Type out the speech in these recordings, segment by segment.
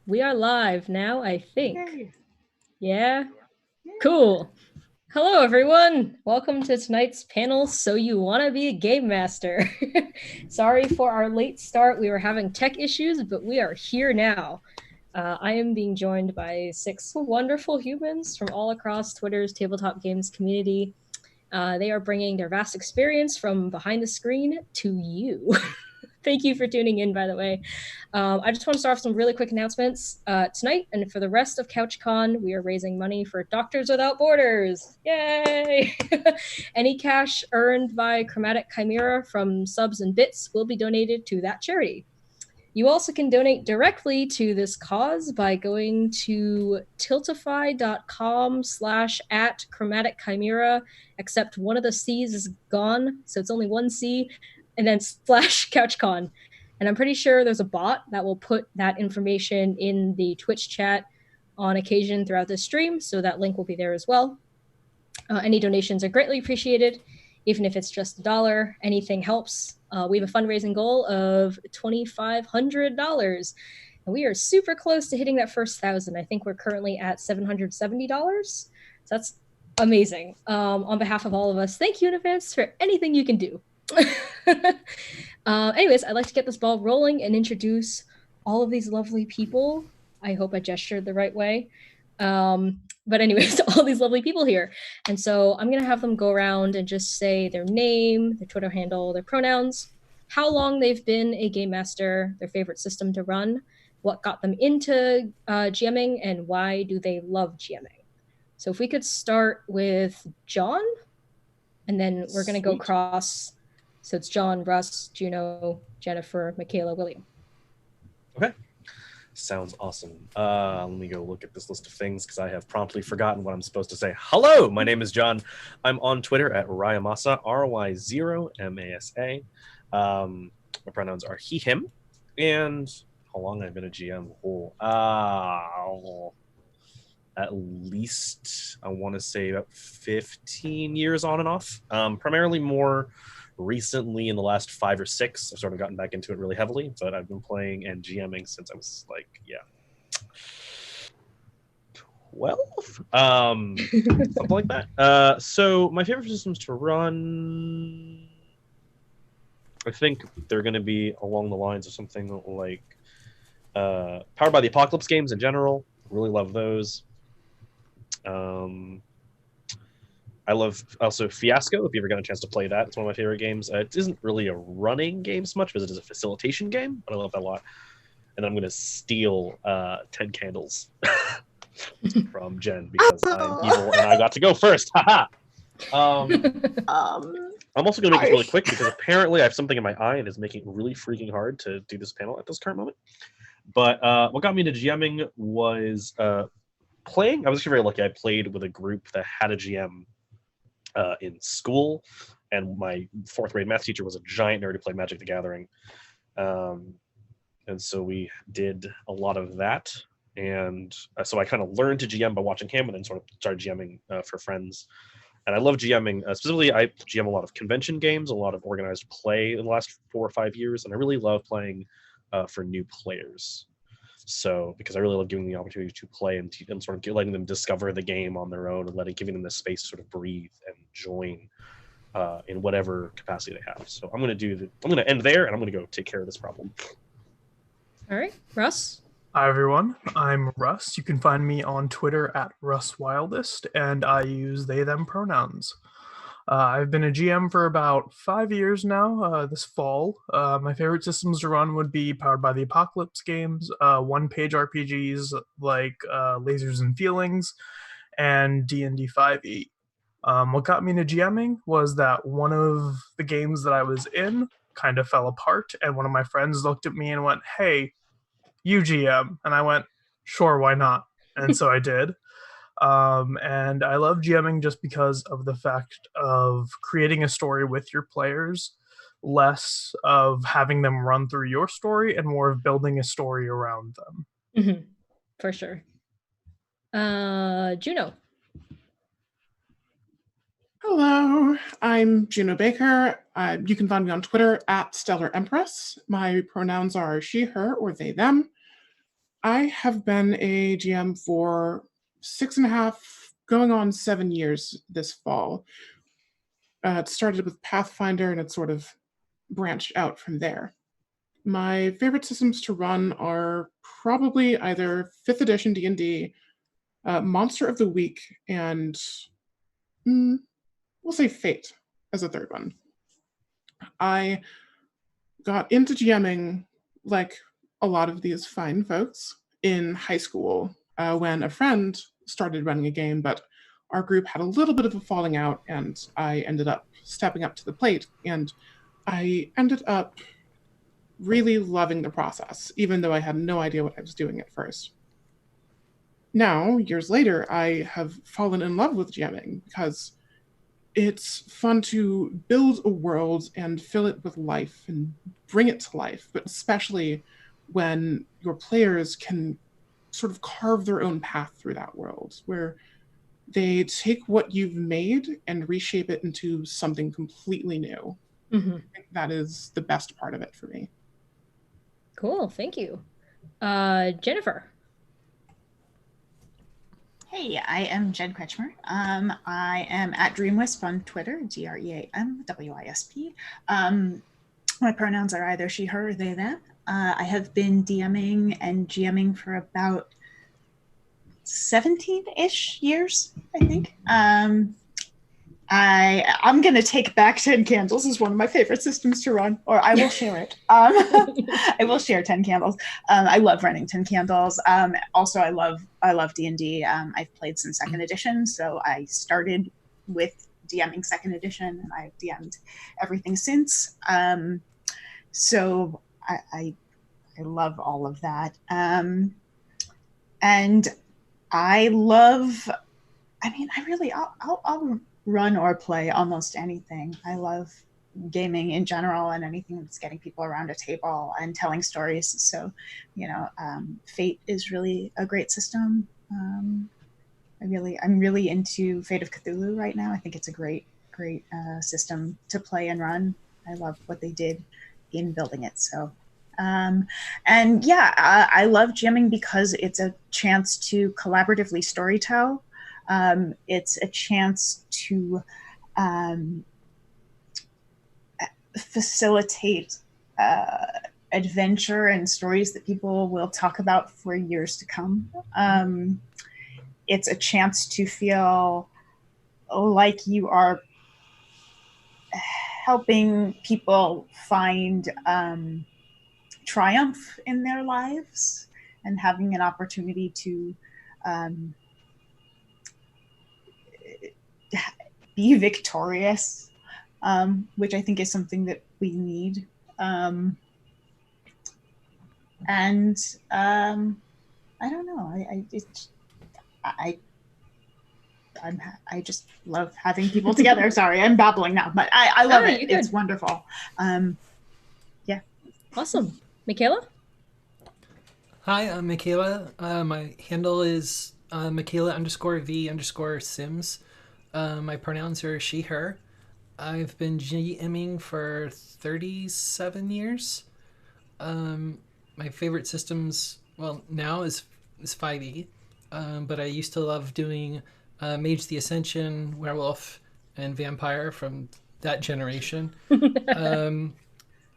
We are live now, I think. Yay. Yeah? Cool. Hello, everyone. Welcome to tonight's panel, So You Want to Be a Game Master. Sorry for our late start. We were having tech issues, but we are here now. I am being joined by 6 wonderful humans from all across Twitter's tabletop games community. They are bringing their vast experience from behind the screen to you. Thank you for tuning in, by the way. I just want to start off some really quick announcements. Tonight and for the rest of CouchCon, we are raising money for Doctors Without Borders. Yay! Any cash earned by Chromatic Chimera from subs and bits will be donated to that charity. You also can donate directly to this cause by going to tiltify.com/@chromatic-chimera, except one of the C's is gone, so it's only one C, and then /CouchCon. And I'm pretty sure there's a bot that will put that information in the Twitch chat on occasion throughout the stream, so that link will be there as well. Any donations are greatly appreciated. Even if it's just $1, anything helps. We have a fundraising goal of $2,500, and we are super close to hitting that first 1,000. I think we're currently at $770. So that's amazing. On behalf of all of us, thank you in advance for anything you can do. Anyways, I'd like to get this ball rolling and introduce all of these lovely people. I hope I gestured the right way. But anyways, all these lovely people here. And so I'm going to have them go around and just say their name, their Twitter handle, their pronouns, how long they've been a game master, their favorite system to run, what got them into GMing, and why do they love GMing. So if we could start with John, and then we're going to go across. So it's John, Russ, Juno, Jennifer, Michaela, William. Okay. Sounds awesome. Let me go look at this list of things because I have promptly forgotten what I'm supposed to say. Hello, my name is John. I'm on Twitter at Ryamasa, RY0MASA. My pronouns are he, him. And how long I've been a GM? At least, I want to say about 15 years on and off. Primarily more recently in the last 5 or 6. I've sort of gotten back into it really heavily, but I've been playing and GMing since I was 12, something like that. So my favorite systems to run, I think they're going to be along the lines of something like Powered by the Apocalypse games in general. Really love those. I love also Fiasco, if you ever got a chance to play that. It's one of my favorite games. It isn't really a running game so much, but it is a facilitation game, but I love that a lot. And I'm going to steal 10 Candles from Jen because I'm evil and I got to go first. Haha! I'm also going to make this really quick because apparently I have something in my eye and it's making it really freaking hard to do this panel at this current moment. But what got me into GMing was playing. I was actually very lucky. I played with a group that had a GM in school, and my 4th grade math teacher was a giant nerd who played Magic the Gathering, and so we did a lot of that, and so I kind of learned to GM by watching him and then sort of started GMing for friends. And I love GMing. Specifically, I GM a lot of convention games, a lot of organized play in the last 4 or 5 years, and I really love playing for new players. So, because I really love giving them the opportunity to play and sort of letting them discover the game on their own and giving them the space to sort of breathe and join in whatever capacity they have. So I'm going to end there and I'm going to go take care of this problem. All right, Russ. Hi everyone, I'm Russ. You can find me on Twitter at RussWildest, and I use they, them pronouns. I've been a GM for about 5 years now, this fall. My favorite systems to run would be Powered by the Apocalypse games, one-page RPGs like Lasers and Feelings, and D&D 5e. What got me into GMing was that one of the games that I was in kind of fell apart, and one of my friends looked at me and went, "Hey, you GM," and I went, "Sure, why not?" And so I did. And I love GMing just because of the fact of creating a story with your players, less of having them run through your story and more of building a story around them. Mm-hmm. For sure. Juno. Hello, I'm Juno Baker. You can find me on Twitter at Stellar Empress. My pronouns are she, her, or they, them. I have been a GM for 6.5, going on 7 years this fall. It started with Pathfinder and it sort of branched out from there. My favorite systems to run are probably either 5th edition D&D, Monster of the Week, and we'll say Fate as a third one. I got into GMing like a lot of these fine folks in high school when a friend started running a game, but our group had a little bit of a falling out, and I ended up stepping up to the plate, and I ended up really loving the process, even though I had no idea what I was doing at first. Now, years later, I have fallen in love with GMing because it's fun to build a world and fill it with life and bring it to life, but especially when your players can sort of carve their own path through that world, where they take what you've made and reshape it into something completely new. Mm-hmm. I think that is the best part of it for me. Cool, thank you. Jennifer. Hey, I am Jen Kretschmer. I am at DreamWisp on Twitter, DreamWisp. My pronouns are either she, her, or they, them. I have been DMing and GMing for about 17-ish years, I think. I'm going to take back 10 Candles as one of my favorite systems to run, or I will share it. I will share 10 Candles. I love running 10 Candles. Also, I love D&D. I've played since 2nd edition, so I started with DMing 2nd edition, and I've DM'd everything since. So I love all of that. And I love, I'll run or play almost anything. I love gaming in general and anything that's getting people around a table and telling stories. So, Fate is really a great system. I'm really into Fate of Cthulhu right now. I think it's a great system to play and run. I love what they did in building it. So, I love GMing because it's a chance to collaboratively storytell. It's a chance to facilitate adventure and stories that people will talk about for years to come. It's a chance to feel like you are helping people find triumph in their lives and having an opportunity to be victorious, which I think is something that we need. I don't know. I just love having people together. Sorry, I'm babbling now, but I love it. It's wonderful. Yeah. Awesome. Michaela? Hi, I'm Michaela. My handle is Michaela_V_Sims. My pronouns are she, her. I've been GMing for 37 years. My favorite systems, well, now is 5e, but I used to love doing Mage the Ascension, Werewolf, and Vampire from that generation.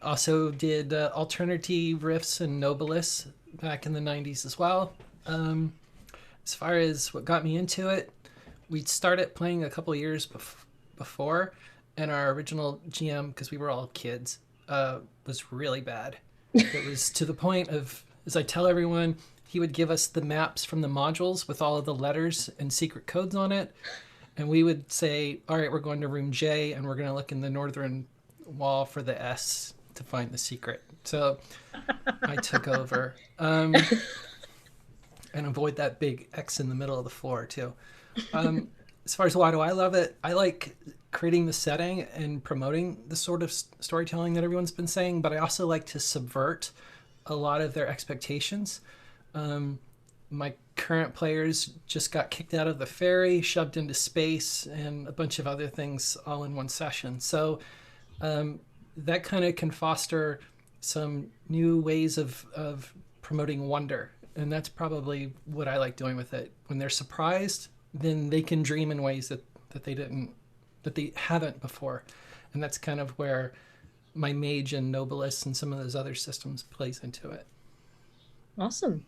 Also did Alternity, Rifts, and Nobilis back in the 90s as well. As far as what got me into it, we started playing a couple years before, and our original GM, because we were all kids, was really bad. It was to the point of, as I tell everyone, he would give us the maps from the modules with all of the letters and secret codes on it, and we would say, all right, we're going to room J, and we're going to look in the northern wall for the S to find the secret. So I took over. And avoid that big X in the middle of the floor, too. As far as why do I love it, I like creating the setting and promoting the sort of storytelling that everyone's been saying, but I also like to subvert a lot of their expectations. My current players just got kicked out of the ferry, shoved into space, and a bunch of other things all in one session. So that kind of can foster some new ways of promoting wonder And that's probably what I like doing with it. When they're surprised, then they can dream in ways that they haven't before. And that's kind of where my Mage and Nobilis and some of those other systems plays into it. Awesome.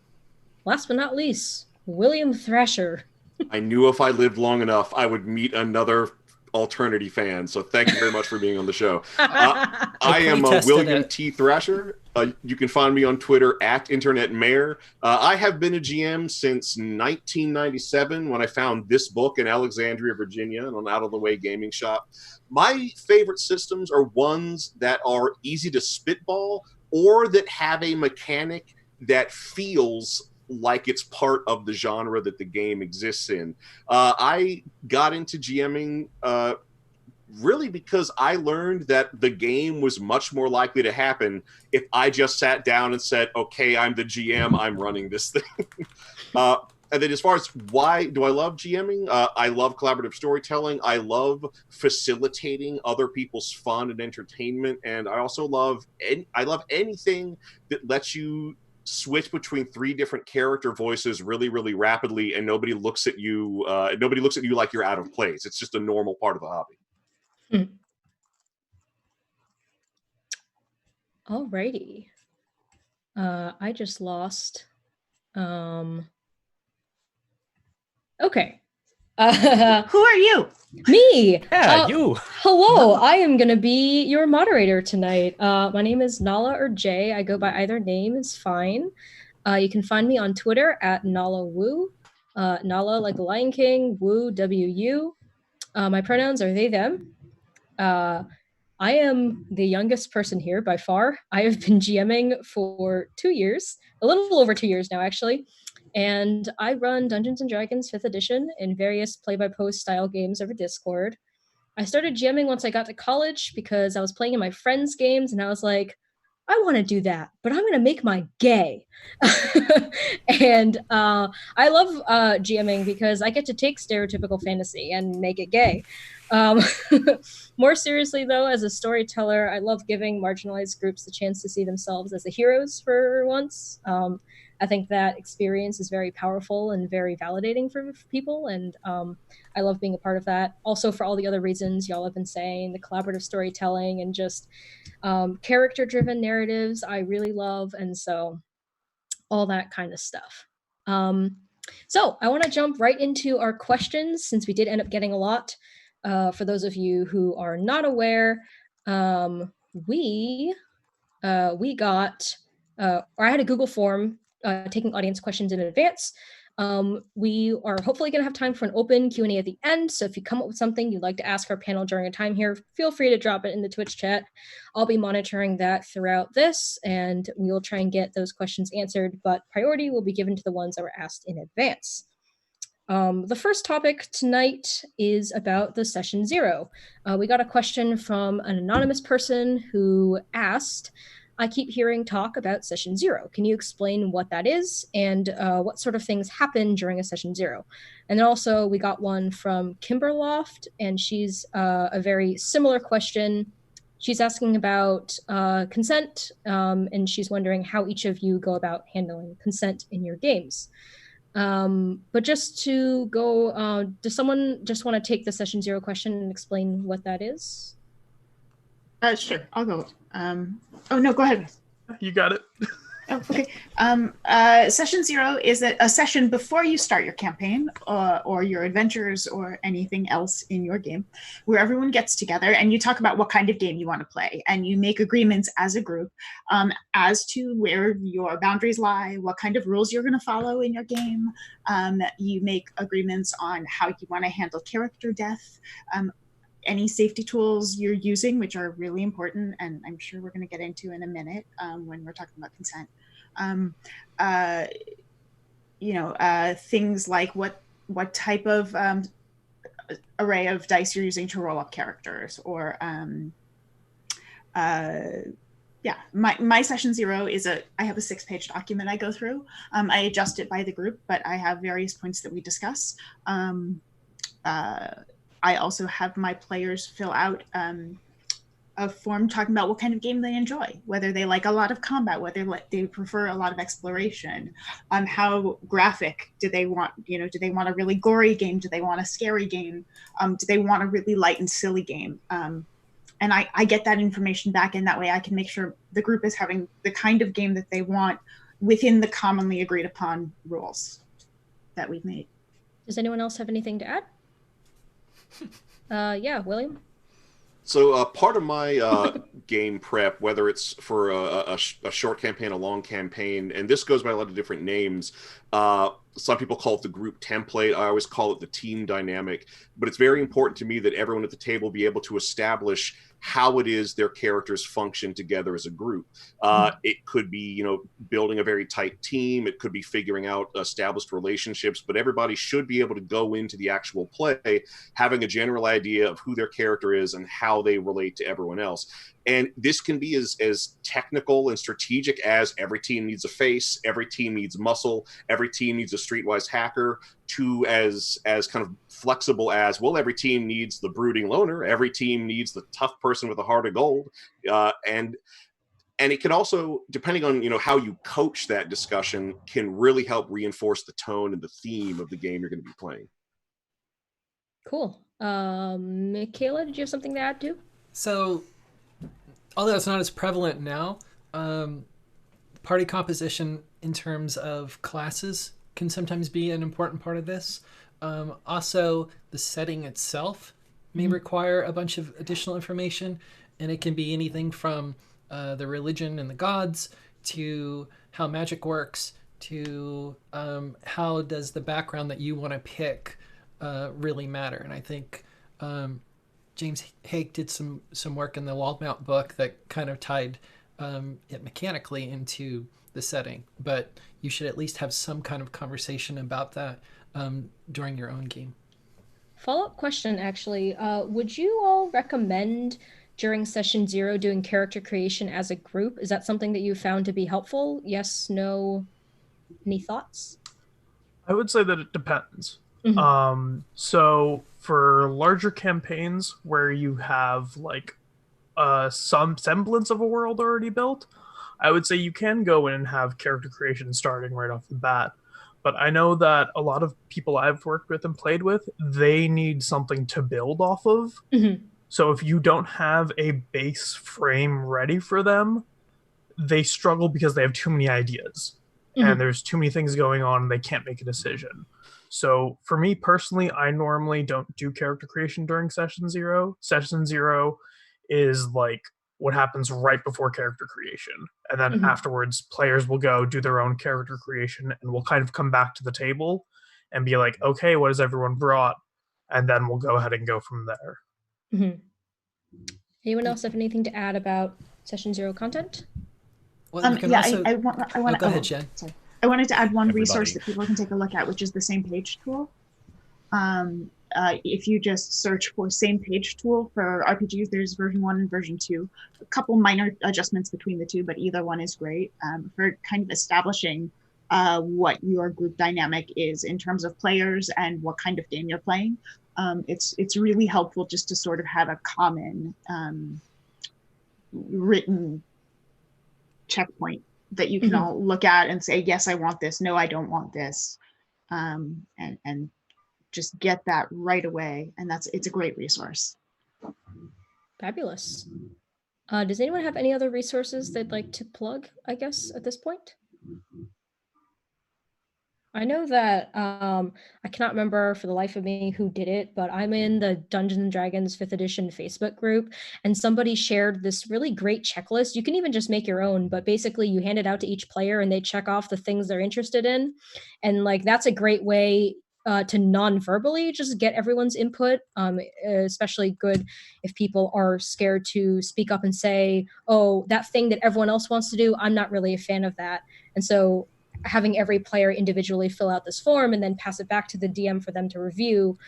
Last but not least, William Thrasher. I knew if I lived long enough, I would meet another Alternity fan. So thank you very much for being on the show. I am William T. Thrasher. You can find me on Twitter at Internet Mayor. I have been a GM since 1997 when I found this book in Alexandria, Virginia, in an out-of-the-way gaming shop. My favorite systems are ones that are easy to spitball or that have a mechanic that feels like it's part of the genre that the game exists in. I got into GMing really because I learned that the game was much more likely to happen if I just sat down and said, okay, I'm the GM, I'm running this thing. And then as far as why do I love GMing? I love collaborative storytelling. I love facilitating other people's fun and entertainment. And I also love anything that lets you switch between 3 different character voices really, really rapidly, and nobody looks at you like you're out of place. It's just a normal part of the hobby. Alrighty. I just lost. Okay. Who are you? Me. Yeah, you. Hello, I am going to be your moderator tonight. My name is Nala or Jay. I go by either name is fine. You can find me on Twitter at Nala Wu. Nala like the Lion King, Wu, W-U. My pronouns are they, them. I am the youngest person here by far. I have been GMing for 2 years, a little over 2 years now, actually. And I run Dungeons & Dragons 5th edition in various play-by-post style games over Discord. I started GMing once I got to college because I was playing in my friends' games and I was like, I want to do that, but I'm going to make mine gay. And I love GMing because I get to take stereotypical fantasy and make it gay. More seriously, though, as a storyteller, I love giving marginalized groups the chance to see themselves as the heroes for once. I think that experience is very powerful and very validating for people, and I love being a part of that. Also, for all the other reasons y'all have been saying, the collaborative storytelling and just character-driven narratives I really love, and so all that kind of stuff. So I want to jump right into our questions, since we did end up getting a lot. For those of you who are not aware, we got, or I had a Google form taking audience questions in advance. We are hopefully going to have time for an open Q&A at the end. So if you come up with something you'd like to ask our panel during a time here, feel free to drop it in the Twitch chat. I'll be monitoring that throughout this, and we will try and get those questions answered, but priority will be given to the ones that were asked in advance. The first topic tonight is about the session 0. We got a question from an anonymous person who asked, I keep hearing talk about session 0. Can you explain what that is and what sort of things happen during a session 0? And then also we got one from Kimberloft, and she's a very similar question. She's asking about consent, and she's wondering how each of you go about handling consent in your games. But just to go, does someone just want to take the session 0 question and explain what that is? Sure, I'll go. Oh no, go ahead. You got it. Oh, okay. Session 0 is a session before you start your campaign or your adventures or anything else in your game, where everyone gets together and you talk about what kind of game you want to play, and you make agreements as a group as to where your boundaries lie, what kind of rules you're going to follow in your game. You make agreements on how you want to handle character death, any safety tools you're using, which are really important, and I'm sure we're going to get into in a minute when we're talking about consent. Things like what type of array of dice you're using to roll up characters, or my session 0 is I have a 6-page document I go through. I adjust it by the group, but I have various points that we discuss. I also have my players fill out a form talking about what kind of game they enjoy, whether they like a lot of combat, whether they prefer a lot of exploration, how graphic do they want, do they want a really gory game, do they want a scary game, do they want a really light and silly game, and I get that information back, and that way I can make sure the group is having the kind of game that they want within the commonly agreed upon rules that we've made. Does anyone else have anything to add? Yeah, William? So part of my game prep, whether it's for a short campaign, a long campaign, and this goes by a lot of different names. Some people call it the group template. I always call it the team dynamic. But it's very important to me that everyone at the table be able to establish how it is their characters function together as a group. It could be, building a very tight team. It could be figuring out established relationships. But everybody should be able to go into the actual play having a general idea of who their character is and how they relate to everyone else. And this can be as technical and strategic as every team needs a face, every team needs muscle, every team needs a streetwise hacker, to as kind of flexible as, well, every team needs the brooding loner, every team needs the tough person with a heart of gold. And it can also, depending on how you coach that discussion, can really help reinforce the tone and the theme of the game you're going to be playing. Cool. Michaela, did you have something to add too? So, although it's not as prevalent now, party composition in terms of classes can sometimes be an important part of this. Also, the setting itself may require a bunch of additional information, and it can be anything from the religion and the gods to how magic works to how does the background that you want to pick really matter. And I think James Hake did some work in the Waldmount book that kind of tied it mechanically into the setting, but you should at least have some kind of conversation about that during your own game. Follow-up question, actually. Would you all recommend during session 0 doing character creation as a group? Is that something that you found to be helpful? Yes, no? Any thoughts? I would say that it depends. So for larger campaigns where you have like some semblance of a world already built, I would say you can go in and have character creation starting right off the bat. But I know that a lot of people I've worked with and played with, they need something to build off of. So if you don't have a base frame ready for them, they struggle because they have too many ideas. And there's too many things going on and they can't make a decision. So for me personally, I normally don't do character creation during session 0. Session 0 is like what happens right before character creation. And then afterwards, players will go do their own character creation and we'll kind of come back to the table and be like, okay, what has everyone brought? And then we'll go ahead and go from there. Anyone else have anything to add about session 0 content? Well, I want go ahead, Jen. Sorry. I wanted to add one resource that people can take a look at, which is the Same Page tool. If you just search for Same Page tool for RPGs, there's version 1 and version 2. A couple minor adjustments between the two, but either one is great for kind of establishing what your group dynamic is in terms of players and what kind of game you're playing. It's really helpful just to sort of have a common written checkpoint that you can all look at and say, yes, I want this. No, I don't want this. And just get that right away. And it's a great resource. Fabulous. Does anyone have any other resources they'd like to plug, I guess, at this point? I know that I cannot remember for the life of me who did it, but I'm in the Dungeons & Dragons 5th edition Facebook group, and somebody shared this really great checklist. You can even just make your own, but basically you hand it out to each player and they check off the things they're interested in. And like that's a great way to non-verbally just get everyone's input, especially good if people are scared to speak up and say, oh, that thing that everyone else wants to do, I'm not really a fan of that. And so having every player individually fill out this form and then pass it back to the DM for them to review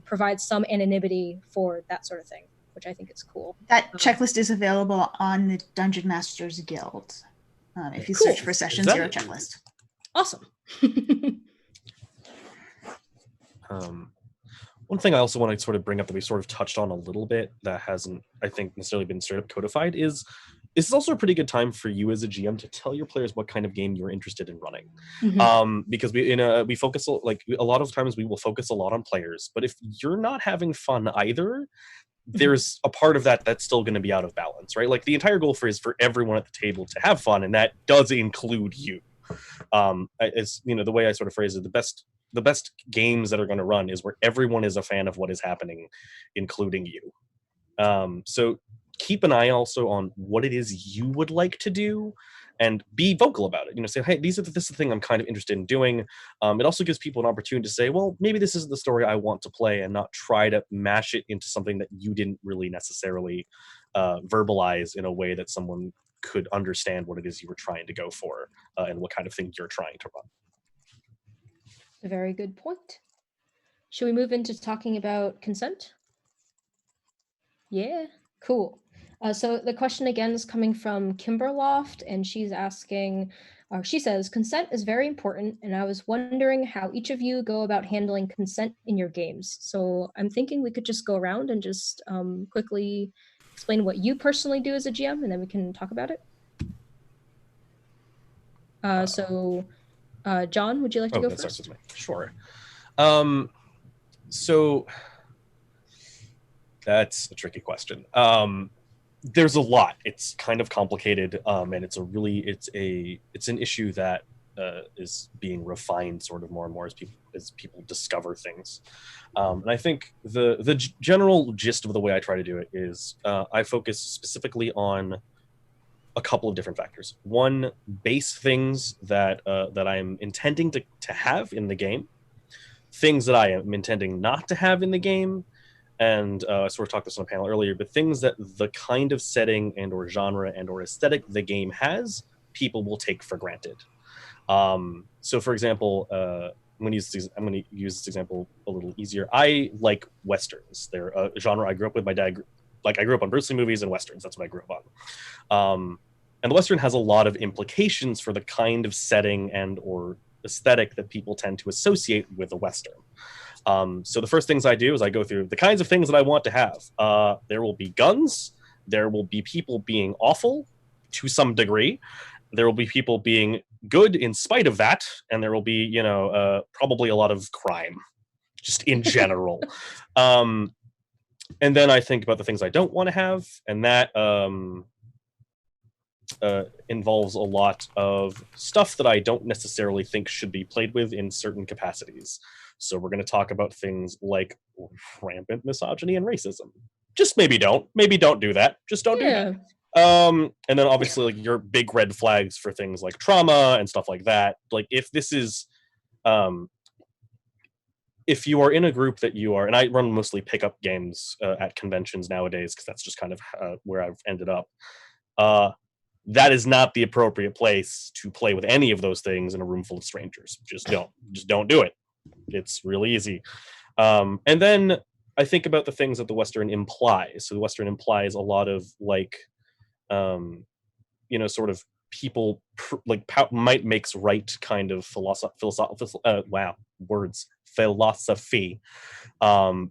provides some anonymity for that sort of thing, which I think is cool. That checklist is available on the Dungeon Masters Guild if you search for Session 0 checklist. Awesome. Well, One thing I also want to sort of bring up that we sort of touched on a little bit that hasn't, I think, necessarily been straight up codified is this is also a pretty good time for you as a GM to tell your players what kind of game you're interested in running. Because we focus, like, a lot of times we will focus a lot on players, but if you're not having fun either, there's a part of that that's still going to be out of balance, right? Like, the entire goal is for everyone at the table to have fun, and that does include you. It's, the way I sort of phrase it, the best games that are going to run is where everyone is a fan of what is happening, including you. So keep an eye also on what it is you would like to do, and be vocal about it. Say, hey, this is the thing I'm kind of interested in doing. It also gives people an opportunity to say, well, maybe this isn't the story I want to play, and not try to mash it into something that you didn't really necessarily verbalize in a way that someone could understand what it is you were trying to go for, and what kind of thing you're trying to run. A very good point. Should we move into talking about consent? Yeah, cool. So the question again is coming from Kimberloft, and she's asking, she says, consent is very important, and I was wondering how each of you go about handling consent in your games. So I'm thinking we could just go around and just quickly explain what you personally do as a GM, and then we can talk about it. John, would you like to go first? Sure. So that's a tricky question. There's a lot. It's kind of complicated, and it's an issue that is being refined sort of more and more as people discover things. And I think the general gist of the way I try to do it is I focus specifically on a couple of different factors. One, base things that I'm intending to have in the game, things that I am intending not to have in the game, and I sort of talked this on a panel earlier, but things that the kind of setting and or genre and or aesthetic the game has, people will take for granted. So for example, I'm going to use this example a little easier. I like Westerns. They're a genre I grew up with. My dad, I grew up on Bruce Lee movies and Westerns. That's what I grew up on. And the Western has a lot of implications for the kind of setting and or aesthetic that people tend to associate with a Western. So the first things I do is I go through the kinds of things that I want to have. There will be guns. There will be people being awful to some degree. There will be people being good in spite of that. And there will be, probably a lot of crime just in general. And then I think about the things I don't want to have. And that involves a lot of stuff that I don't necessarily think should be played with in certain capacities. So we're going to talk about things like rampant misogyny and racism. Just maybe don't do that. Just don't do that. And then obviously your big red flags for things like trauma and stuff like that. Like if this is, if you are in a group that you are, and I run mostly pickup games at conventions nowadays, because that's just kind of where I've ended up. That is not the appropriate place to play with any of those things in a room full of strangers. Just don't do it. It's really easy. And then I think about the things that the Western implies. So the Western implies a lot of sort of people might makes right kind of philosophy,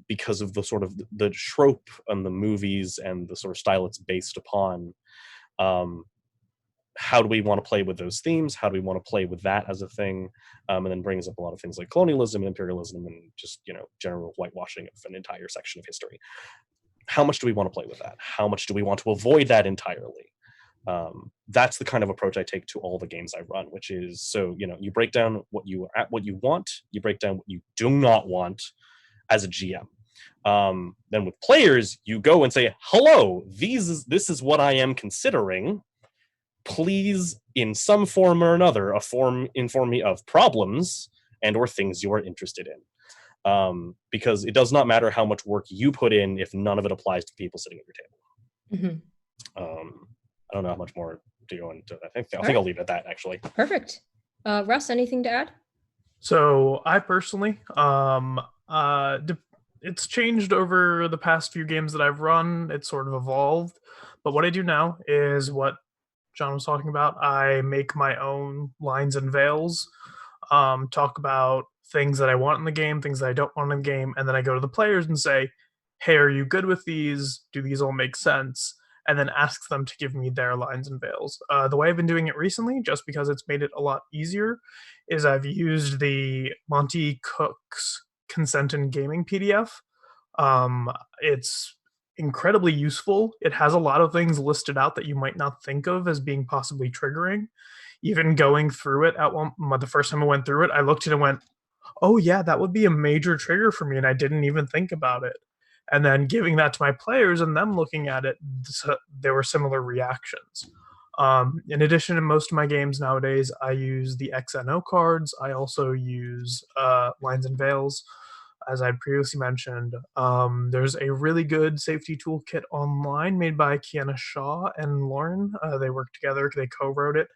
because of the sort of the trope and the movies and the sort of style it's based upon. How do we want to play with those themes? How do we want to play with that as a thing? And then brings up a lot of things like colonialism and imperialism and just, general whitewashing of an entire section of history. How much do we want to play with that? How much do we want to avoid that entirely? That's the kind of approach I take to all the games I run, which is, so, you break down what you want, you break down what you do not want as a GM. Then with players, you go and say, hello, this is what I am considering. Please, in some form or another, inform me of problems and or things you are interested in. Because it does not matter how much work you put in if none of it applies to people sitting at your table. I don't know how much more to go into. I think I'll leave it at that, actually. Perfect. Russ, anything to add? So I personally, it's changed over the past few games that I've run. It's sort of evolved. But what I do now is what John was talking about. I make my own lines and veils. talk about things that I want in the game, things that I don't want in the game, and then I go to the players and say, hey, are you good with these? Do these all make sense? And then ask them to give me their lines and veils. The way I've been doing it recently, just because it's made it a lot easier, is I've used the Monty Cook's Consent in Gaming PDF. It's incredibly useful. It has a lot of things listed out that you might not think of as being possibly triggering. Even going through it the first time I went through it, I looked at it and went, oh yeah, that would be a major trigger for me, and I didn't even think about it. And then giving that to my players and them looking at it, there were similar reactions. In addition to most of my games nowadays, I use the XNO cards. I also use lines and veils, as I previously mentioned. There's a really good safety toolkit online made by Kiana Shaw and Lauren. They worked together, they co-wrote it,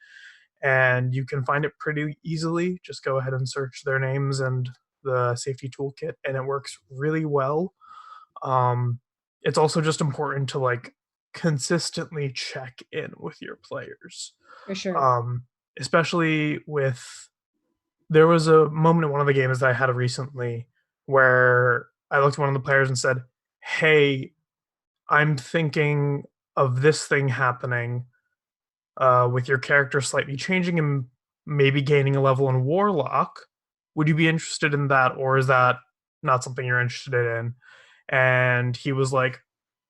and you can find it pretty easily. Just go ahead and search their names and the safety toolkit, and it works really well. It's also just important to like consistently check in with your players. For sure. Especially with, there was a moment in one of the games that I had recently where I looked at one of the players and said, hey, I'm thinking of this thing happening with your character slightly changing and maybe gaining a level in Warlock. Would you be interested in that, or is that not something you're interested in? And he was like,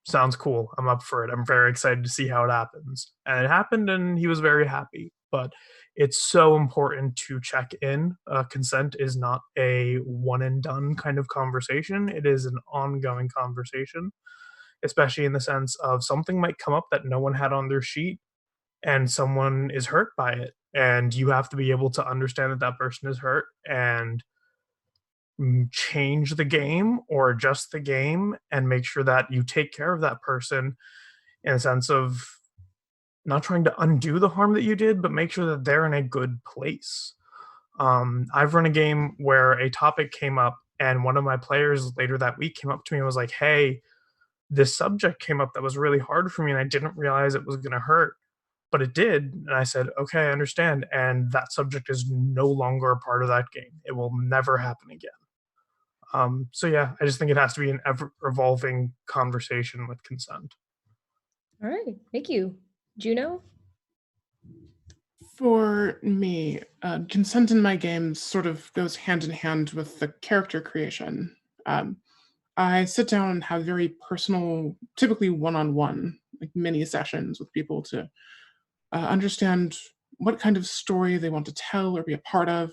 sounds cool. I'm up for it. I'm very excited to see how it happens. And it happened, and he was very happy. But it's so important to check in. Consent is not a one and done kind of conversation. It is an ongoing conversation, especially in the sense of something might come up that no one had on their sheet and someone is hurt by it. And you have to be able to understand that that person is hurt and change the game or adjust the game and make sure that you take care of that person in a sense of not trying to undo the harm that you did, but make sure that they're in a good place. I've run a game where a topic came up, and one of my players later that week came up to me and was like, hey, this subject came up that was really hard for me, and I didn't realize it was going to hurt, but it did. And I said, okay, I understand. And that subject is no longer a part of that game. It will never happen again. So yeah, I just think it has to be an ever-evolving conversation with consent. All right, thank you. Juno? For me, consent in my games sort of goes hand in hand with the character creation. I sit down and have very personal, typically one-on-one, like mini sessions with people to understand what kind of story they want to tell or be a part of,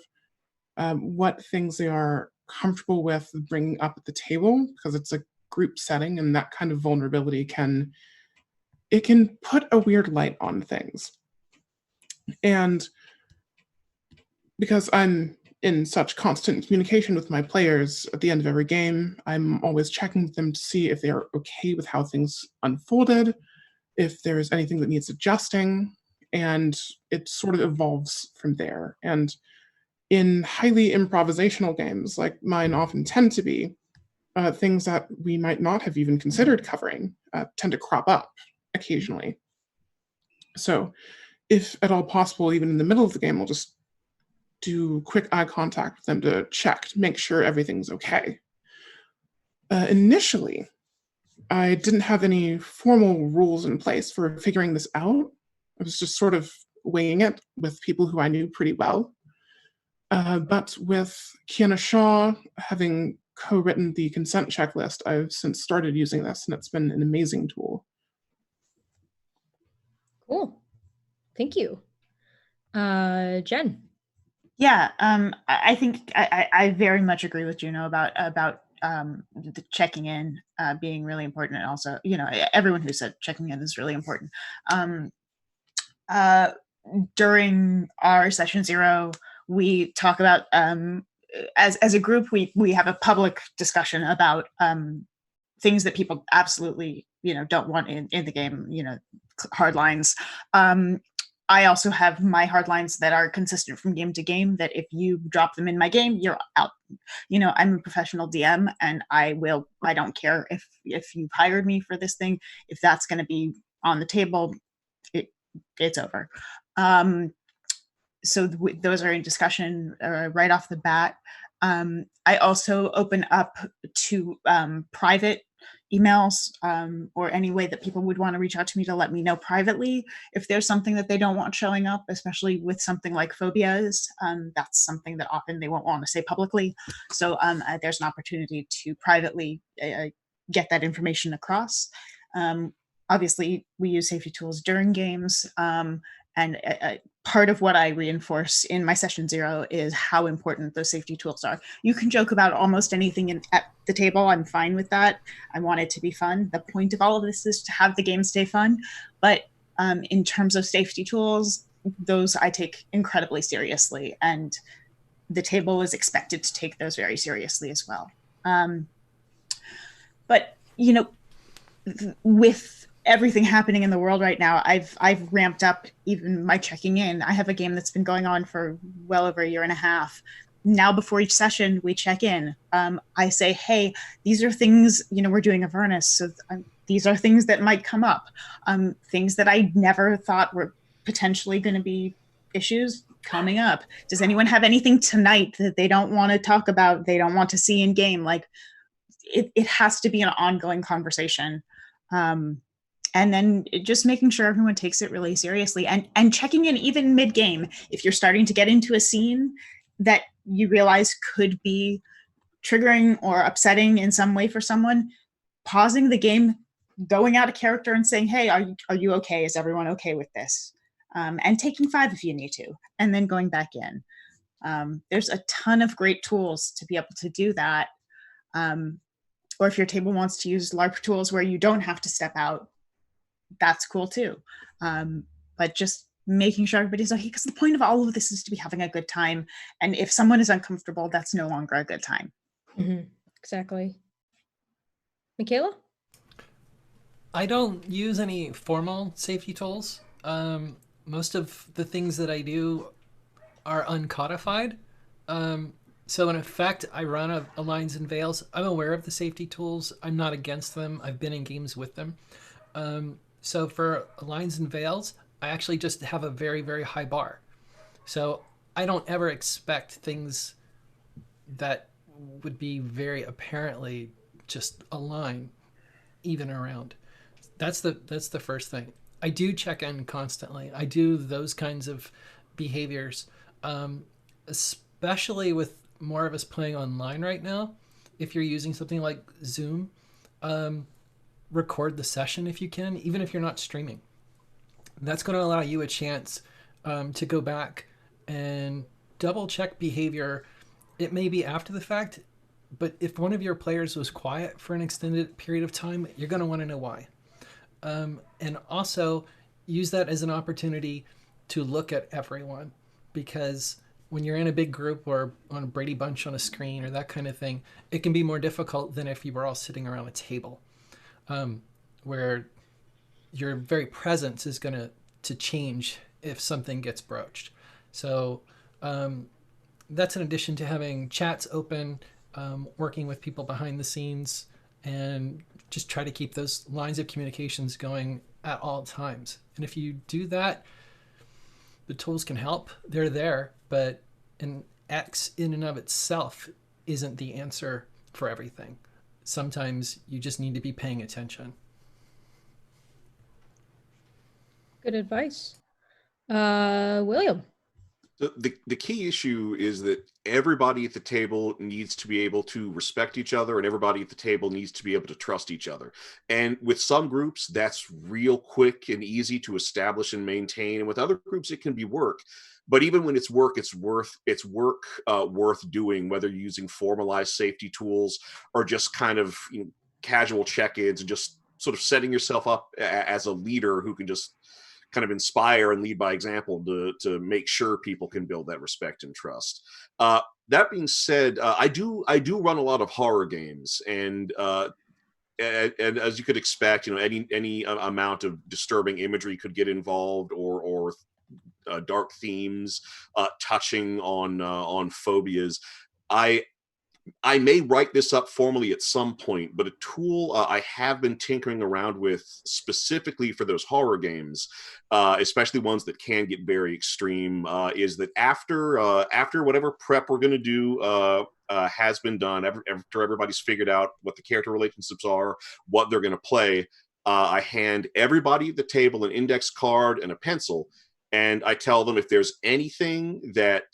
what things they are comfortable with bringing up at the table, because it's a group setting, and that kind of vulnerability can put a weird light on things. And because I'm in such constant communication with my players at the end of every game, I'm always checking with them to see if they are okay with how things unfolded, if there's anything that needs adjusting, and it sort of evolves from there. And in highly improvisational games, like mine often tend to be, things that we might not have even considered covering tend to crop up occasionally. So if at all possible, even in the middle of the game, we'll just do quick eye contact with them to check, to make sure everything's okay. Initially, I didn't have any formal rules in place for figuring this out. I was just sort of winging it with people who I knew pretty well. But with Kiana Shaw having co-written the consent checklist, I've since started using this, and it's been an amazing tool. Cool. Thank you. Jen? Yeah, I think I very much agree with Juno about the checking in being really important, and also, everyone who said checking in is really important. During our session 0, we talk about as a group, we have a public discussion about things that people absolutely don't want in the game, hard lines. I also have my hard lines that are consistent from game to game, that if you drop them in my game, you're out. I'm a professional DM, and I don't care if you've hired me for this thing. If that's going to be on the table, it's over. so those are in discussion right off the bat. I also open up to private emails or any way that people would want to reach out to me to let me know privately if there's something that they don't want showing up, especially with something like phobias. That's something that often they won't want to say publicly. So there's an opportunity to privately get that information across. Obviously, we use safety tools during games. And part of what I reinforce in my session 0 is how important those safety tools are. You can joke about almost anything at the table. I'm fine with that. I want it to be fun. The point of all of this is to have the game stay fun. But in terms of safety tools, those I take incredibly seriously. And the table is expected to take those very seriously as well. But, you know, with everything happening in the world right now, I've ramped up even my checking in. I have a game that's been going on for well over a year and a half. Now, before each session, we check in. I say, hey, these are things, you know, we're doing Avernus, so these are things that might come up, things that I never thought were potentially going to be issues coming up. Does anyone have anything tonight that they don't want to talk about, they don't want to see in game? Like, it has to be an ongoing conversation. And then just making sure everyone takes it really seriously and checking in even mid-game. If you're starting to get into a scene that you realize could be triggering or upsetting in some way for someone, pausing the game, going out of character and saying, hey, are you okay? Is everyone okay with this? And taking 5 if you need to, and then going back in. There's a ton of great tools to be able to do that. Or if your table wants to use LARP tools where you don't have to step out, that's cool too. But just making sure everybody's okay, because the point of all of this is to be having a good time. And if someone is uncomfortable, that's no longer a good time. Mm-hmm. Exactly. Michaela? I don't use any formal safety tools. Most of the things that I do are uncodified. So in effect, I run a Lines and Veils. I'm aware of the safety tools. I'm not against them. I've been in games with them. So for Lines and Veils, I actually just have a very, very high bar. So I don't ever expect things that would be very apparently just a line even around. That's the first thing. I do check in constantly. I do those kinds of behaviors, especially with more of us playing online right now. If you're using something like Zoom, record the session if you can, even if you're not streaming. That's going to allow you a chance to go back and double check behavior. It may be after the fact, but if one of your players was quiet for an extended period of time, you're going to want to know why. And also use that as an opportunity to look at everyone, because when you're in a big group or on a Brady Bunch on a screen or that kind of thing, it can be more difficult than if you were all sitting around a table, where your very presence is going to change if something gets broached. So that's in addition to having chats open, working with people behind the scenes, and just try to keep those lines of communications going at all times. And if you do that, the tools can help. They're there, but an X in and of itself isn't the answer for everything. Sometimes you just need to be paying attention. Good advice. William? The key issue is that everybody at the table needs to be able to respect each other, and everybody at the table needs to be able to trust each other. And with some groups, that's real quick and easy to establish and maintain. And with other groups, it can be work. But even when it's work, it's work worth doing, whether you're using formalized safety tools or just kind of casual check-ins and just sort of setting yourself up as a leader who can just kind of inspire and lead by example to make sure people can build that respect and trust. That being said, I do run a lot of horror games, and as you could expect, any amount of disturbing imagery could get involved, or dark themes touching on phobias. I I may write this up formally at some point, but a tool I have been tinkering around with specifically for those horror games, especially ones that can get very extreme, is that after whatever prep we're going to do has been done, after everybody's figured out what the character relationships are, what they're going to play, I hand everybody at the table an index card and a pencil, and I tell them if there's anything that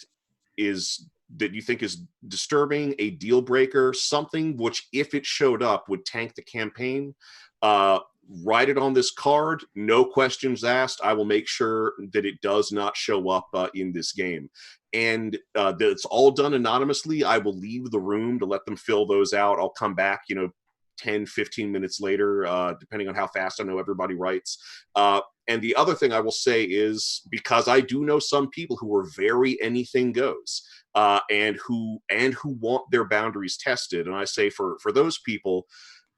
you think is disturbing, a deal breaker, something which, if it showed up, would tank the campaign, write it on this card, no questions asked. I will make sure that it does not show up in this game. And it's all done anonymously. I will leave the room to let them fill those out. I'll come back, 10, 15 minutes later, depending on how fast I know everybody writes. And the other thing I will say is, because I do know some people who are very anything goes, and who want their boundaries tested. And I say for those people,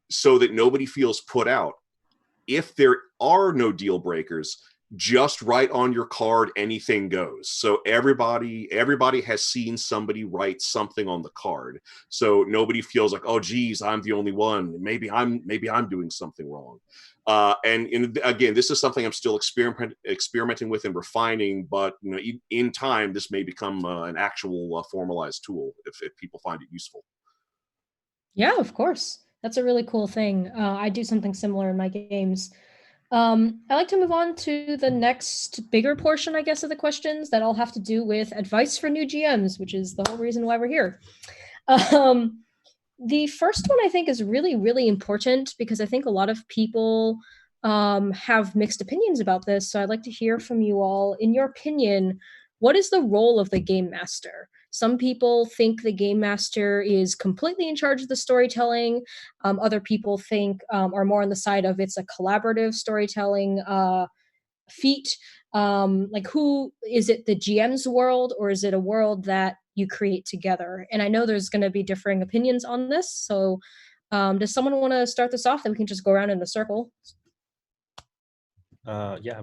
so that nobody feels put out, if there are no deal breakers, just write on your card anything goes. So everybody has seen somebody write something on the card, so nobody feels like, oh geez, I'm the only one, maybe I'm doing something wrong. And again, this is something I'm still experimenting with and refining, but in time this may become an actual formalized tool if people find it useful. Yeah, of course. That's a really cool thing. I do something similar in my games. I'd like to move on to the next bigger portion, I guess, of the questions that all have to do with advice for new GMs, which is the whole reason why we're here. The first one I think is really, really important because I think a lot of people have mixed opinions about this. So I'd like to hear from you all. In your opinion, what is the role of the game master? Some people think the game master is completely in charge of the storytelling. Other people think are more on the side of it's a collaborative storytelling feat. Like, who is it, the GM's world, or is it a world that you create together? And I know there's going to be differing opinions on this. So does someone want to start this off? Then we can just go around in a circle. Yeah.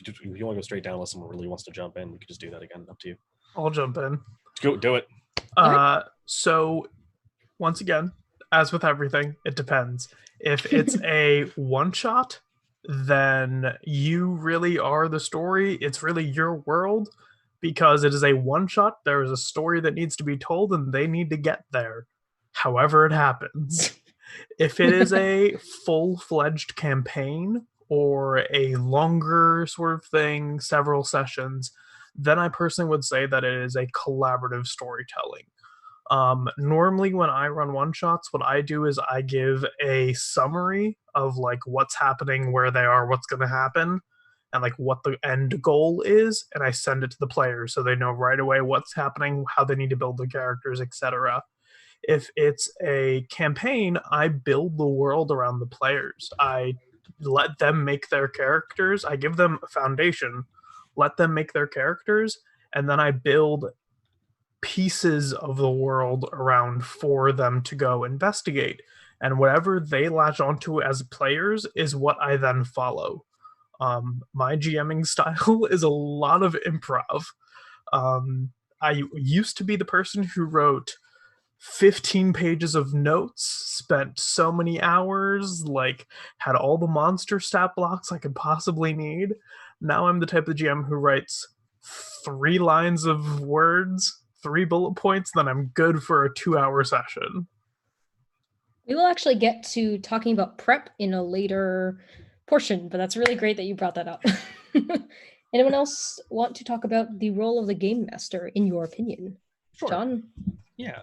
If you want to go straight down, unless someone really wants to jump in, we could just do that again. Up to you. I'll jump in. Go do it. So once again, as with everything, it depends. If it's a one shot, then you really are the story. It's really your world because it is a one shot. There is a story that needs to be told and they need to get there, however it happens. If it is a full-fledged campaign or a longer sort of thing, several sessions, then I personally would say that it is a collaborative storytelling. Normally when I run one-shots, what I do is I give a summary of like what's happening, where they are, what's going to happen, and like what the end goal is, and I send it to the players so they know right away what's happening, how they need to build the characters, etc. If it's a campaign, I build the world around the players. I let them make their characters. I give them a foundation, let them make their characters, and then I build pieces of the world around for them to go investigate. And whatever they latch onto as players is what I then follow. My GMing style is a lot of improv. I used to be the person who wrote 15 pages of notes, spent so many hours, like had all the monster stat blocks I could possibly need. Now I'm the type of GM who writes 3 lines of words, 3 bullet points, then I'm good for a 2-hour session. We will actually get to talking about prep in a later portion, but that's really great that you brought that up. Anyone else want to talk about the role of the game master, in your opinion? Sure. John? Yeah.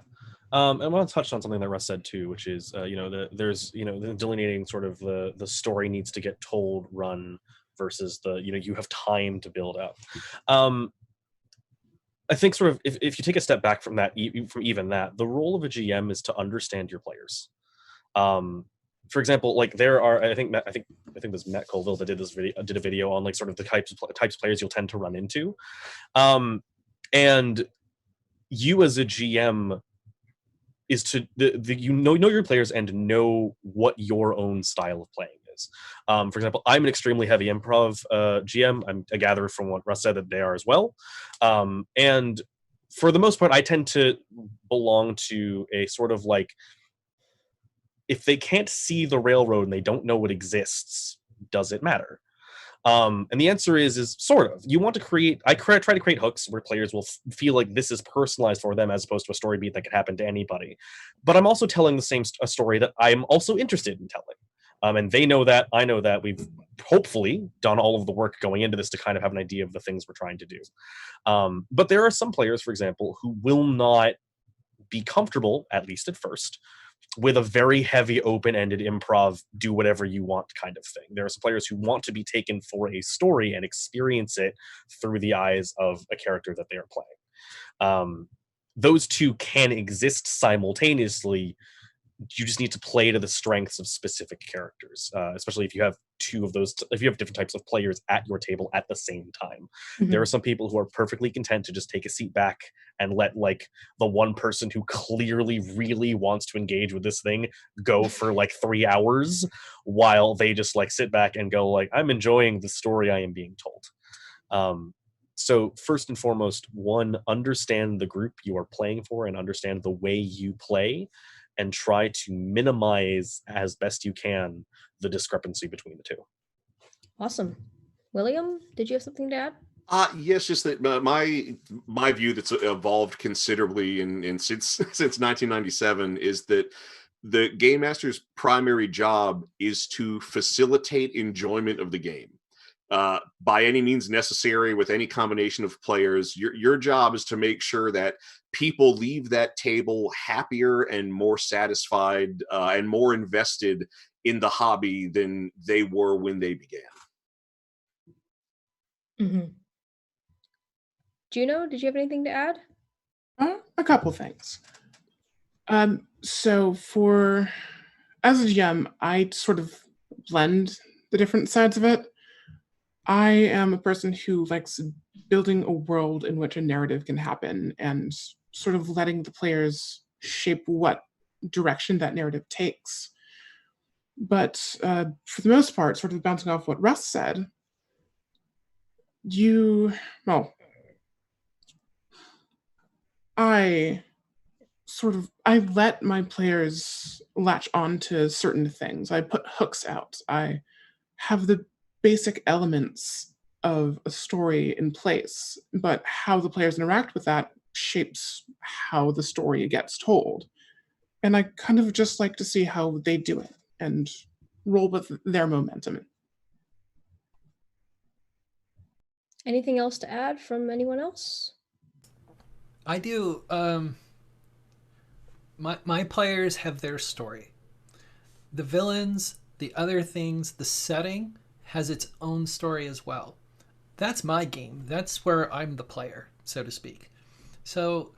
I want to touch on something that Russ said too, which is, there's the delineating sort of the story needs to get told, run, versus the, you have time to build up. I think sort of if you take a step back from that, the role of a GM is to understand your players. For example, like there are, I think this Matt Colville that did a video on like sort of the types of players you'll tend to run into, and you as a GM is to know your players and know what your own style of playing is. For example, I'm an extremely heavy improv GM. I gather from what Russ said that they are as well, and for the most part, I tend to belong to a sort of like, if they can't see the railroad and they don't know it exists, does it matter? And the answer is sort of. You want to create. I try to create hooks where players will feel like this is personalized for them, as opposed to a story beat that could happen to anybody. But I'm also telling the same a story that I'm also interested in telling. And they know that, I know that. We've hopefully done all of the work going into this to kind of have an idea of the things we're trying to do. But there are some players, for example, who will not be comfortable, at least at first, with a very heavy open-ended improv, do whatever you want kind of thing. There are some players who want to be taken for a story and experience it through the eyes of a character that they are playing. Those two can exist simultaneously. You just need to play to the strengths of specific characters, especially if you have two of those, if you have different types of players at your table at the same time. Mm-hmm. There are some people who are perfectly content to just take a seat back and let like the one person who clearly really wants to engage with this thing go for like 3 hours, while they just like sit back and go like, I'm enjoying the story I am being told. So first and foremost, one, understand the group you are playing for and understand the way you play, and try to minimize as best you can the discrepancy between the two. Awesome. William, did you have something to add? Yes, just that my view that's evolved considerably since 1997 is that the game master's primary job is to facilitate enjoyment of the game. By any means necessary, with any combination of players, your job is to make sure that people leave that table happier and more satisfied and more invested in the hobby than they were when they began. Mm-hmm. Juno, did you have anything to add? A couple things. So as a GM, I sort of blend the different sides of it. I am a person who likes building a world in which a narrative can happen and sort of letting the players shape what direction that narrative takes. But for the most part, sort of bouncing off what Russ said, I let my players latch on to certain things. I put hooks out. I have the basic elements of a story in place, but how the players interact with that shapes how the story gets told. And I kind of just like to see how they do it and roll with their momentum. Anything else to add from anyone else? I do. My players have their story. The villains, the other things, the setting has its own story as well. That's my game. That's where I'm the player, so to speak. So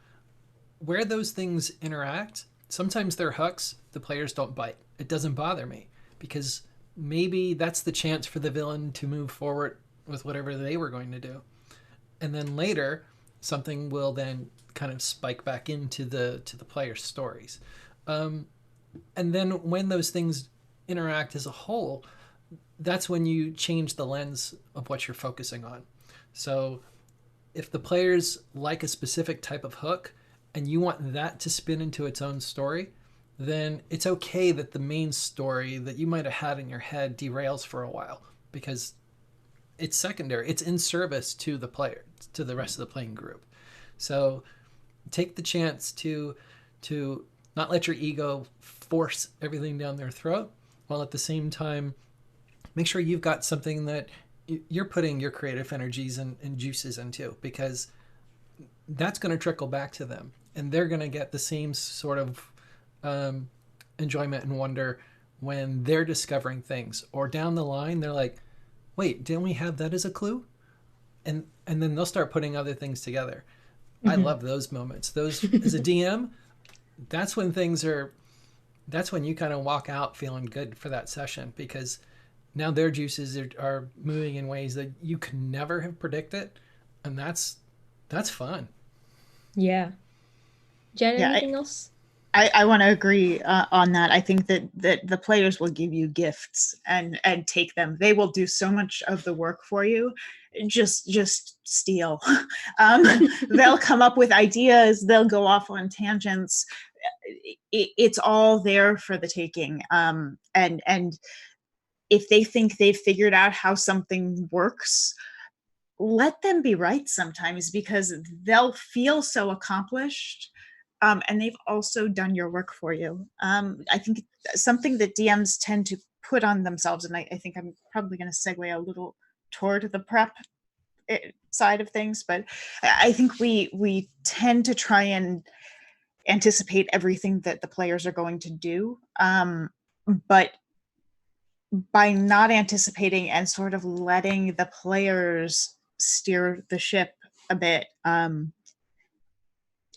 where those things interact, sometimes they're hooks, the players don't bite. It doesn't bother me because maybe that's the chance for the villain to move forward with whatever they were going to do. And then later, something will then kind of spike back into the player's stories. And then when those things interact as a whole, that's when you change the lens of what you're focusing on. So if the players like a specific type of hook and you want that to spin into its own story, then it's okay that the main story that you might have had in your head derails for a while because it's secondary. It's in service to the player, to the rest of the playing group. So take the chance to not let your ego force everything down their throat, while at the same time make sure you've got something that you're putting your creative energies and juices into, because that's going to trickle back to them and they're going to get the same sort of enjoyment and wonder when they're discovering things, or down the line they're like, wait, didn't we have that as a clue? And then they'll start putting other things together. Mm-hmm. I love those moments. Those, as a DM, that's when you kind of walk out feeling good for that session, because now their juices are moving in ways that you could never have predicted. And that's fun. Yeah. Jen, anything else? I want to agree on that. I think that the players will give you gifts and take them. They will do so much of the work for you. Just steal. They'll come up with ideas. They'll go off on tangents. It's all there for the taking. And if they think they've figured out how something works, let them be right sometimes, because they'll feel so accomplished. And they've also done your work for you. I think something that DMs tend to put on themselves, and I think I'm probably going to segue a little toward the prep side of things, but I think we tend to try and anticipate everything that the players are going to do. But by not anticipating and sort of letting the players steer the ship a bit,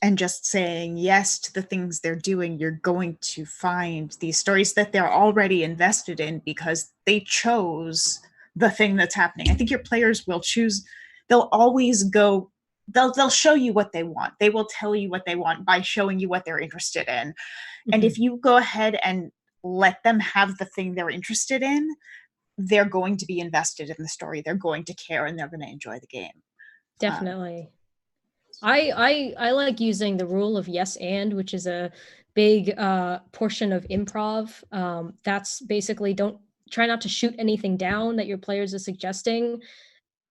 and just saying yes to the things they're doing, you're going to find these stories that they're already invested in because they chose the thing that's happening. I think your players will choose, they'll always go, they'll show you what they want. They will tell you what they want by showing you what they're interested in. Mm-hmm. And if you go ahead and let them have the thing they're interested in, they're going to be invested in the story. They're going to care and they're going to enjoy the game. Definitely. I like using the rule of yes and, which is a big portion of improv. That's basically, don't try not to shoot anything down that your players are suggesting.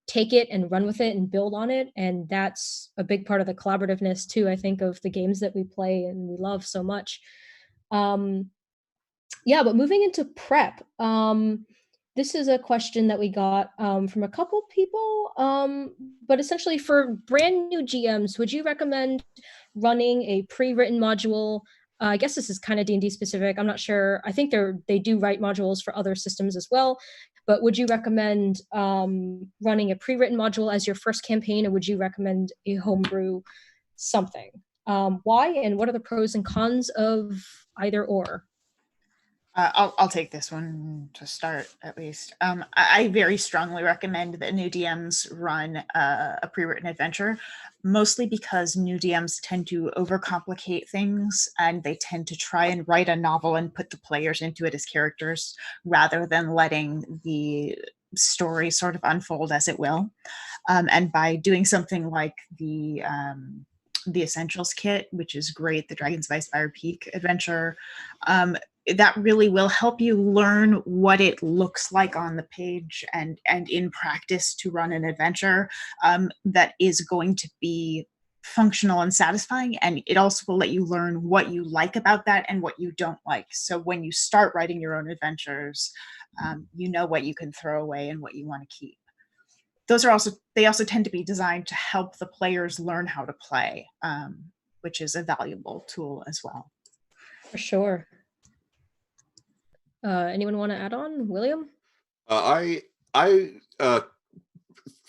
Take it and run with it and build on it. And that's a big part of the collaborativeness too, I think, of the games that we play and we love so much. Yeah, but moving into prep, this is a question that we got from a couple people, but essentially for brand new GMs, would you recommend running a pre-written module? I guess this is kind of D&D specific. I'm not sure. I think they do write modules for other systems as well, but would you recommend running a pre-written module as your first campaign, or would you recommend a homebrew something? Why, and what are the pros and cons of either or? I'll take this one to start, at least. I very strongly recommend that new DMs run a pre-written adventure, mostly because new DMs tend to overcomplicate things, and they tend to try and write a novel and put the players into it as characters, rather than letting the story sort of unfold as it will. And by doing something like the Essentials Kit, which is great, the Dragon's Vice Fire Peak adventure, that really will help you learn what it looks like on the page and in practice to run an adventure that is going to be functional and satisfying. And it also will let you learn what you like about that and what you don't like. So when you start writing your own adventures, you know what you can throw away and what you want to keep. They also tend to be designed to help the players learn how to play, which is a valuable tool as well. For sure. Anyone want to add on? William? I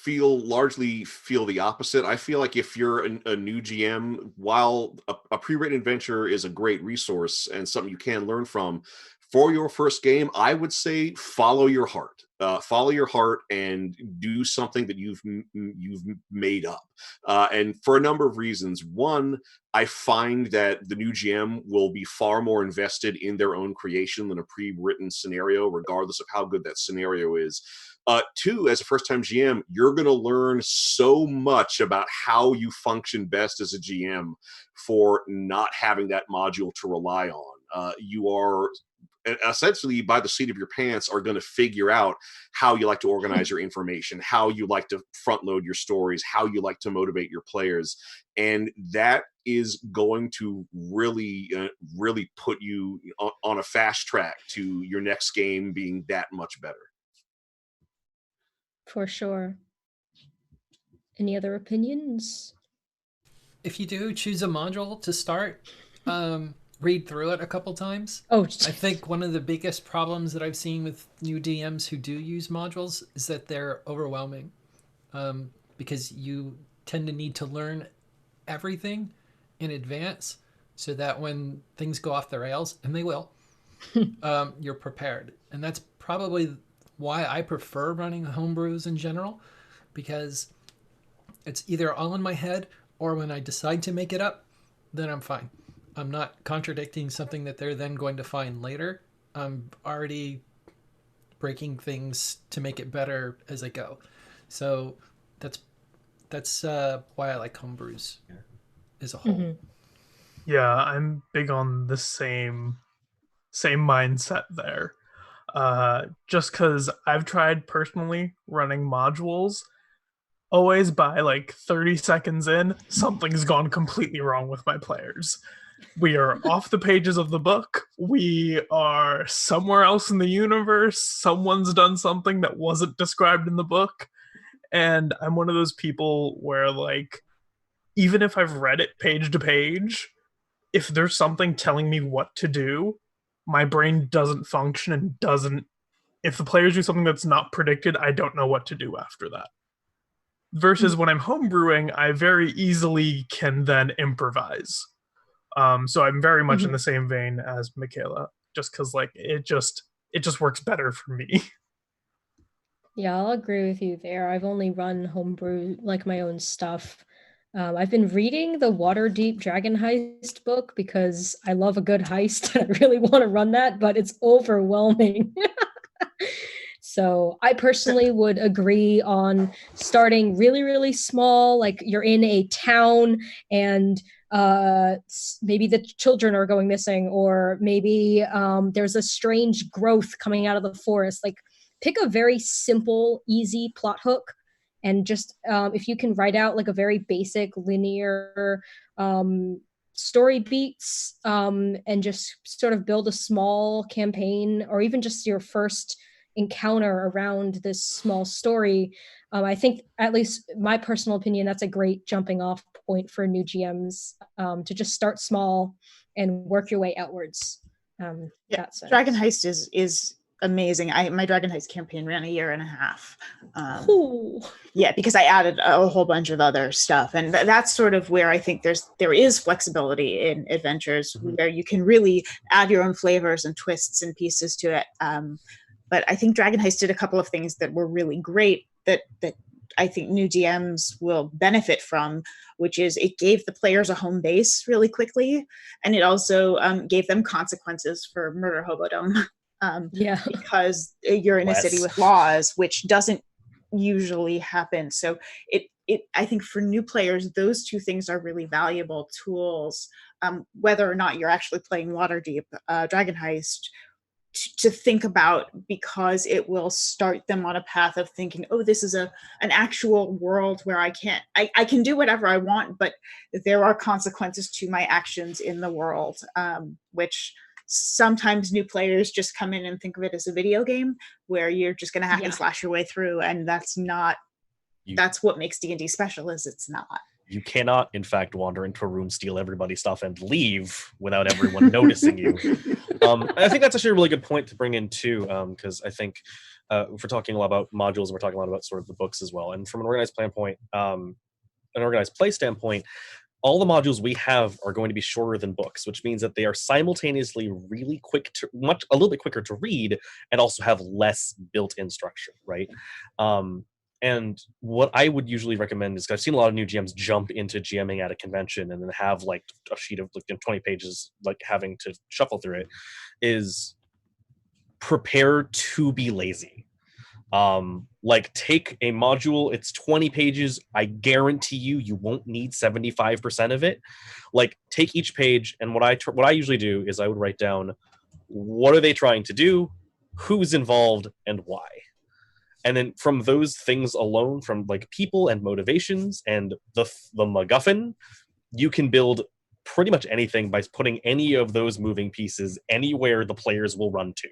largely feel the opposite. I feel like if you're a new GM, while a pre-written adventure is a great resource and something you can learn from, for your first game, I would say follow your heart. Follow your heart and do something that you've made up. And for a number of reasons. One, I find that the new GM will be far more invested in their own creation than a pre-written scenario, regardless of how good that scenario is. Two, as a first-time GM, you're going to learn so much about how you function best as a GM for not having that module to rely on. You are essentially, by the seat of your pants, are going to figure out how you like to organize your information, how you like to front load your stories, how you like to motivate your players. And that is going to really put you on a fast track to your next game being that much better. For sure. Any other opinions? If you do choose a module to start, read through it a couple times. Oh, I think one of the biggest problems that I've seen with new DMs who do use modules is that they're overwhelming, because you tend to need to learn everything in advance so that when things go off the rails, and they will, you're prepared. And that's probably why I prefer running homebrews in general, because it's either all in my head or when I decide to make it up, then I'm fine. I'm not contradicting something that they're then going to find later. I'm already breaking things to make it better as I go. So that's why I like homebrews as a whole. Mm-hmm. Yeah, I'm big on the same mindset there. Just because I've tried personally running modules, always by like 30 seconds in, something's gone completely wrong with my players. We are off the pages of the book. We are somewhere else in the universe. Someone's done something that wasn't described in the book. And I'm one of those people where, like, even if I've read it page to page, if there's something telling me what to do, my brain doesn't function and doesn't. If the players do something that's not predicted, I don't know what to do after that. Versus when I'm homebrewing, I very easily can then improvise. So I'm very much in the same vein as Michaela, just because like it just works better for me. Yeah, I'll agree with you there. I've only run homebrew, like my own stuff. I've been reading the Waterdeep Dragon Heist book because I love a good heist and I really want to run that, but it's overwhelming. So I personally would agree on starting really, really small, like you're in a town and maybe the children are going missing, or maybe there's a strange growth coming out of the forest. Like pick a very simple, easy plot hook, and just if you can write out like a very basic linear story beats and just sort of build a small campaign, or even just your first encounter around this small story. I think, at least my personal opinion, that's a great jumping off point for new GMs, to just start small and work your way outwards. Dragon Heist is amazing. My Dragon Heist campaign ran 1.5 years. Yeah, because I added a whole bunch of other stuff, and that's sort of where I think there is flexibility in adventures, where you can really add your own flavors and twists and pieces to it. But I think Dragon Heist did a couple of things that were really great that I think new GMs will benefit from, which is it gave the players a home base really quickly, and it also gave them consequences for murder hobodom. Because you're in a city with laws, which doesn't usually happen. So I think for new players, those two things are really valuable tools, whether or not you're actually playing Waterdeep, Dragon Heist, to think about, because it will start them on a path of thinking, oh, this is an actual world where I can do whatever I want, but there are consequences to my actions in the world, which sometimes new players just come in and think of it as a video game where you're just going to hack and slash your way through, and that's what makes D&D special, is it's not. You cannot, in fact, wander into a room, steal everybody's stuff, and leave without everyone noticing you. I think that's actually a really good point to bring in, too, because I think if we're talking a lot about modules, we're talking a lot about sort of the books as well. And from an organized play standpoint, all the modules we have are going to be shorter than books, which means that they are simultaneously really quick a little bit quicker to read, and also have less built-in structure, right? And what I would usually recommend is, I've seen a lot of new GMs jump into GMing at a convention and then have like a sheet of like 20 pages, like having to shuffle through it, is prepare to be lazy. Like take a module, it's 20 pages. I guarantee you won't need 75% of it. Like take each page, and what I usually do is I would write down, what are they trying to do, who's involved, and why. And then from those things alone, from like people and motivations and the MacGuffin, you can build pretty much anything by putting any of those moving pieces anywhere the players will run to.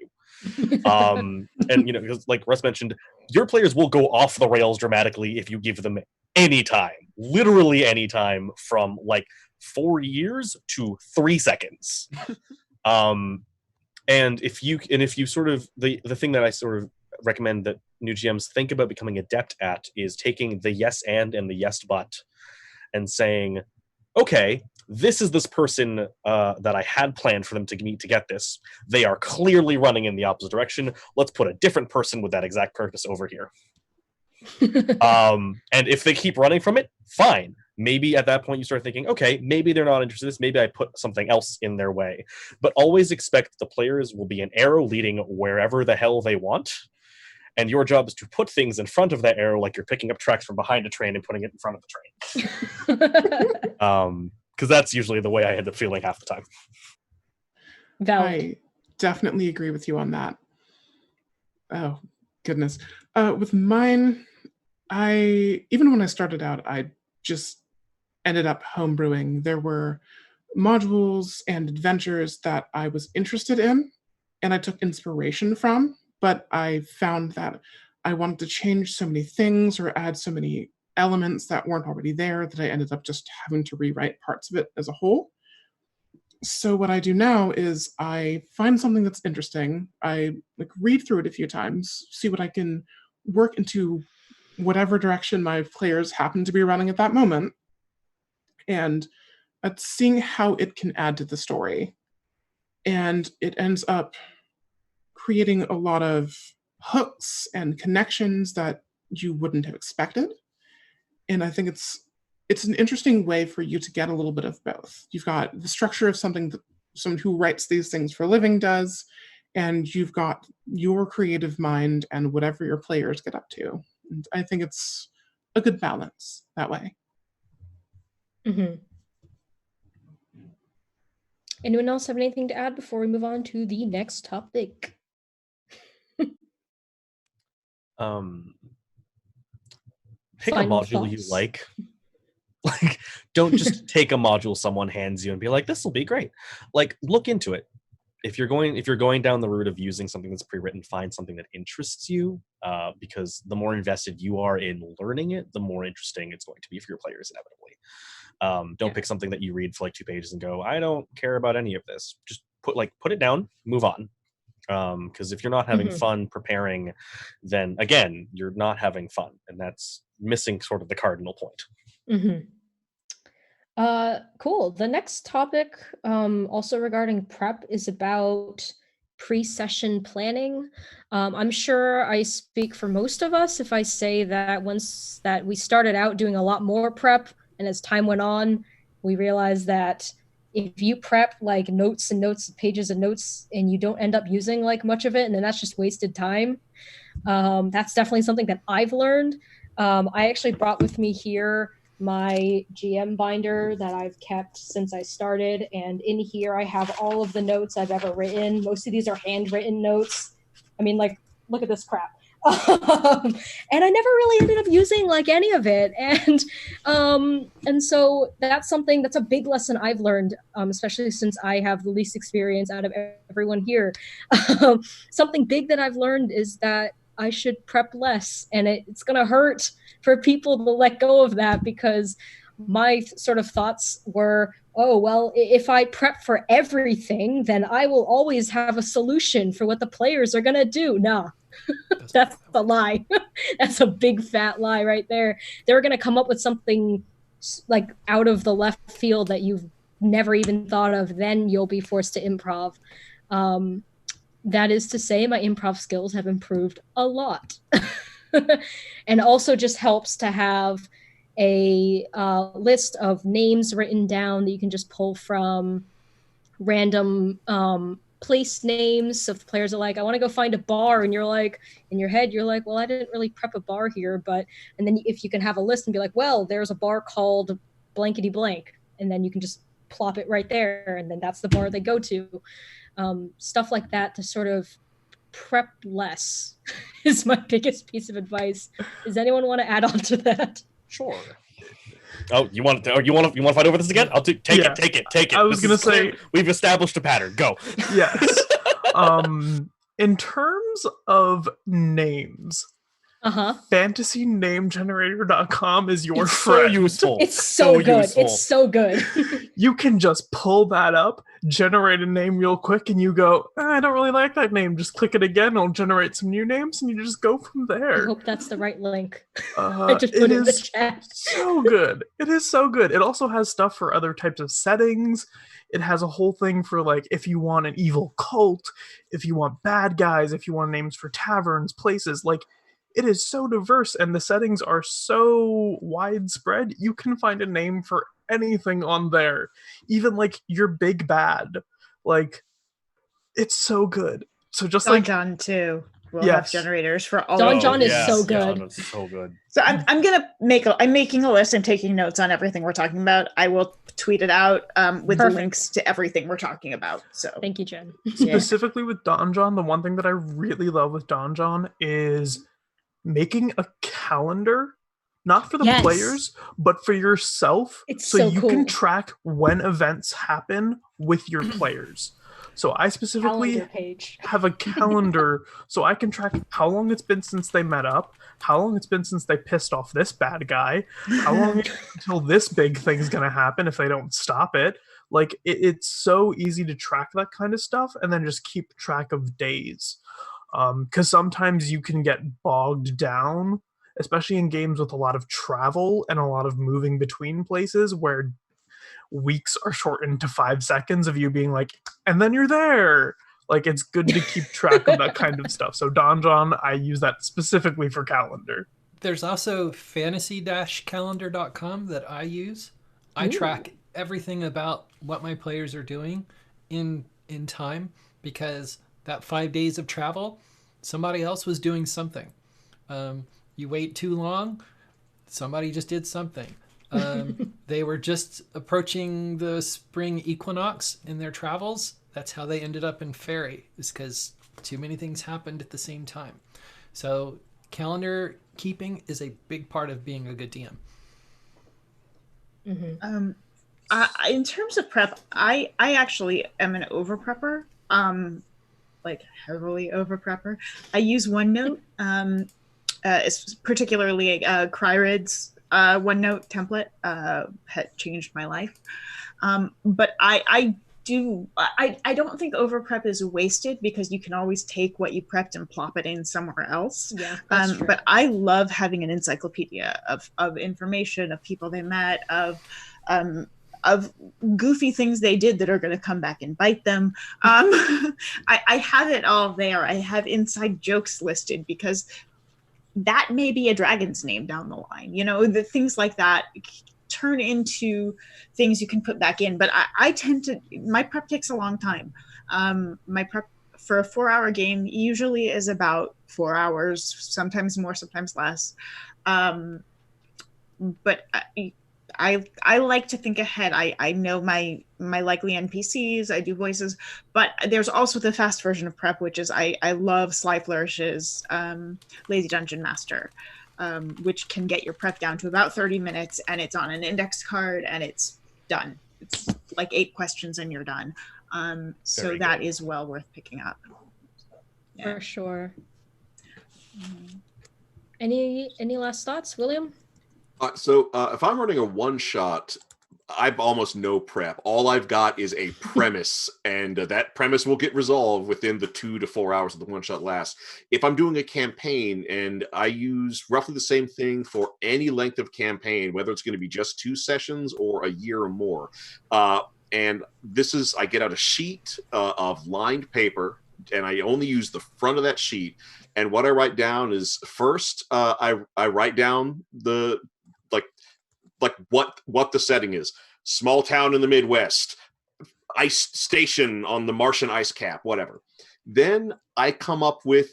And because like Russ mentioned, your players will go off the rails dramatically if you give them any time, literally any time, from like 4 years to 3 seconds. And if you sort of the thing that I sort of recommend that new GMs think about becoming adept at is taking the yes and the yes but and saying, okay, this is this person that I had planned for them to meet to get this. They are clearly running in the opposite direction. Let's put a different person with that exact purpose over here. And if they keep running from it, fine. maybe at that point you start thinking, okay, maybe they're not interested in this, maybe I put something else in their way. But always expect the players will be an arrow leading wherever the hell they want, and your job is to put things in front of that arrow, like you're picking up tracks from behind a train and putting it in front of the train. Because that's usually the way I end up feeling half the time. Valid. I definitely agree with you on that. Oh, goodness. With mine, even when I started out, I just ended up homebrewing. There were modules and adventures that I was interested in and I took inspiration from, but I found that I wanted to change so many things or add so many elements that weren't already there that I ended up just having to rewrite parts of it as a whole. So what I do now is I find something that's interesting. I read through it a few times, see what I can work into whatever direction my players happen to be running at that moment, and seeing how it can add to the story. And it ends up creating a lot of hooks and connections that you wouldn't have expected. And I think it's an interesting way for you to get a little bit of both. You've got the structure of something that someone who writes these things for a living does, and you've got your creative mind and whatever your players get up to. And I think it's a good balance that way. Mm-hmm. Anyone else have anything to add before we move on to the next topic? Pick Final a module thoughts? you like. Like, don't just take a module someone hands you and be like, this will be great. Like, look into it. If you're going down the route of using something that's pre-written, find something that interests you, because the more invested you are in learning it, the more interesting it's going to be for your players inevitably. Don't pick something that you read for like 2 pages and go, I don't care about any of this. Just put it down, move on. Because if you're not having fun preparing, then again, you're not having fun, and that's missing sort of the cardinal point. Cool. The next topic, also regarding prep, is about pre-session planning. I'm sure I speak for most of us if I say that once that we started out doing a lot more prep, and as time went on, we realized that if you prep like notes and notes, pages of notes, and you don't end up using like much of it, and then that's just wasted time. That's definitely something that I've learned. I actually brought with me here my GM binder that I've kept since I started, and in here I have all of the notes I've ever written. Most of these are handwritten notes. I mean, like, look at this crap. And I never really ended up using like any of it, and so that's something that's a big lesson I've learned, especially since I have the least experience out of everyone here. Something big that I've learned is that I should prep less, and it's gonna hurt for people to let go of that, because my sort of thoughts were, oh, well, if I prep for everything, then I will always have a solution for what the players are gonna do. Nah. That's a lie. That's a big fat lie right there. They're going to come up with something like out of the left field that you've never even thought of. Then you'll be forced to improv. That is to say, my improv skills have improved a lot. And also just helps to have a list of names written down that you can just pull from random place names. So if the players are like, I want to go find a bar, and you're like, in your head, you're like, well, I didn't really prep a bar here, and then if you can have a list and be like, well, there's a bar called blankety blank, and then you can just plop it right there, and then that's the bar they go to. Stuff like that to sort of prep less is my biggest piece of advice. Does anyone want to add on to that? Sure. Oh, you want to fight over this again? I'll take it. I was gonna say we've established a pattern. Go. Yes. In terms of names, fantasynamegenerator.com is your friend. So useful. It's so good. Useful. It's so good. You can just pull that up, generate a name real quick, and you go, I don't really like that name. Just click it again. It'll generate some new names, and you just go from there. I hope that's the right link. I just put it in the chat. So good. It is so good. It also has stuff for other types of settings. It has a whole thing for like if you want an evil cult, if you want bad guys, if you want names for taverns, places. Like, it is so diverse and the settings are so widespread. You can find a name for anything on there, even like your big bad. Like, it's so good. So just like Donjon too. We'll Yes. have generators for all. Donjon is yes, so yeah, good. that's so good. So I'm making a list. I'm taking notes on everything we're talking about. I will tweet it out with Perfect. links to everything we're talking about. So Thank you, Jen. specifically with Donjon, the one thing that I really love with Donjon is making a calendar, not for the Yes. players, but for yourself. It's so so you cool. can track when events happen with your players. So I specifically Calendar page. have a calendar so I can track how long it's been since they met up, how long it's been since they pissed off this bad guy, how long until this big thing's gonna happen if they don't stop it. Like it's so easy to track that kind of stuff and then just keep track of days. Because sometimes you can get bogged down, especially in games with a lot of travel and a lot of moving between places where weeks are shortened to 5 seconds of you being like, and then you're there. Like, it's good to keep track of that kind of stuff. So Donjon, I use that specifically for calendar. There's also fantasy-calendar.com that I use. I track everything about what my players are doing in time, because that 5 days of travel, somebody else was doing something. You wait too long, somebody just did something. They were just approaching the spring equinox in their travels. That's how they ended up in Fairy, is because too many things happened at the same time. So calendar keeping is a big part of being a good DM. Mm-hmm. In terms of prep, I actually am an over prepper, like heavily over prepper. I use OneNote, it's particularly Cryrid's OneNote template had changed my life. But I don't think over prep is wasted, because you can always take what you prepped and plop it in somewhere else. Yeah, that's true. But I love having an encyclopedia of information, of people they met, of goofy things they did that are going to come back and bite them. I have it all there. I have inside jokes listed, because that may be a dragon's name down the line. You know, the things like that turn into things you can put back in. But I tend to, my prep takes a long time. My prep for a 4-hour game usually is about 4 hours, sometimes more, sometimes less. But I like to think ahead. I know my likely NPCs, I do voices, but there's also the fast version of prep, which is I love Sly Flourish's Lazy Dungeon Master, which can get your prep down to about 30 minutes, and it's on an index card and it's done. It's like 8 questions and you're done. So that is well worth picking up. Yeah. For sure. Any last thoughts, William? So if I'm running a one-shot, I've almost no prep. All I've got is a premise, and that premise will get resolved within the 2 to 4 hours of the one-shot lasts. If I'm doing a campaign, and I use roughly the same thing for any length of campaign, whether it's going to be just 2 sessions or a year or more, and this is, I get out a sheet of lined paper, and I only use the front of that sheet. And what I write down is, first, I write down the like what the setting is. Small town in the Midwest, ice station on the Martian ice cap, whatever. Then I come up with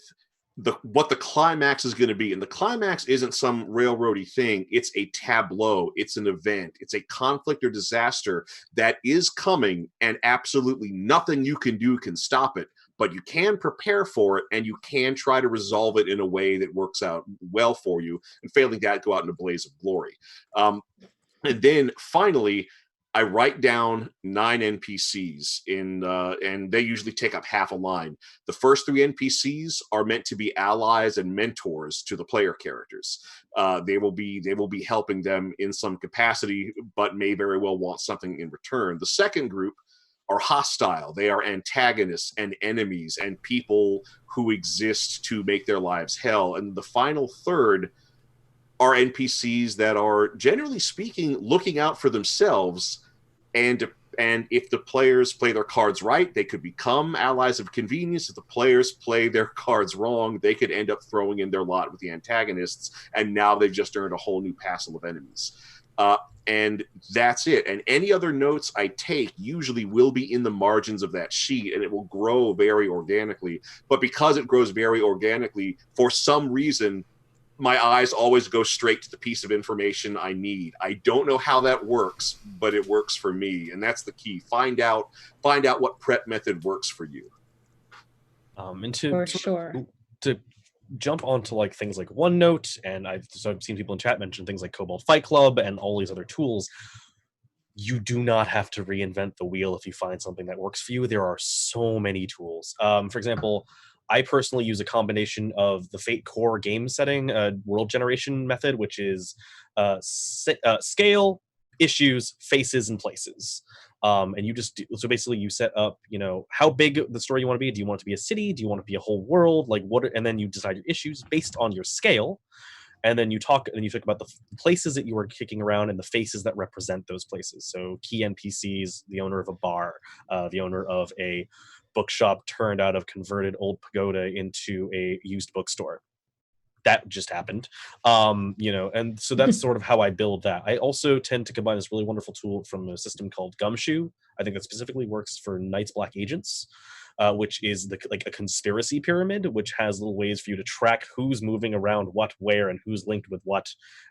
what the climax is going to be. And the climax isn't some railroady thing. It's a tableau. It's an event. It's a conflict or disaster that is coming, and absolutely nothing you can do can stop it. But you can prepare for it, and you can try to resolve it in a way that works out well for you. And failing that, go out in a blaze of glory. And then finally, I write down 9 NPCs and they usually take up half a line. The first 3 NPCs are meant to be allies and mentors to the player characters. They will be helping them in some capacity, but may very well want something in return. The second group are hostile. They are antagonists and enemies and people who exist to make their lives hell. And the final third are NPCs that are, generally speaking, looking out for themselves and And if the players play their cards right, they could become allies of convenience. If the players play their cards wrong, they could end up throwing in their lot with the antagonists, and now they've just earned a whole new passel of enemies. And that's it. And any other notes I take usually will be in the margins of that sheet, and it will grow very organically. But because it grows very organically, for some reason, my eyes always go straight to the piece of information I need. I don't know how that works, but it works for me, and that's the key. Find out what prep method works for you. For sure. To jump onto like things like OneNote, and I've seen people in chat mention things like Cobalt Fight Club and all these other tools. You do not have to reinvent the wheel if you find something that works for you. There are so many tools. For example, I personally use a combination of the Fate Core game setting world generation method, which is scale, issues, faces, and places. And you just so basically you set up, how big the story you want to be. Do you want it to be a city? Do you want it to be a whole world? Like what? And then you decide your issues based on your scale. And then you talk about the places that you are kicking around and the faces that represent those places. So key NPCs, the owner of a bar, the owner of a bookshop turned out of converted old pagoda into a used bookstore. That just happened. And so that's sort of how I build that. I also tend to combine this really wonderful tool from a system called Gumshoe. I think that specifically works for Night's Black Agents. Which is like a conspiracy pyramid, which has little ways for you to track who's moving around what, where, and who's linked with what.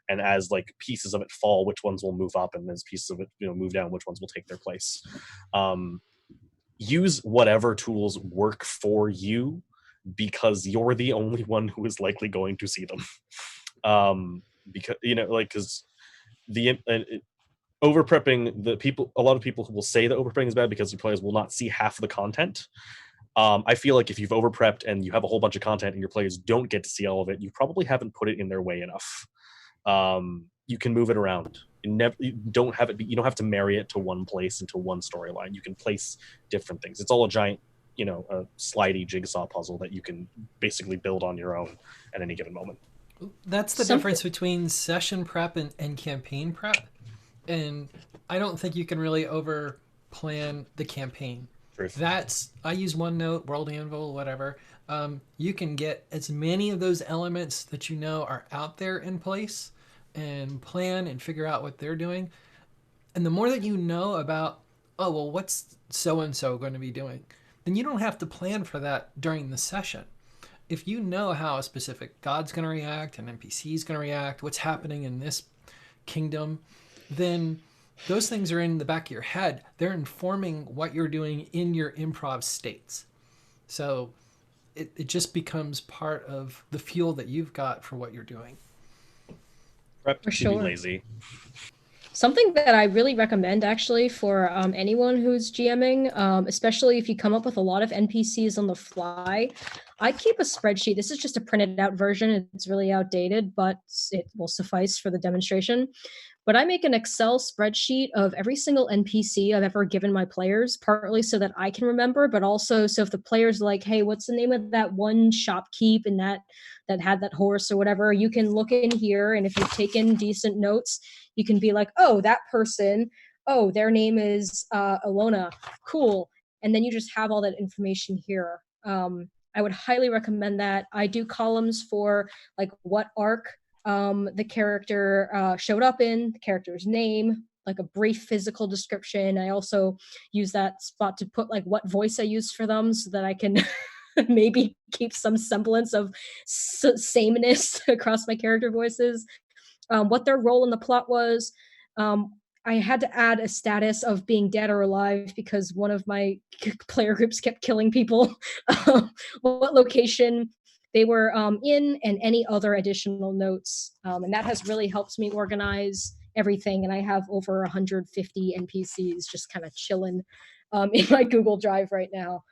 And as like pieces of it fall, which ones will move up, and as pieces of it move down, which ones will take their place. Use whatever tools work for you, because you're the only one who is likely going to see them. Because over prepping, a lot of people will say that over prepping is bad because the players will not see half of the content. I feel like if you've over prepped and you have a whole bunch of content and your players don't get to see all of it, you probably haven't put it in their way enough. You can move it around. You don't have to marry it to one place and to one storyline. You can place different things. It's all a giant, a slidey jigsaw puzzle that you can basically build on your own at any given moment. That's the difference between session prep and campaign prep. And I don't think you can really over plan the campaign. Truth. I use OneNote, World Anvil, whatever. You can get as many of those elements that are out there in place and plan and figure out what they're doing. And the more that you know about, what's so-and-so going to be doing, then you don't have to plan for that during the session. If you know how a specific god's going to react, an NPC is going to react, what's happening in this kingdom, then those things are in the back of your head. They're informing what you're doing in your improv states. So it just becomes part of the fuel that you've got for what you're doing. Prep For to sure. be lazy. Something that I really recommend actually for anyone who's GMing, especially if you come up with a lot of NPCs on the fly, I keep a spreadsheet. This is just a printed out version. It's really outdated, but it will suffice for the demonstration. But I make an Excel spreadsheet of every single NPC I've ever given my players, partly so that I can remember, but also so if the players are like, hey, what's the name of that one shopkeep and that had that horse or whatever, you can look in here, and if you've taken decent notes, you can be like, oh, that person, their name is Alona, cool. And then you just have all that information here. I would highly recommend that. I do columns for like what arc the character showed up in, the character's name, like a brief physical description. I also use that spot to put like what voice I use for them so that I can maybe keep some semblance of sameness across my character voices. What their role in the plot was. I had to add a status of being dead or alive because one of my player groups kept killing people. What location they were in, and any other additional notes. And that has really helped me organize everything. And I have over 150 NPCs just kind of chilling in my Google Drive right now.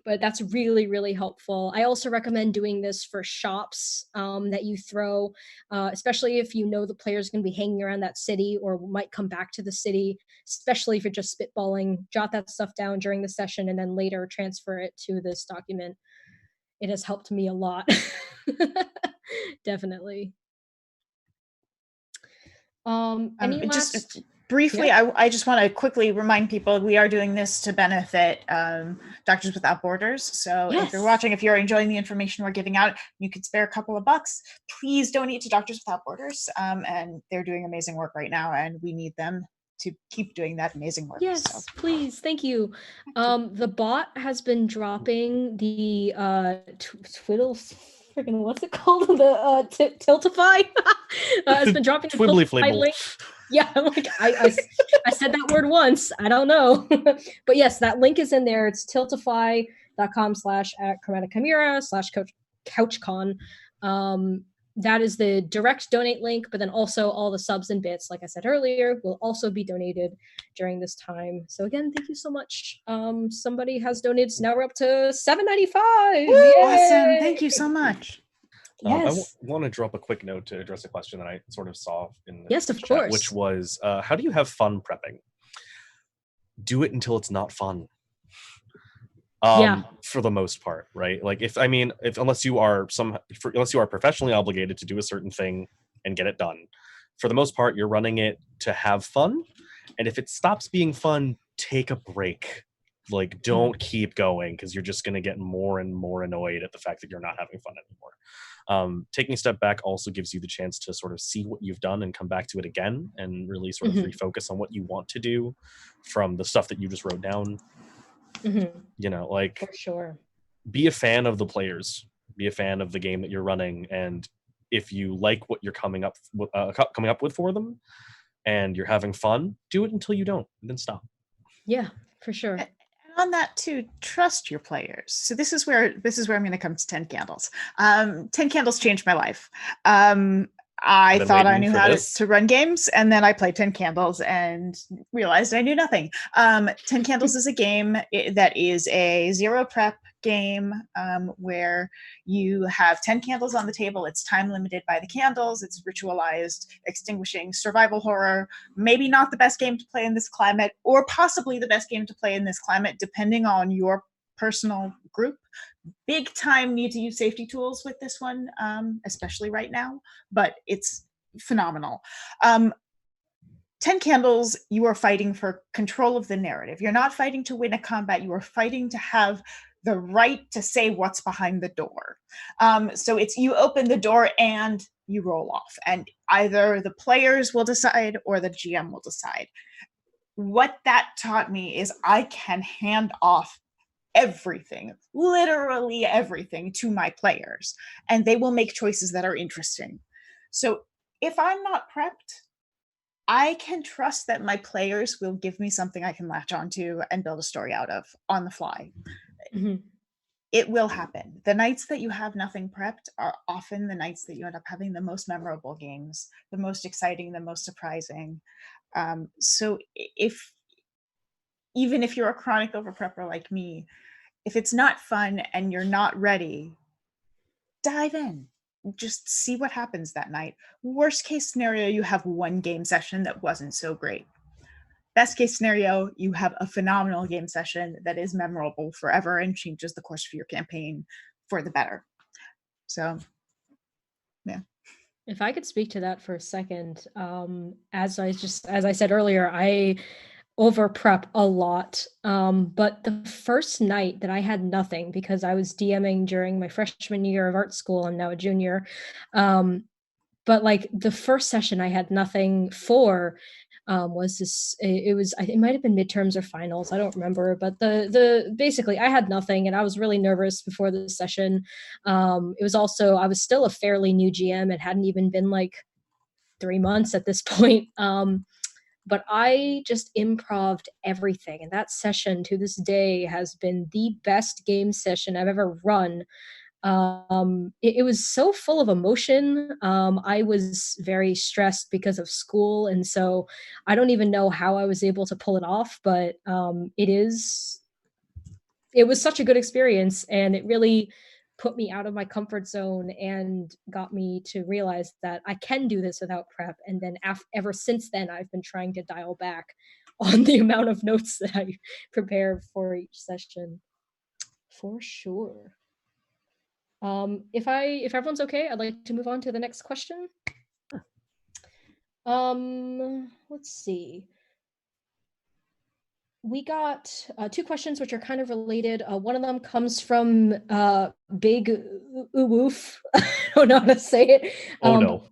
But that's really, really helpful. I also recommend doing this for shops that you throw, especially if you know the player's going to be hanging around that city or might come back to the city, especially if you're just spitballing. Jot that stuff down during the session and then later transfer it to this document. It has helped me a lot. Definitely. Any last... Briefly, Yeah. I just want to quickly remind people we are doing this to benefit Doctors Without Borders. So if you're watching, if you're enjoying the information we're giving out, you could spare a couple of bucks. Please donate to Doctors Without Borders. And they're doing amazing work right now, and we need them to keep doing that amazing work. Yes, so. please. Thank you. The bot has been dropping the twiddle freaking what's it called? The Tiltify. It's been dropping the Tiltify link. Yeah, like I said that word once. I don't know. But yes, that link is in there. It's tiltify.com/@ChromaticChimera/CouchCon. That is the direct donate link, but then also all the subs and bits, like I said earlier, will also be donated during this time. So again, thank you so much. Somebody has donated, so now we're up to $7.95. Awesome. Thank you so much. Yes. I want to drop a quick note to address a question that I sort of saw in the yes, of chat, course. which was, how do you have fun prepping? Do it until it's not fun. For the most part, right? Like unless you are professionally obligated to do a certain thing and get it done, for the most part, you're running it to have fun. And if it stops being fun, take a break. Like, don't keep going, because you're just going to get more and more annoyed at the fact that you're not having fun anymore. Taking a step back also gives you the chance to sort of see what you've done and come back to it again and really sort of refocus on what you want to do from the stuff that you just wrote down. You know, like, for sure, be a fan of the players, be a fan of the game that you're running, and if you like what you're coming up with for them and you're having fun, do it until you don't, and then stop. Yeah, for sure. And on that too, trust your players. So this is where I'm going to come to 10 Candles. 10 Candles changed my life. I thought I knew how to run games, and then I played 10 Candles and realized I knew nothing. 10 Candles is a game that is a zero prep game where you have 10 candles on the table. It's time limited by the candles. It's ritualized extinguishing survival horror. Maybe not the best game to play in this climate, or possibly the best game to play in this climate, depending on your personal group. Big time need to use safety tools with this one, especially right now, but it's phenomenal. 10 Candles, you are fighting for control of the narrative. You're not fighting to win a combat. You are fighting to have the right to say what's behind the door. So it's, you open the door and you roll off, and either the players will decide or the GM will decide. What that taught me is I can hand off everything, literally everything, to my players, and they will make choices that are interesting. So if I'm not prepped, I can trust that my players will give me something I can latch onto and build a story out of on the fly. It will happen. The nights that you have nothing prepped are often the nights that you end up having the most memorable games, the most exciting, the most surprising. So even if you're a chronic overprepper like me, if it's not fun and you're not ready, dive in. Just see what happens that night. Worst case scenario, you have one game session that wasn't so great. Best case scenario, you have a phenomenal game session that is memorable forever and changes the course of your campaign for the better. So, yeah. If I could speak to that for a second, as I said earlier, I over prep a lot. But the first night that I had nothing, because I was DMing during my freshman year of art school, I'm now a junior. But like the first session I had nothing for was this, it might have been midterms or finals, I don't remember, but the basically I had nothing and I was really nervous before the session. It was also, I was still a fairly new GM. It hadn't even been like 3 months at this point. But I just improv'd everything. And that session to this day has been the best game session I've ever run. It was so full of emotion. I was very stressed because of school. And so I don't even know how I was able to pull it off, but it was such a good experience. And it really put me out of my comfort zone and got me to realize that I can do this without prep. And then ever since then, I've been trying to dial back on the amount of notes that I prepare for each session, for sure. If everyone's okay, I'd like to move on to the next question. Let's see. we got two questions which are kind of related. One of them comes from Big Woof. I don't know how to say it. Oh no.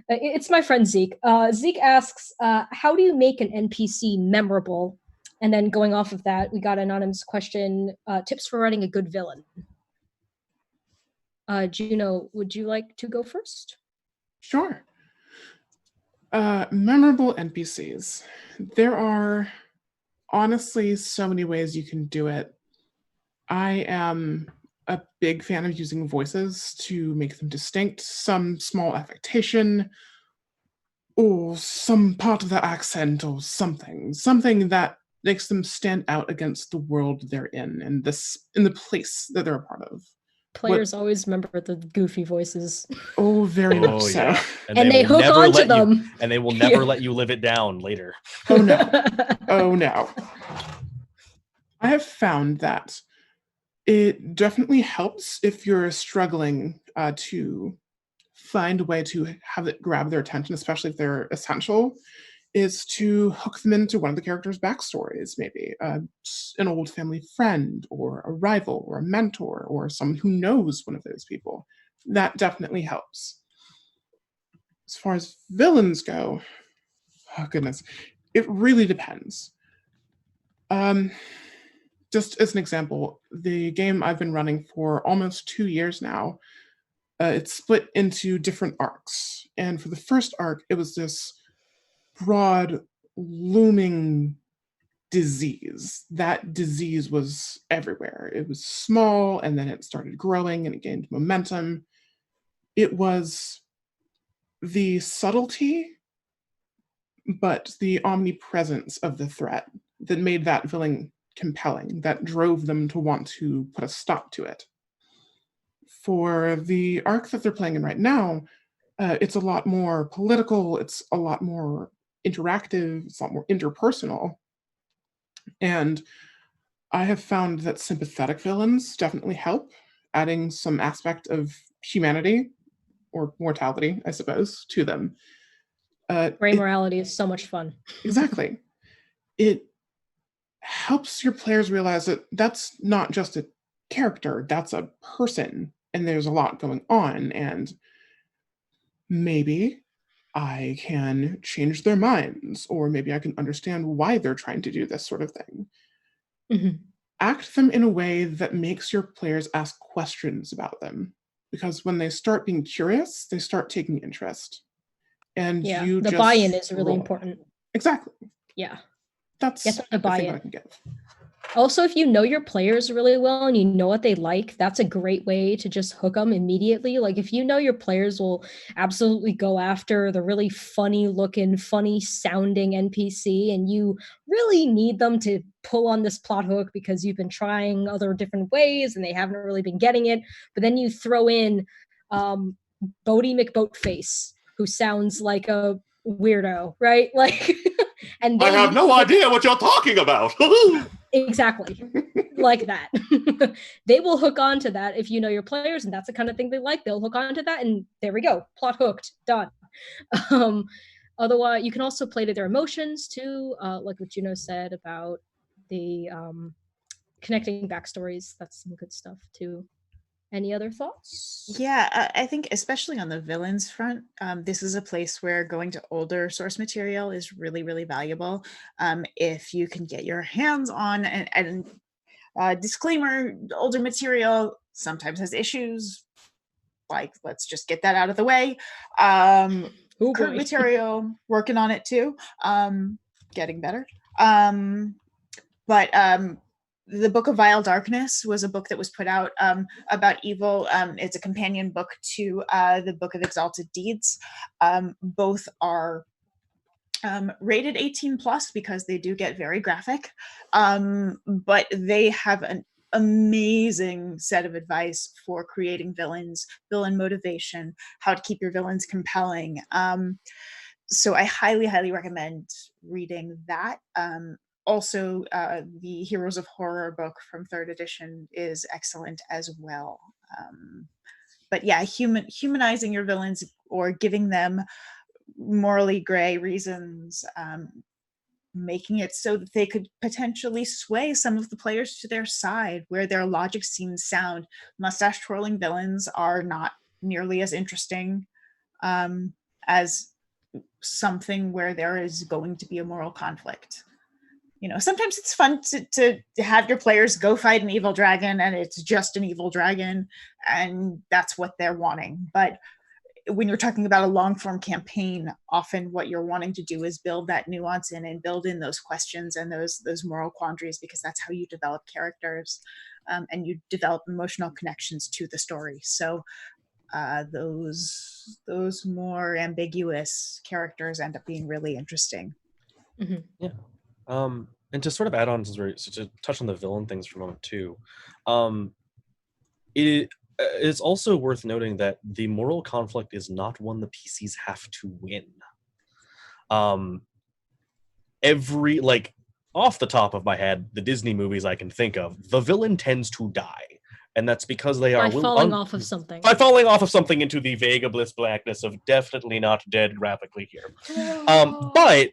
It's my friend Zeke. Zeke asks, how do you make an NPC memorable? And then going off of that, we got an anonymous question, tips for writing a good villain. Juno, would you like to go first? Sure. Memorable NPCs. There are honestly so many ways you can do it. I am a big fan of using voices to make them distinct, some small affectation, or some part of the accent, or something that makes them stand out against the world they're in the place that they're a part of. Players always remember the goofy voices. Oh, very much so. Yeah. And they hook onto them. And they will never let you live it down later. Oh no. Oh no. I have found that it definitely helps if you're struggling to find a way to have it grab their attention, especially if they're essential, is to hook them into one of the characters' backstories, maybe an old family friend or a rival or a mentor or someone who knows one of those people. That definitely helps. As far as villains go, oh goodness, it really depends. Just as an example, the game I've been running for almost 2 years now, it's split into different arcs. And for the first arc, it was this broad, looming disease. That disease was everywhere. It was small, and then it started growing, and it gained momentum. It was the subtlety, but the omnipresence of the threat that made that villain compelling, that drove them to want to put a stop to it. For the arc that they're playing in right now, it's a lot more political, it's a lot more interactive, it's a lot more interpersonal. And I have found that sympathetic villains definitely help, adding some aspect of humanity or mortality, I suppose, to them. Gray morality is so much fun. Exactly. It helps your players realize that that's not just a character, that's a person, and there's a lot going on, and maybe I can change their minds, or maybe I can understand why they're trying to do this sort of thing. Mm-hmm. Act them in a way that makes your players ask questions about them, because when they start being curious, they start taking interest. And yeah, you the just buy-in is really important. Exactly. Yeah. That's get them to buy in. I can give. Also, if you know your players really well and you know what they like, that's a great way to just hook them immediately. Like if you know your players will absolutely go after the really funny looking, funny sounding NPC, and you really need them to pull on this plot hook because you've been trying other different ways and they haven't really been getting it. But then you throw in Bodie McBoatface, who sounds like a weirdo, right? Like, and I have no idea what you're talking about. Exactly. Like that. They will hook on to that if you know your players, and that's the kind of thing they like. They'll hook on to that, and there we go. Plot hooked. Done. Otherwise, you can also play to their emotions too, like what Juno said about the connecting backstories. That's some good stuff too. Any other thoughts? Yeah, I think especially on the villains front, this is a place where going to older source material is really, really valuable. If you can get your hands on, and disclaimer, older material sometimes has issues. Like, let's just get that out of the way. Current material, working on it too, getting better. But the Book of Vile Darkness was a book that was put out about evil. It's a companion book to the Book of Exalted Deeds. Both are rated 18 plus because they do get very graphic, but they have an amazing set of advice for creating villains, villain motivation, how to keep your villains compelling. So I highly, highly recommend reading that. Also, the Heroes of Horror book from 3rd edition is excellent as well. But yeah, humanizing your villains or giving them morally gray reasons making it so that they could potentially sway some of the players to their side where their logic seems sound. Mustache twirling villains are not nearly as interesting as something where there is going to be a moral conflict. Sometimes it's fun to have your players go fight an evil dragon and it's just an evil dragon and that's what they're wanting. But when you're talking about a long form campaign, often what you're wanting to do is build that nuance in and build in those questions and those moral quandaries, because that's how you develop characters and you develop emotional connections to the story. So those more ambiguous characters end up being really interesting. Mm-hmm. Yeah. And to sort of add on, to touch on the villain things for a moment too, it's also worth noting that the moral conflict is not one the PCs have to win. Off the top of my head, the Disney movies I can think of, the villain tends to die. And that's because they are falling off of something. By falling off of something into the vague abyss blackness of definitely not dead graphically here. But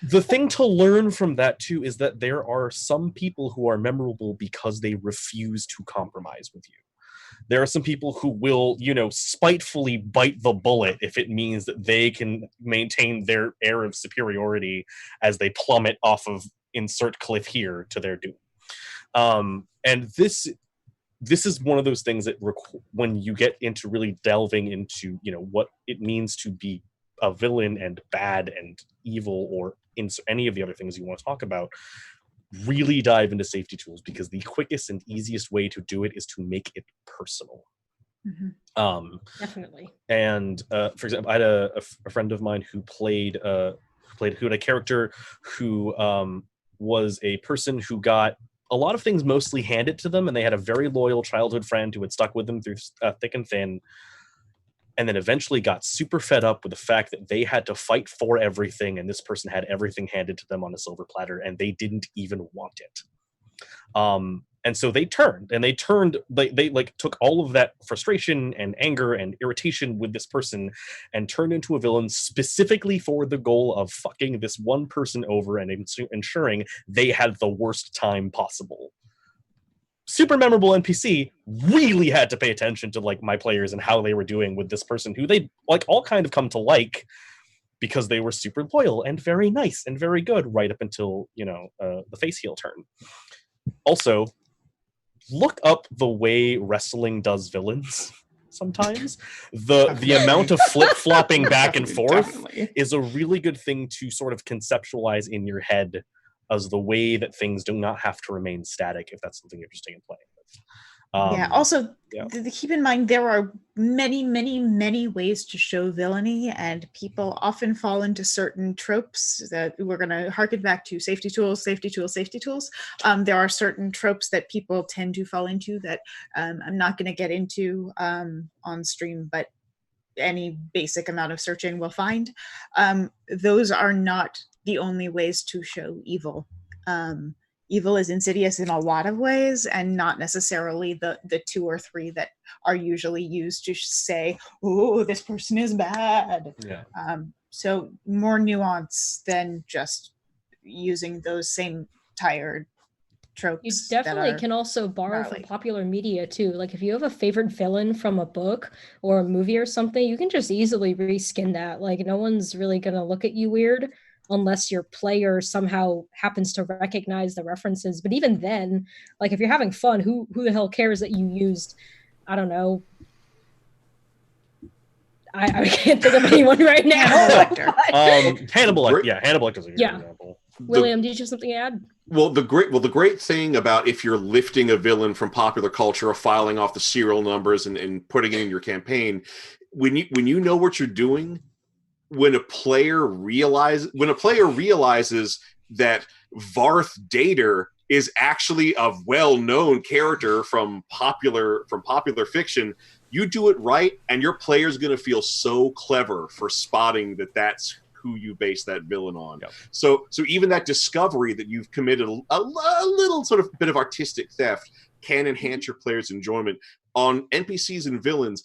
the thing to learn from that too is that there are some people who are memorable because they refuse to compromise with you. There are some people who will, spitefully bite the bullet if it means that they can maintain their air of superiority as they plummet off of insert cliff here to their doom. And this is one of those things that when you get into really delving into, what it means to be a villain and bad and evil, or in any of the other things you want to talk about, really dive into safety tools, because the quickest and easiest way to do it is to make it personal. Mm-hmm. Definitely. And for example, I had a friend of mine who had a character who was a person who got a lot of things mostly handed to them, and they had a very loyal childhood friend who had stuck with them through thick and thin, and then eventually got super fed up with the fact that they had to fight for everything, and this person had everything handed to them on a silver platter, and they didn't even want it. And so they turned, they took all of that frustration and anger and irritation with this person and turned into a villain specifically for the goal of fucking this one person over and ensuring they had the worst time possible. Super memorable NPC. Really had to pay attention to my players and how they were doing with this person who they all kind of come to like, because they were super loyal and very nice and very good right up until the face heel turn. Also, look up the way wrestling does villains. Sometimes the amount of flip-flopping back and forth is a really good thing to sort of conceptualize in your head as the way that things do not have to remain static, if that's something interesting in playing with. Also, keep in mind there are many, many, many ways to show villainy, and people often fall into certain tropes that we're going to harken back to safety tools. There are certain tropes that people tend to fall into that I'm not going to get into on stream, but any basic amount of searching will find. Those are not the only ways to show evil. Evil is insidious in a lot of ways, and not necessarily the two or three that are usually used to say, "Oh, this person is bad." Yeah. So more nuance than just using those same tired tropes. You definitely can also borrow from popular media too. Like if you have a favorite villain from a book or a movie or something, you can just easily reskin that. Like no one's really gonna look at you weird unless your player somehow happens to recognize the references. But even then, like if you're having fun, who the hell cares that you used, I don't know, I can't think of anyone right now. Hannibal Lecter is a good example. William, did you have something to add? Well, the great thing about if you're lifting a villain from popular culture or filing off the serial numbers and putting it in your campaign, when you know what you're doing, when a player realizes that Varth Dater is actually a well-known character from popular fiction, you do it right, and your player's going to feel so clever for spotting that that's who you base that villain on. Yep. So even that discovery that you've committed a little sort of bit of artistic theft can enhance your players' enjoyment. On NPCs and villains,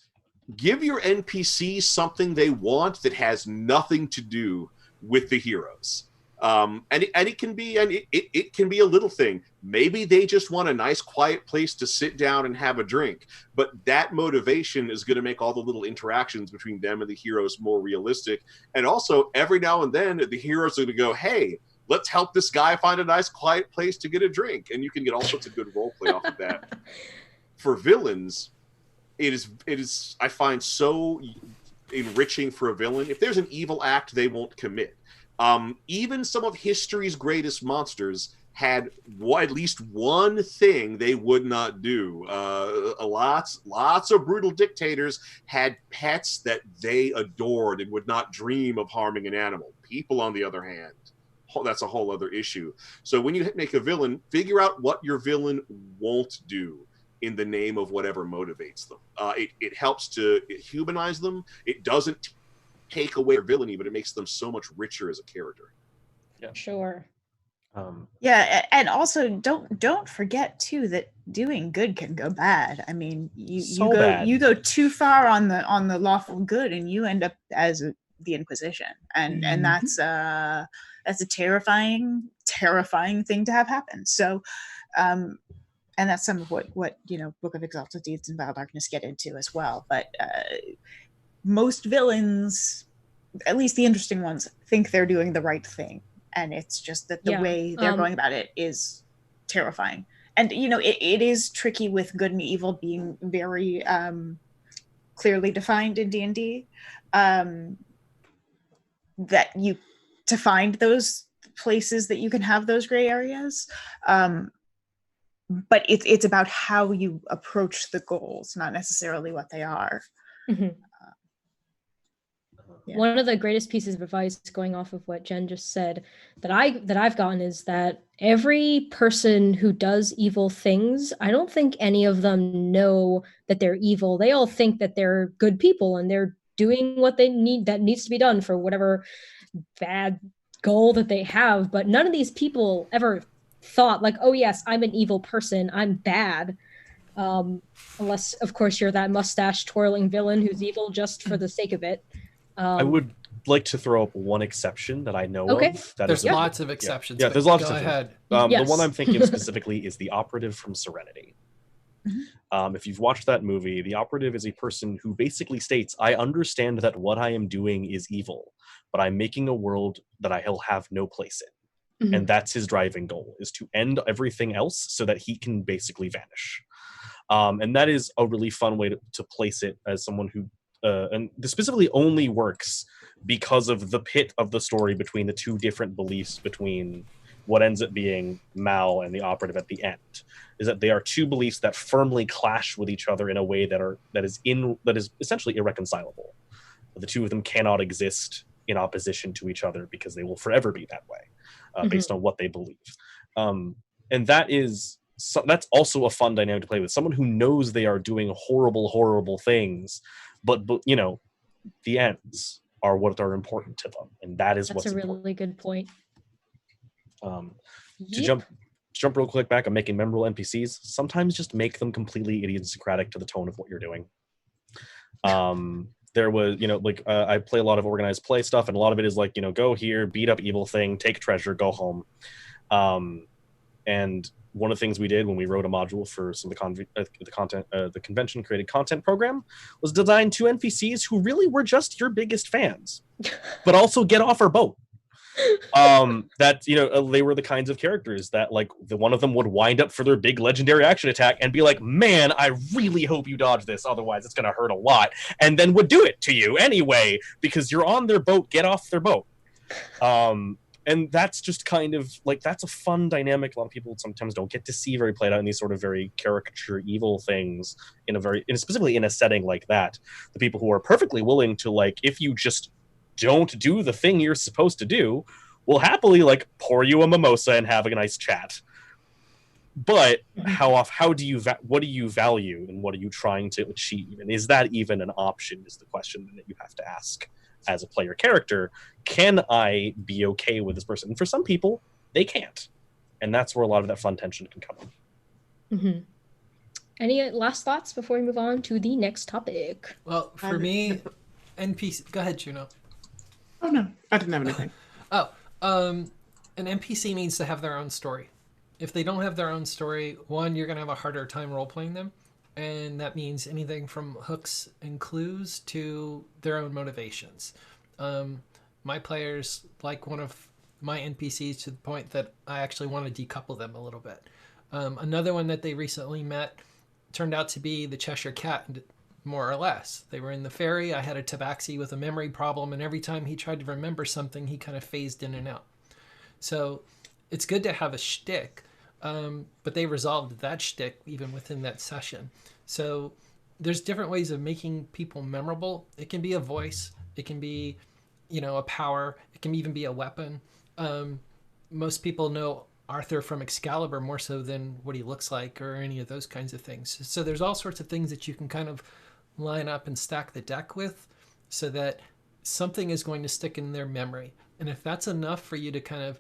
give your NPCs something they want that has nothing to do with the heroes. And it can be, and it can be a little thing. Maybe they just want a nice quiet place to sit down and have a drink, but that motivation is going to make all the little interactions between them and the heroes more realistic. And also every now and then the heroes are going to go, hey, let's help this guy find a nice quiet place to get a drink. And you can get all sorts of good role play off of that. For villains, it is I find so enriching for a villain. If there's an evil act they won't commit. Even some of history's greatest monsters had at least one thing they would not do. Lots of brutal dictators had pets that they adored and would not dream of harming an animal. People, on the other hand, that's a whole other issue. So when you make a villain, figure out what your villain won't do in the name of whatever motivates them. It helps to humanize them. It doesn't take away their villainy, but it makes them so much richer as a character. Yeah, sure. Yeah, and also don't forget too that doing good can go bad. I mean, you go too far on the lawful good, and you end up as the Inquisition, and that's a terrifying thing to have happen. So, and that's some of what Book of Exalted Deeds and Vile Darkness get into as well. But most villains, at least the interesting ones, think they're doing the right thing. And it's just that the way they're going about it is terrifying. And, it is tricky with good and evil being very clearly defined in D&D. That to find those places that you can have those gray areas. But it's about how you approach the goals, not necessarily what they are. Mm-hmm. Yeah. One of the greatest pieces of advice, going off of what Jen just said, that I've gotten is that every person who does evil things, I don't think any of them know that they're evil. They all think that they're good people and they're doing what they needs to be done for whatever bad goal that they have. But none of these people ever thought like, oh yes, I'm an evil person, I'm bad. Unless, of course, you're that mustache twirling villain who's evil just for the sake of it. I would like to throw up one exception that I know of. There's lots of exceptions. Yeah, there's lots of exceptions. The one I'm thinking of specifically is the operative from Serenity. Mm-hmm. If you've watched that movie, the operative is a person who basically states, I understand that what I am doing is evil, but I'm making a world that I'll have no place in. Mm-hmm. And that's his driving goal, is to end everything else so that he can basically vanish. And that is a really fun way to place it as someone who and this specifically only works because of the pit of the story between the two different beliefs between what ends up being Mal and the operative at the end, is that they are two beliefs that firmly clash with each other in a way that is essentially irreconcilable. The two of them cannot exist in opposition to each other because they will forever be that way, based on what they believe. And that's also a fun dynamic to play with. Someone who knows they are doing horrible things, but the ends are what are important to them, and that's what's important. That's a really good point. To jump real quick back on making memorable NPCs, sometimes just make them completely idiosyncratic to the tone of what you're doing. There was, I play a lot of organized play stuff, and a lot of it is like, go here, beat up evil thing, take treasure, go home. And one of the things we did when we wrote a module for some of the convention created content program was design two NPCs who really were just your biggest fans, but also get off our boat. They were the kinds of characters that the one of them would wind up for their big legendary action attack and be like, man, I really hope you dodge this, otherwise it's going to hurt a lot, and then would do it to you anyway because you're on their boat. Get off their boat. And that's just kind of that's a fun dynamic. A lot of people sometimes don't get to see very played out in these sort of very caricature evil things specifically in a setting like that. The people who are perfectly willing to if you just don't do the thing you're supposed to do, will happily pour you a mimosa and have a nice chat. But what do you value and what are you trying to achieve? And is that even an option is the question that you have to ask as a player character. Can I be okay with this person? And for some people, they can't. And that's where a lot of that fun tension can come in. Mm-hmm. Any last thoughts before we move on to the next topic? Well, for me, NPC... Go ahead, Juno. Oh, no. I didn't have anything. an NPC needs to have their own story. If they don't have their own story, one, you're going to have a harder time role-playing them. And that means anything from hooks and clues to their own motivations. My players like one of my NPCs to the point that I actually want to decouple them a little bit. Another one that they recently met turned out to be the Cheshire Cat, more or less. They were in the ferry. I had a tabaxi with a memory problem, and every time he tried to remember something, he kind of phased in and out. So it's good to have a shtick, but they resolved that shtick even within that session. So there's different ways of making people memorable. It can be a voice. It can be, a power. It can even be a weapon. Most people know Arthur from Excalibur more so than what he looks like or any of those kinds of things. So there's all sorts of things that you can kind of line up and stack the deck with so that something is going to stick in their memory. And if that's enough for you to kind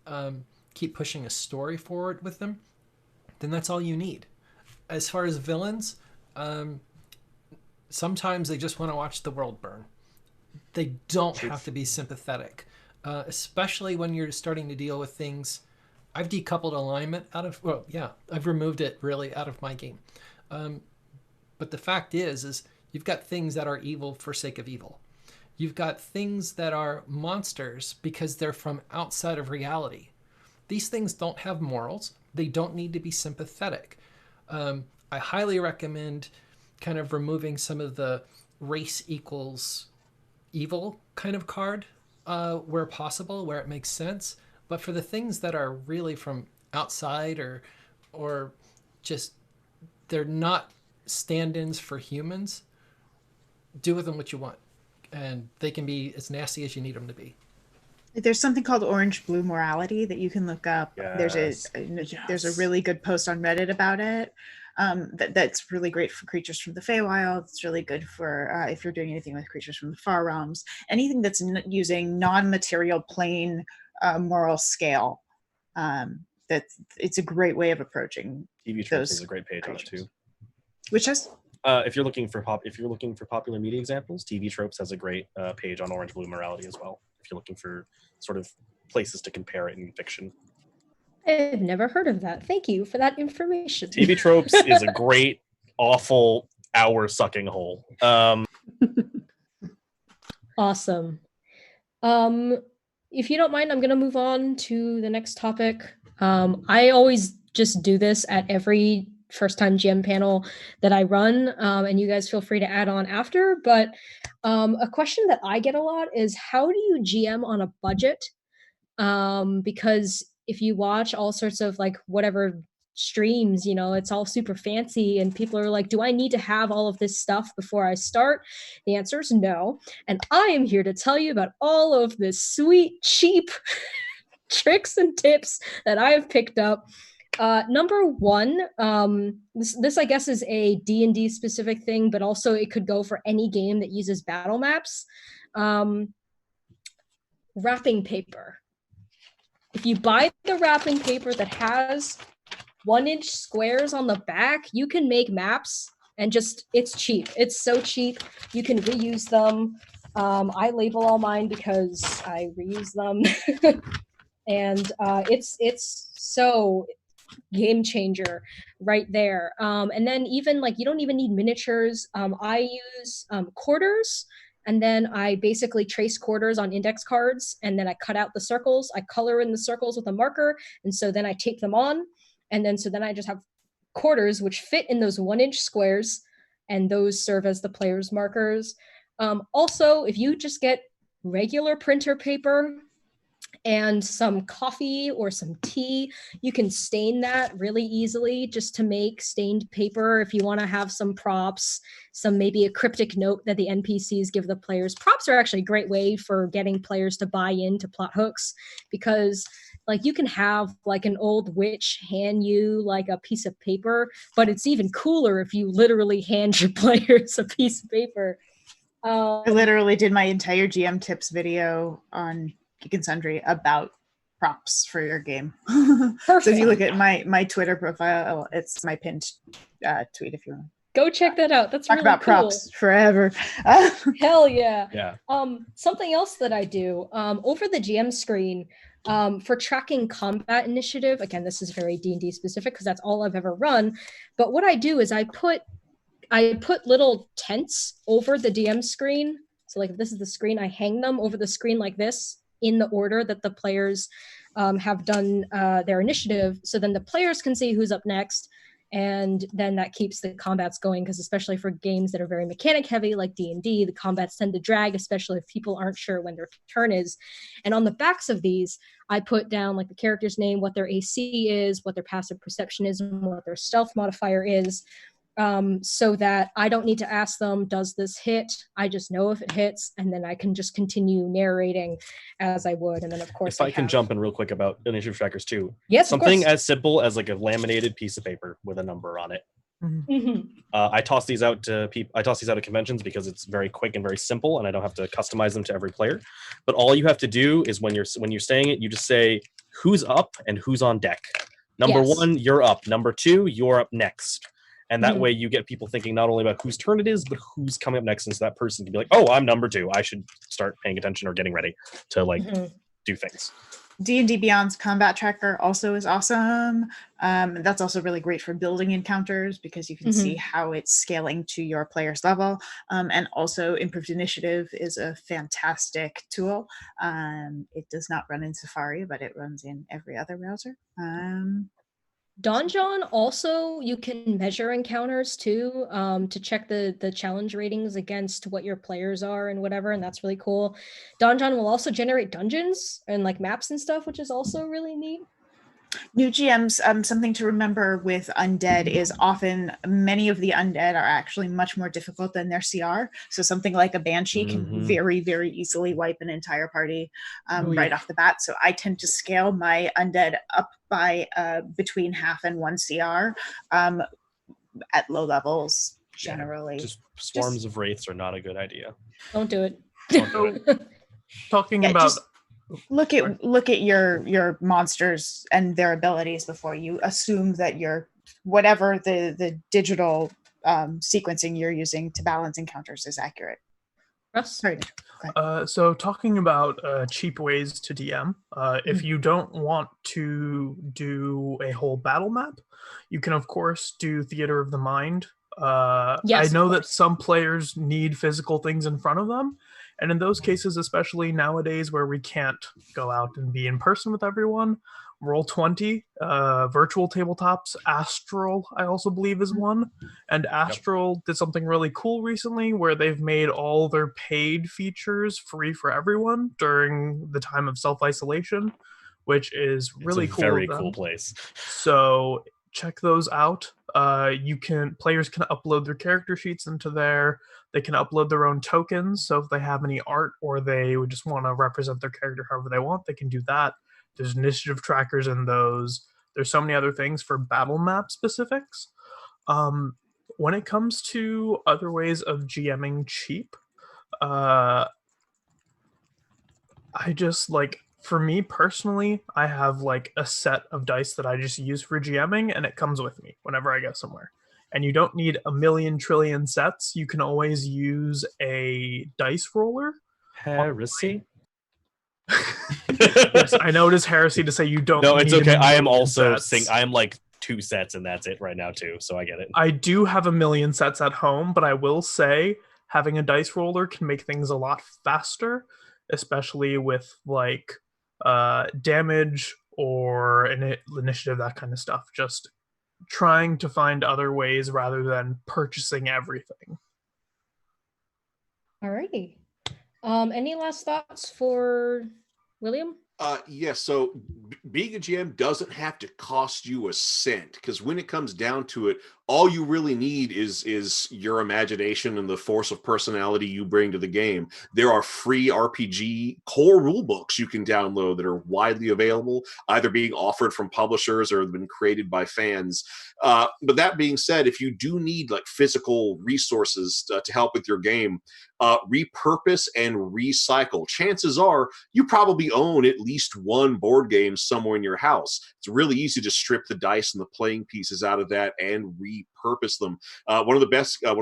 of keep pushing a story forward with them, then that's all you need. As far as villains, sometimes they just want to watch the world burn. They don't have to be sympathetic, especially when you're starting to deal with things. I've decoupled alignment I've removed it really out of my game. But the fact is you've got things that are evil for sake of evil. You've got things that are monsters because they're from outside of reality. These things don't have morals. They don't need to be sympathetic. I highly recommend kind of removing some of the race equals evil kind of card where possible, where it makes sense. But for the things that are really from outside or just they're not stand-ins for humans, do with them what you want. And they can be as nasty as you need them to be. There's something called orange-blue morality that you can look up. Yes. There's a really good post on Reddit about it. That's really great for creatures from the Feywild. It's really good for if you're doing anything with creatures from the Far Realms. Anything that's using non-material plane moral scale. It's a great way of approaching. TV Tropes is a great page creatures. on it too. Which is? If you're looking for popular media examples, TV Tropes has a great page on orange blue morality as well. If you're looking for sort of places to compare it in fiction. I've never heard of that. Thank you for that information. TV Tropes is a great, awful hour-sucking hole. Awesome. If you don't mind, I'm going to move on to the next topic. I always just do this at every first-time GM panel that I run, and you guys feel free to add on after. But a question that I get a lot is, how do you GM on a budget? Because if you watch all sorts of like whatever streams, it's all super fancy and people are like, do I need to have all of this stuff before I start? The answer is no. And I am here to tell you about all of this sweet, cheap tricks and tips that I have picked up. Number one, this I guess is a D&D specific thing, but also it could go for any game that uses battle maps. Wrapping paper. If you buy the wrapping paper that has 1-inch squares on the back, you can make maps and it's cheap. It's so cheap. You can reuse them. I label all mine because I reuse them. And it's so game changer right there. And then even like, you don't even need miniatures. I use quarters. And then I basically trace quarters on index cards, and then I cut out the circles. I color in the circles with a marker, and so then I tape them on. And then I just have quarters which fit in those 1-inch squares, and those serve as the player's markers. Also, if you just get regular printer paper and some coffee or some tea, you can stain that really easily just to make stained paper. If you want to have some props, maybe a cryptic note that the NPCs give the players. Props are actually a great way for getting players to buy into plot hooks, because like you can have like an old witch hand you like a piece of paper, but it's even cooler if you literally hand your players a piece of paper. I literally did my entire GM tips video on Geek and Sundry about props for your game. So if you look at my Twitter profile, it's my pinned tweet if you want. Go check that out. That's talk really about cool. Props forever. Hell yeah. Yeah. Something else that I do over the GM screen, For tracking combat initiative, again, this is very D&D specific because that's all I've ever run. But what I do is I put little tents over the DM screen. So like if this is the screen, I hang them over the screen like this in the order that the players have done their initiative. So then the players can see who's up next. And then that keeps the combats going, because especially for games that are very mechanic heavy like D&D, the combats tend to drag, especially if people aren't sure when their turn is. And on the backs of these, I put down like the character's name, what their AC is, what their passive perception is, and what their stealth modifier is. So that I don't need to ask them, does this hit? I just know if it hits, and then I can just continue narrating as I would. And then, of course, if I can jump in real quick about initiative trackers too. Yes, something as simple as like a laminated piece of paper with a number on it. Mm-hmm. I toss these out to people. I toss these out at conventions because it's very quick and very simple, and I don't have to customize them to every player. But all you have to do is when you're saying it, you just say who's up and who's on deck. Number one, you're up. Number two, you're up next. And that way you get people thinking not only about whose turn it is, but who's coming up next. And so that person can be like, oh, I'm number two. I should start paying attention or getting ready to like do things. D&D Beyond's combat tracker also is awesome. That's also really great for building encounters because you can see how it's scaling to your player's level. And also Improved Initiative is a fantastic tool. It does not run in Safari, but it runs in every other browser. Donjon also, you can measure encounters too, to check the challenge ratings against what your players are and whatever, and that's really cool. Donjon will also generate dungeons and like maps and stuff, which is also really neat. New GMs, something to remember with undead is often many of the undead are actually much more difficult than their CR. So something like a Banshee can very, very easily wipe an entire party right off the bat. So I tend to scale my undead up by between half and 1 CR at low levels generally. Just swarms of wraiths are not a good idea. Don't do it. Don't do it. Talking about... Look at your monsters and their abilities before you assume that your whatever the digital sequencing you're using to balance encounters is accurate. Russ? Sorry. So talking about cheap ways to DM, if you don't want to do a whole battle map, you can of course do Theater of the Mind. Yes, I know that some players need physical things in front of them. And in those cases, especially nowadays where we can't go out and be in person with everyone, Roll20, virtual tabletops, Astral, I also believe is one. And Astral did something really cool recently where they've made all their paid features free for everyone during the time of self-isolation, which is really cool. Very cool place. So check those out. Players can upload their character sheets into there. They can upload their own tokens. So if they have any art or they would just want to represent their character however they want, they can do that. There's initiative trackers in those. There's so many other things for battle map specifics. When it comes to other ways of GMing cheap, I just like, for me personally, I have like a set of dice that I just use for GMing, and it comes with me whenever I go somewhere. And you don't need a million trillion sets. You can always use a dice roller. Heresy? Yes, I know it is heresy to say you don't. No, it's need okay. I am also sets. I am like 2 sets and that's it right now too, so I get it. I do have a million sets at home, but I will say having a dice roller can make things a lot faster, especially with like damage or initiative, that kind of stuff. Just trying to find other ways rather than purchasing everything. Alrighty. Any last thoughts for William? Yes. So being a GM doesn't have to cost you a cent, because when it comes down to it, all you really need is your imagination and the force of personality you bring to the game. There are free RPG core rule books you can download that are widely available, either being offered from publishers or have been created by fans. But that being said, if you do need like physical resources to help with your game, repurpose and recycle. Chances are you probably own at least one board game somewhere in your house. It's really easy to strip the dice and the playing pieces out of that and repurpose them. One of the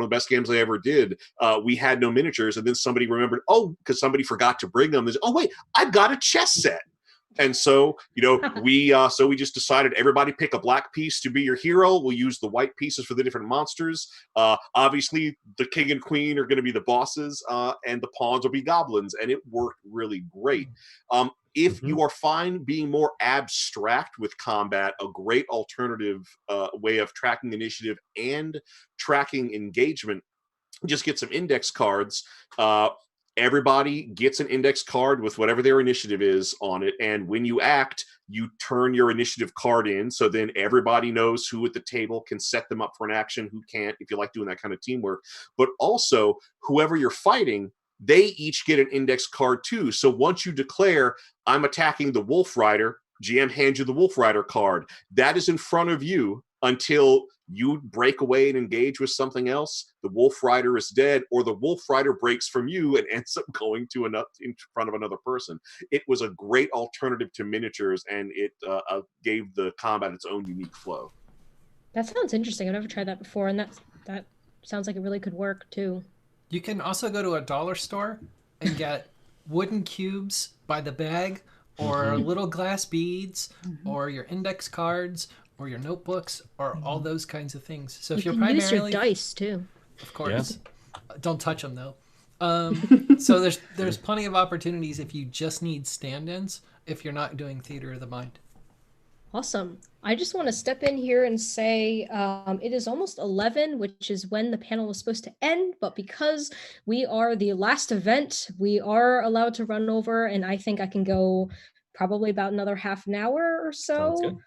best games I ever did, we had no miniatures, and then somebody remembered, because somebody forgot to bring them. Oh wait, I've got a chess set. And so, we just decided everybody pick a black piece to be your hero. We'll use the white pieces for the different monsters. Obviously, the king and queen are going to be the bosses, and the pawns will be goblins. And it worked really great. If you are fine being more abstract with combat, a great alternative way of tracking initiative and tracking engagement, just get some index cards. Everybody gets an index card with whatever their initiative is on it. And when you act, you turn your initiative card in. So then everybody knows who at the table can set them up for an action, who can't, if you like doing that kind of teamwork. But also, whoever you're fighting, they each get an index card too. So once you declare, I'm attacking the Wolf Rider, GM hands you the Wolf Rider card. That is in front of you until you break away and engage with something else. The Wolf Rider is dead, or the Wolf Rider breaks from you and ends up going to in front of another person. It was a great alternative to miniatures, and it gave the combat its own unique flow. That sounds interesting. I've never tried that before, and that sounds like it really could work too. You can also go to a dollar store and get wooden cubes by the bag, or little glass beads, or your index cards, or your notebooks, or all those kinds of things. So if you're primarily use your dice too, of course, don't touch them though. So there's plenty of opportunities if you just need stand-ins, if you're not doing theater of the mind. Awesome. I just want to step in here and say it is almost 11, which is when the panel was supposed to end. But because we are the last event, we are allowed to run over. And I think I can go probably about another half an hour or so.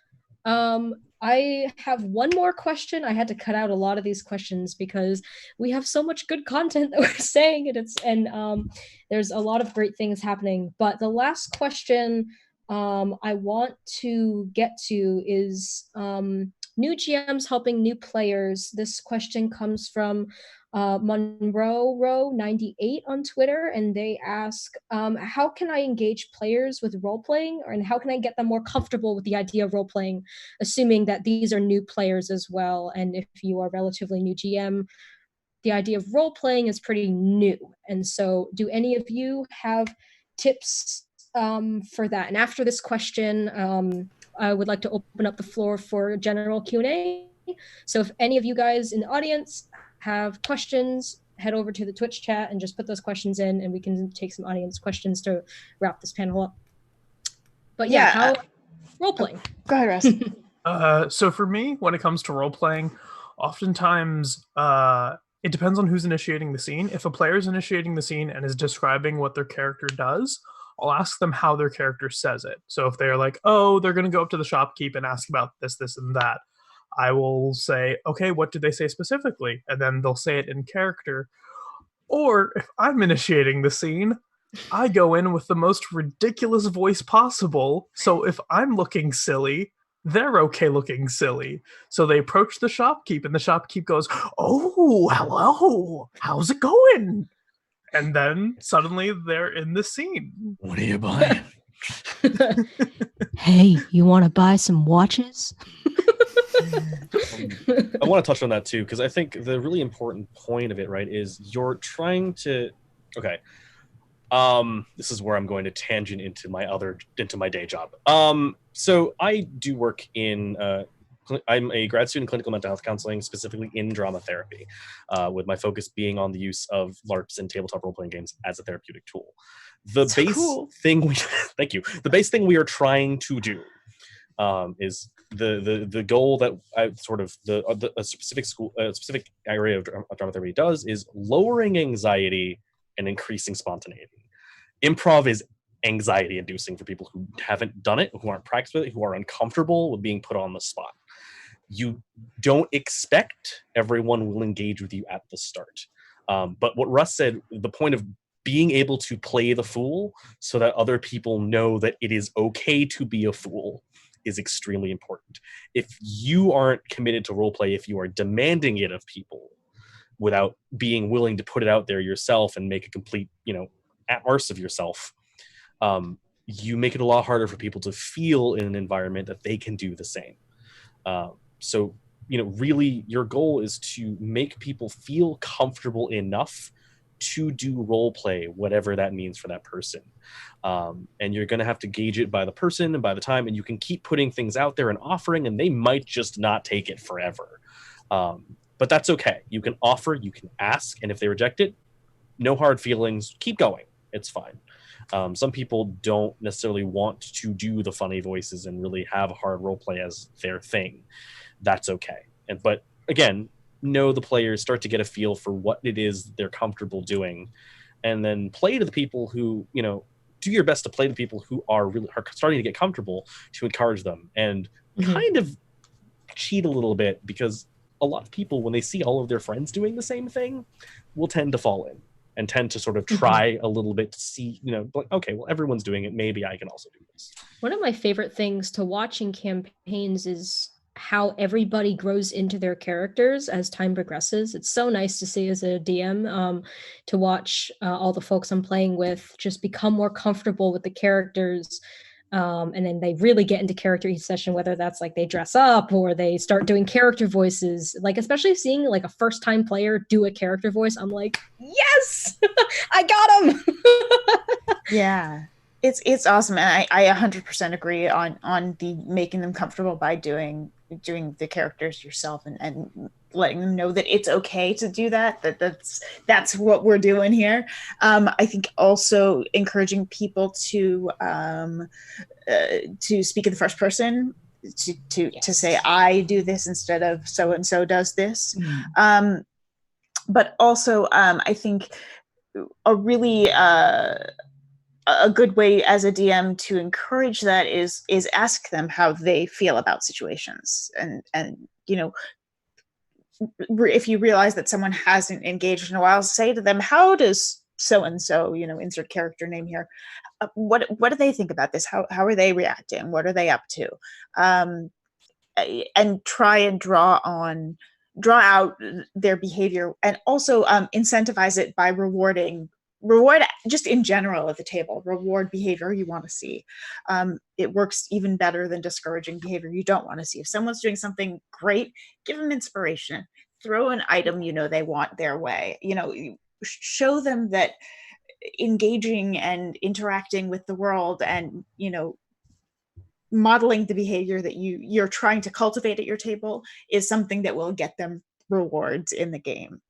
I have one more question. I had to cut out a lot of these questions because we have so much good content that we're saying, and there's a lot of great things happening. But the last question I want to get to is new GMs helping new players. This question comes from Monroe 98 on Twitter, and they ask, how can I engage players with role-playing, and how can I get them more comfortable with the idea of role-playing, assuming that these are new players as well, and if you are relatively new GM, the idea of role-playing is pretty new. And so do any of you have tips for that? And after this question, I would like to open up the floor for general Q&A. So if any of you guys in the audience have questions, head over to the Twitch chat and just put those questions in, and we can take some audience questions to wrap this panel up. But how role-playing? Go ahead, Russ. So for me, when it comes to role-playing, oftentimes it depends on who's initiating the scene. If a player is initiating the scene and is describing what their character does, I'll ask them how their character says it. So if they're like, oh, they're going to go up to the shopkeep and ask about this, this, and that, I will say, okay, what did they say specifically? And then they'll say it in character. Or if I'm initiating the scene, I go in with the most ridiculous voice possible. So if I'm looking silly, they're okay looking silly. So they approach the shopkeep, and the shopkeep goes, oh, hello, how's it going? And then suddenly they're in the scene. What are you buying? Hey, you want to buy some watches? I want to touch on that too, because I think the really important point of it, right, is you're trying to, okay, this is where I'm going to tangent into my day job. So I do work in, I'm a grad student in clinical mental health counseling, specifically in drama therapy, with my focus being on the use of LARPs and tabletop role-playing games as a therapeutic tool. The thank you. The base thing we are trying to do is the goal that I sort of a specific area of drama therapy does is lowering anxiety and increasing spontaneity. Improv is anxiety inducing for people who haven't done it, who aren't practiced with it, who are uncomfortable with being put on the spot. You don't expect everyone will engage with you at the start. But what Russ said, the point of being able to play the fool so that other people know that it is okay to be a fool is extremely important. If you aren't committed to roleplay, if you are demanding it of people without being willing to put it out there yourself and make a complete, arse of yourself, you make it a lot harder for people to feel in an environment that they can do the same. So, really your goal is to make people feel comfortable enough to do role play, whatever that means for that person. And you're going to have to gauge it by the person and by the time, and you can keep putting things out there and offering, and they might just not take it forever. But that's okay. You can offer, you can ask, and if they reject it, no hard feelings, keep going. It's fine. Some people don't necessarily want to do the funny voices and really have hard role play as their thing. That's okay. But again, know the players, start to get a feel for what it is they're comfortable doing, and then play to the people who, do your best to play to people who are starting to get comfortable, to encourage them and kind of cheat a little bit, because a lot of people, when they see all of their friends doing the same thing, will tend to fall in and tend to sort of try a little bit to see, like, okay, well, everyone's doing it, maybe I can also do this. One of my favorite things to watch in campaigns is how everybody grows into their characters as time progresses. It's so nice to see as a DM, to watch all the folks I'm playing with just become more comfortable with the characters. And then they really get into character each session, whether that's like they dress up or they start doing character voices. Like, especially seeing like a first time player do a character voice, I'm like, yes, I got him. Yeah. It's awesome, and I 100% agree on the making them comfortable by doing the characters yourself, and letting them know that it's okay to do that's what we're doing here. I think also encouraging people to speak in the first person, to say I do this instead of so and so does this. But also I think a really a good way as a DM to encourage that is ask them how they feel about situations, and if you realize that someone hasn't engaged in a while, say to them, how does so and so, insert character name here, what do they think about this? How are they reacting? What are they up to? And try and draw out their behavior, and also incentivize it by reward just in general at the table, reward behavior you want to see. It works even better than discouraging behavior you don't want to see. If someone's doing something great, give them inspiration, throw an item they want their way, show them that engaging and interacting with the world and modeling the behavior that you're trying to cultivate at your table is something that will get them rewards in the game.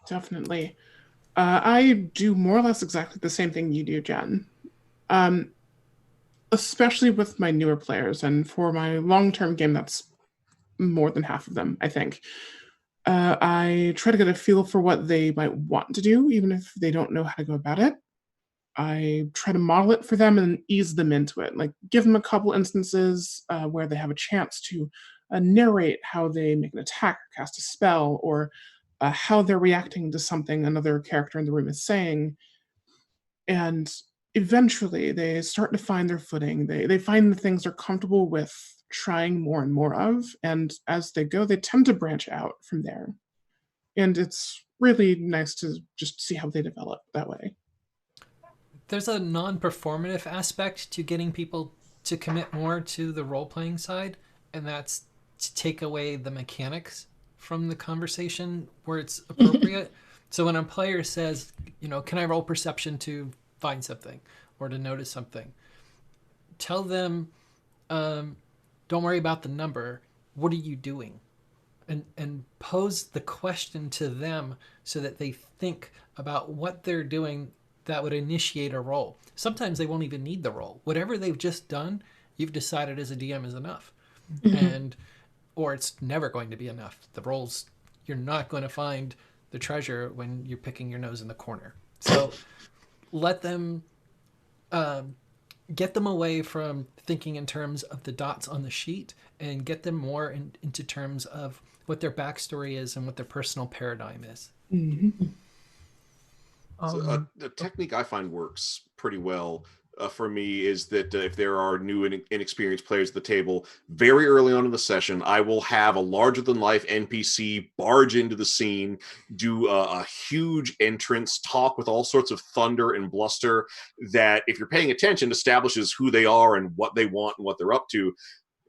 Definitely. I do more or less exactly the same thing you do, Jen. Especially with my newer players, and for my long-term game, that's more than half of them, I think. I try to get a feel for what they might want to do, even if they don't know how to go about it. I try to model it for them and ease them into it. Like, give them a couple instances where they have a chance to narrate how they make an attack or cast a spell, or how they're reacting to something another character in the room is saying. And eventually they start to find their footing. They find the things they're comfortable with trying more and more of. And as they go, they tend to branch out from there. And it's really nice to just see how they develop that way. There's a non-performative aspect to getting people to commit more to the role-playing side, and that's to take away the mechanics from the conversation where it's appropriate. So when a player says, can I roll perception to find something or to notice something? Tell them, don't worry about the number. What are you doing? And pose the question to them so that they think about what they're doing that would initiate a roll. Sometimes they won't even need the roll. Whatever they've just done, you've decided as a DM is enough. Or it's never going to be enough. The rolls, you're not going to find the treasure when you're picking your nose in the corner. So let them, get them away from thinking in terms of the dots on the sheet, and get them more into terms of what their backstory is and what their personal paradigm is. So, the technique I find works pretty well for me is that if there are new and inexperienced players at the table, very early on in the session, I will have a larger-than-life NPC barge into the scene, do a huge entrance, talk with all sorts of thunder and bluster that, if you're paying attention, establishes who they are and what they want and what they're up to.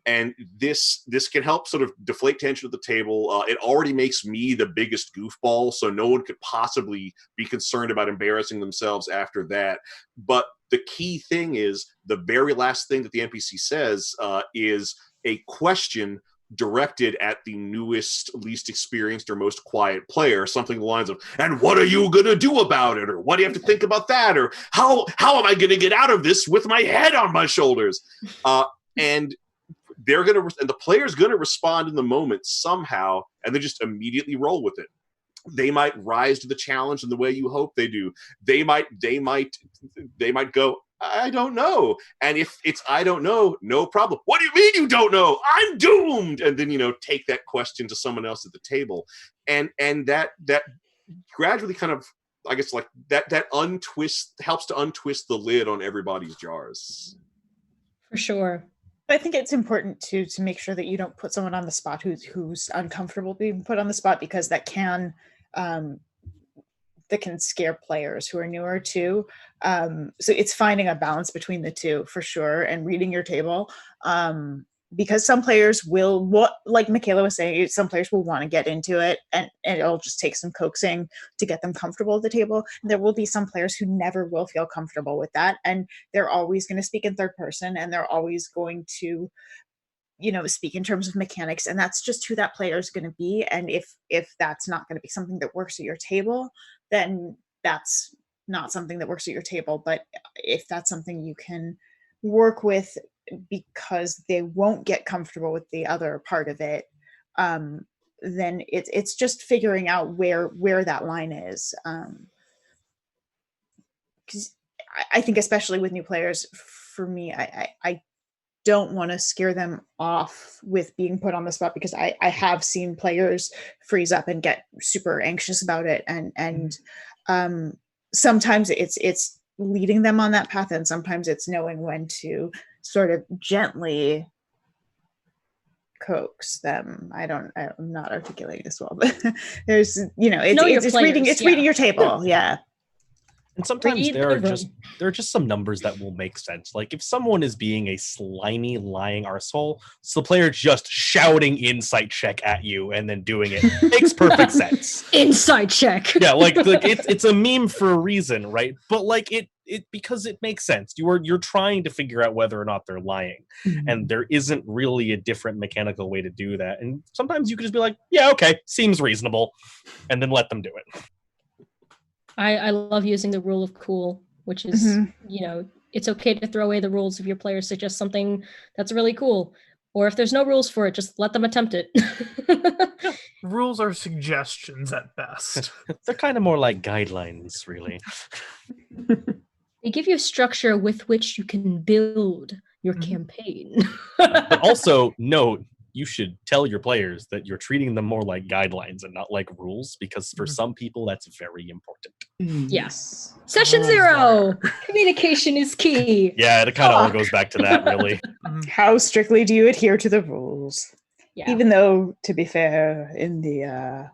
And this can help sort of deflate tension at the table. It already makes me the biggest goofball, so no one could possibly be concerned about embarrassing themselves after that. But the key thing is the very last thing that the NPC says is a question directed at the newest, least experienced, or most quiet player, something along the lines of, and what are you going to do about it? Or what do you have to think about that? Or how am I going to get out of this with my head on my shoulders? And the player's going to respond in the moment somehow, and they just immediately roll with it. They might rise to the challenge in the way you hope they do. They might go, I don't know. And if it's I don't know, no problem. What do you mean you don't know? I'm doomed. And then, take that question to someone else at the table. And that gradually kind of, I guess, like that helps to untwist the lid on everybody's jars. For sure. I think it's important to make sure that you don't put someone on the spot who's uncomfortable being put on the spot, because that can scare players who are newer too. So it's finding a balance between the two for sure, and reading your table. Because some players will, like Michaela was saying, some players will want to get into it, and it'll just take some coaxing to get them comfortable at the table. And there will be some players who never will feel comfortable with that, and they're always going to speak in third person, and they're always going to, speak in terms of mechanics, and that's just who that player is going to be. And if that's not going to be something that works at your table, then that's not something that works at your table. But if that's something you can work with, because they won't get comfortable with the other part of it, then it's just figuring out where that line is. Because I think, especially with new players, for me, I don't want to scare them off with being put on the spot, because I have seen players freeze up and get super anxious about it, and sometimes it's leading them on that path, and sometimes it's knowing when to sort of gently coax them. I'm not articulating this well, but there's, it's reading your table. Yeah. And sometimes there are just some numbers that will make sense. Like if someone is being a slimy, lying arsehole, so the player just shouting insight check at you and then doing it makes perfect sense. Insight check. Yeah, like it's a meme for a reason, right? But like it because it makes sense. You're trying to figure out whether or not they're lying, and there isn't really a different mechanical way to do that. And sometimes you could just be like, yeah, okay, seems reasonable, and then let them do it. I love using the rule of cool, which is, it's okay to throw away the rules if your players suggest something that's really cool. Or if there's no rules for it, just let them attempt it. Rules are suggestions at best. They're kind of more like guidelines, really. They give you a structure with which you can build your campaign. But also, note, you should tell your players that you're treating them more like guidelines and not like rules, because for some people that's very important. Yes. Session 0. Communication is key. Yeah, it kind of all goes back to that, really. How strictly do you adhere to the rules? Yeah. Even though, to be fair, in the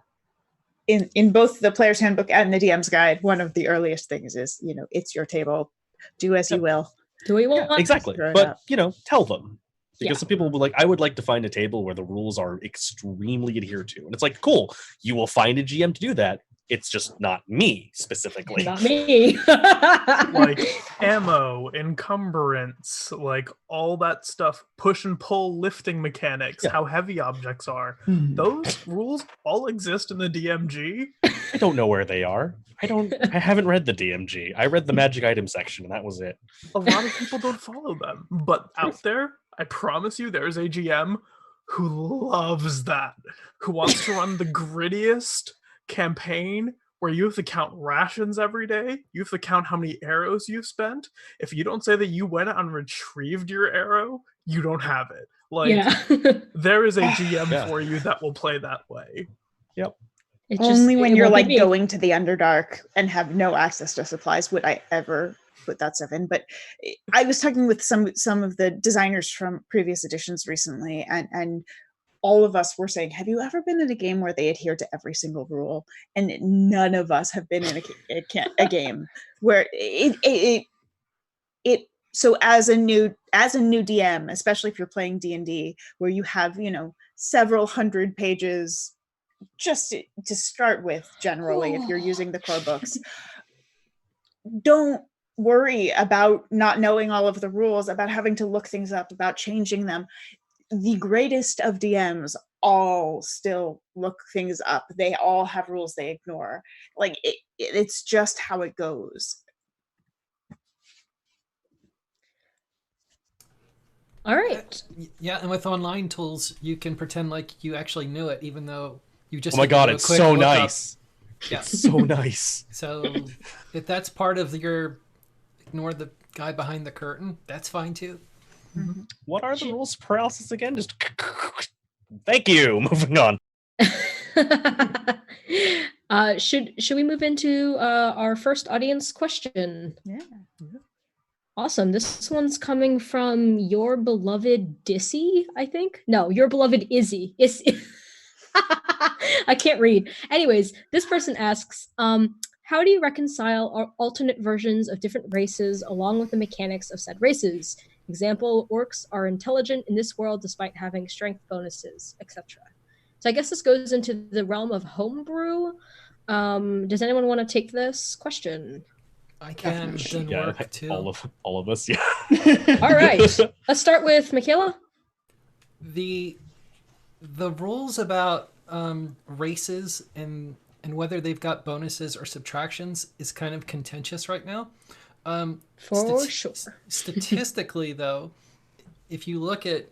in both the player's handbook and the DM's guide, one of the earliest things is, it's your table. Do as you will. Do what you want. Yeah, exactly. But, tell them. Because some people will be like, I would like to find a table where the rules are extremely adhered to. And it's like, cool, you will find a GM to do that. It's just not me specifically. Not me. Like ammo, encumbrance, like all that stuff, push and pull lifting mechanics, how heavy objects are. Those rules all exist in the DMG. I don't know where they are. I haven't read the DMG. I read the magic item section and that was it. A lot of people don't follow them. But out there, I promise you, there's a GM who loves that, who wants to run the grittiest campaign where you have to count rations every day. You have to count how many arrows you've spent. If you don't say that you went and retrieved your arrow, you don't have it. There is a GM for you that will play that way. Yep. Only when you're like going to the Underdark and have no access to supplies would I ever put that stuff in. But I was talking with some of the designers from previous editions recently, and all of us were saying, have you ever been in a game where they adhere to every single rule? And none of us have been in a game where it so as a new DM, especially if you're playing D&D, where you have, several hundred pages just to start with, generally, if you're using the core books, don't worry about not knowing all of the rules, about having to look things up, about changing them. The greatest of DMs all still look things up. They all have rules they ignore. Like, it's just how it goes. All right. Yeah, and with online tools, you can pretend like you actually knew it, even though you just. Oh my god, it's so nice. Yeah, it's so nice. So if that's part of your ignore the guy behind the curtain, that's fine too. Mm-hmm. What are the rules of paralysis again? Just thank you. Moving on. Should we move into our first audience question? Yeah. Awesome. This one's coming from your beloved Dissy, I think. No, your beloved Izzy. I can't read. Anyways, this person asks, how do you reconcile alternate versions of different races along with the mechanics of said races? Example, orcs are intelligent in this world despite having strength bonuses, etc. So I guess this goes into the realm of homebrew. Does anyone want to take this question? I can. Then work too. All of us, yeah. All right. Let's start with Michaela. The rules about races and whether they've got bonuses or subtractions is kind of contentious right now. For sure. Statistically, though, if you look at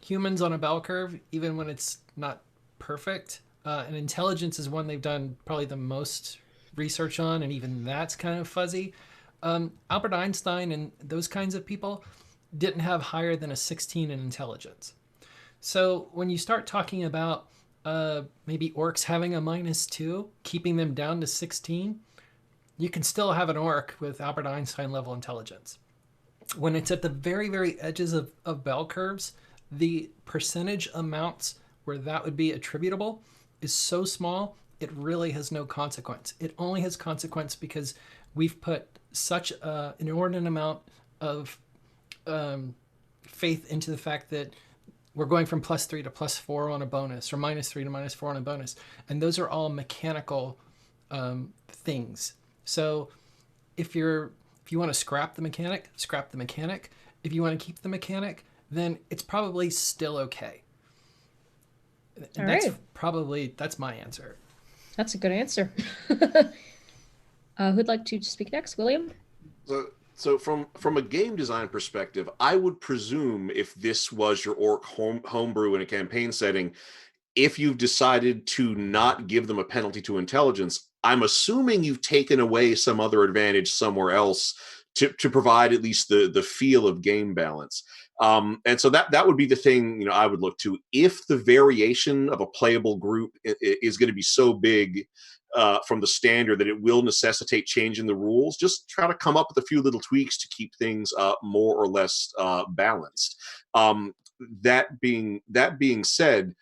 humans on a bell curve, even when it's not perfect, and intelligence is one they've done probably the most research on, and even that's kind of fuzzy. Albert Einstein and those kinds of people didn't have higher than a 16 in intelligence. So when you start talking about maybe orcs having a -2, keeping them down to 16, you can still have an orc with Albert Einstein level intelligence. When it's at the very, very edges of bell curves, the percentage amounts where that would be attributable is so small, it really has no consequence. It only has consequence because we've put such an inordinate amount of faith into the fact that we're going from +3 to +4 on a bonus, or -3 to -4 on a bonus. And those are all mechanical things. So if you want to scrap the mechanic, scrap the mechanic. If you want to keep the mechanic, then it's probably still okay. And that's my answer. That's a good answer. Who'd like to speak next? William? So from a game design perspective, I would presume if this was your orc homebrew in a campaign setting, if you've decided to not give them a penalty to intelligence, I'm assuming you've taken away some other advantage somewhere else to provide at least the feel of game balance. And so that would be the thing, I would look to. If the variation of a playable group is going to be so big from the standard that it will necessitate changing the rules, just try to come up with a few little tweaks to keep things more or less balanced. That being said,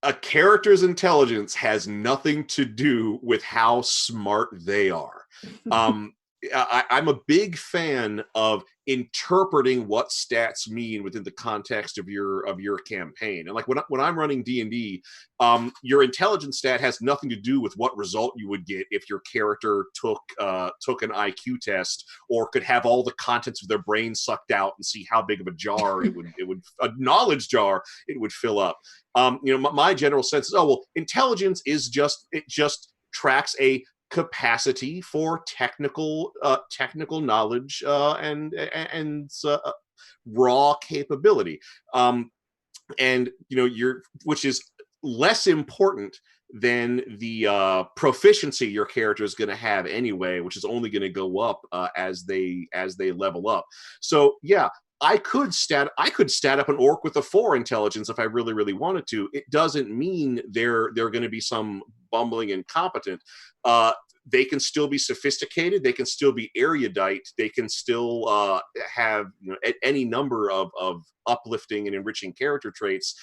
a character's intelligence has nothing to do with how smart they are. I'm a big fan of interpreting what stats mean within the context of your campaign. And like when I'm running D&D, your intelligence stat has nothing to do with what result you would get if your character took an IQ test, or could have all the contents of their brain sucked out and see how big of a jar it would a knowledge jar it would fill up. My general sense is, intelligence is just tracks a capacity for technical knowledge and raw capability, which is less important than the proficiency your character is going to have anyway, which is only going to go up as they level up. So yeah, I could stat up an orc with a 4 intelligence if I really, really wanted to. It doesn't mean they're going to be some bumbling incompetent. They can still be sophisticated. They can still be erudite. They can still have any number of uplifting and enriching character traits.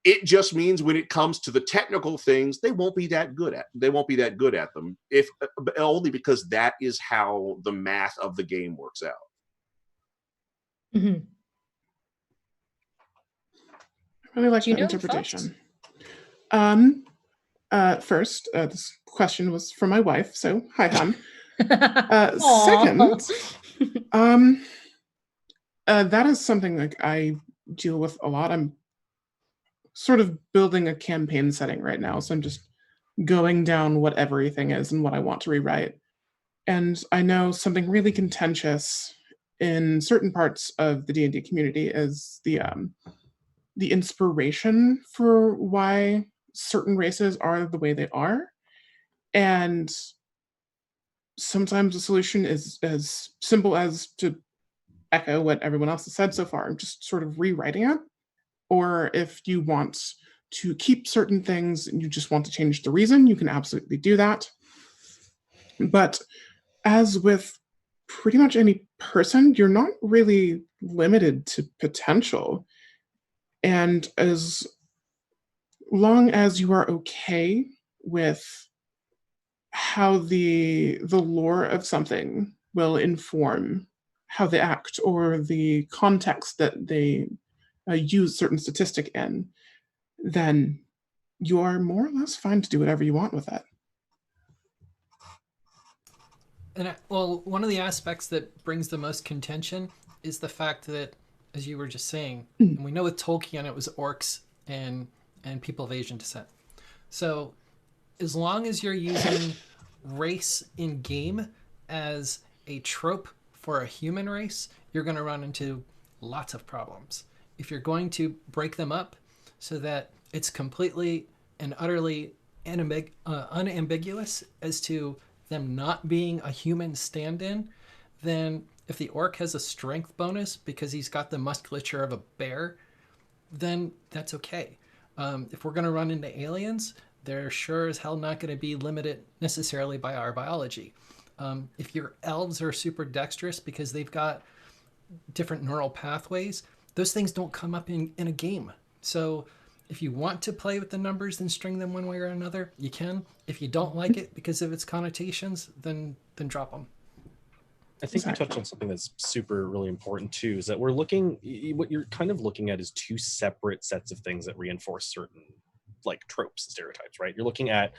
It just means when it comes to the technical things, they won't be that good at. them, if only because that is how the math of the game works out. Mhm. I really like Do you that know interpretation. First, this question was from my wife, so hi, hon. Second, that is something like I deal with a lot. I'm sort of building a campaign setting right now, so I'm just going down what everything is and what I want to rewrite. And I know something really contentious in certain parts of the D&D community is the inspiration for why certain races are the way they are. And sometimes the solution is as simple as to echo what everyone else has said so far, just sort of rewriting it. Or if you want to keep certain things and you just want to change the reason, you can absolutely do that. But as with pretty much any person, you're not really limited to potential. And as long as you are okay with how the lore of something will inform how they act or the context that they use certain statistic in, then you are more or less fine to do whatever you want with that. And well, one of the aspects that brings the most contention is the fact that, as you were just saying, and we know with Tolkien it was orcs and people of Asian descent. So as long as you're using race in game as a trope for a human race, you're going to run into lots of problems. If you're going to break them up so that it's completely and utterly unambiguous as to them not being a human stand-in, then if the orc has a strength bonus because he's got the musculature of a bear, then that's okay. If we're going to run into aliens, they're sure as hell not going to be limited necessarily by our biology. If your elves are super dexterous because they've got different neural pathways, those things don't come up in a game. So if you want to play with the numbers and string them one way or another, you can. If you don't like it because of its connotations, then drop them. I think you touched on something that's super really important too, is that what you're kind of looking at is two separate sets of things that reinforce certain like tropes and stereotypes, right? You're looking at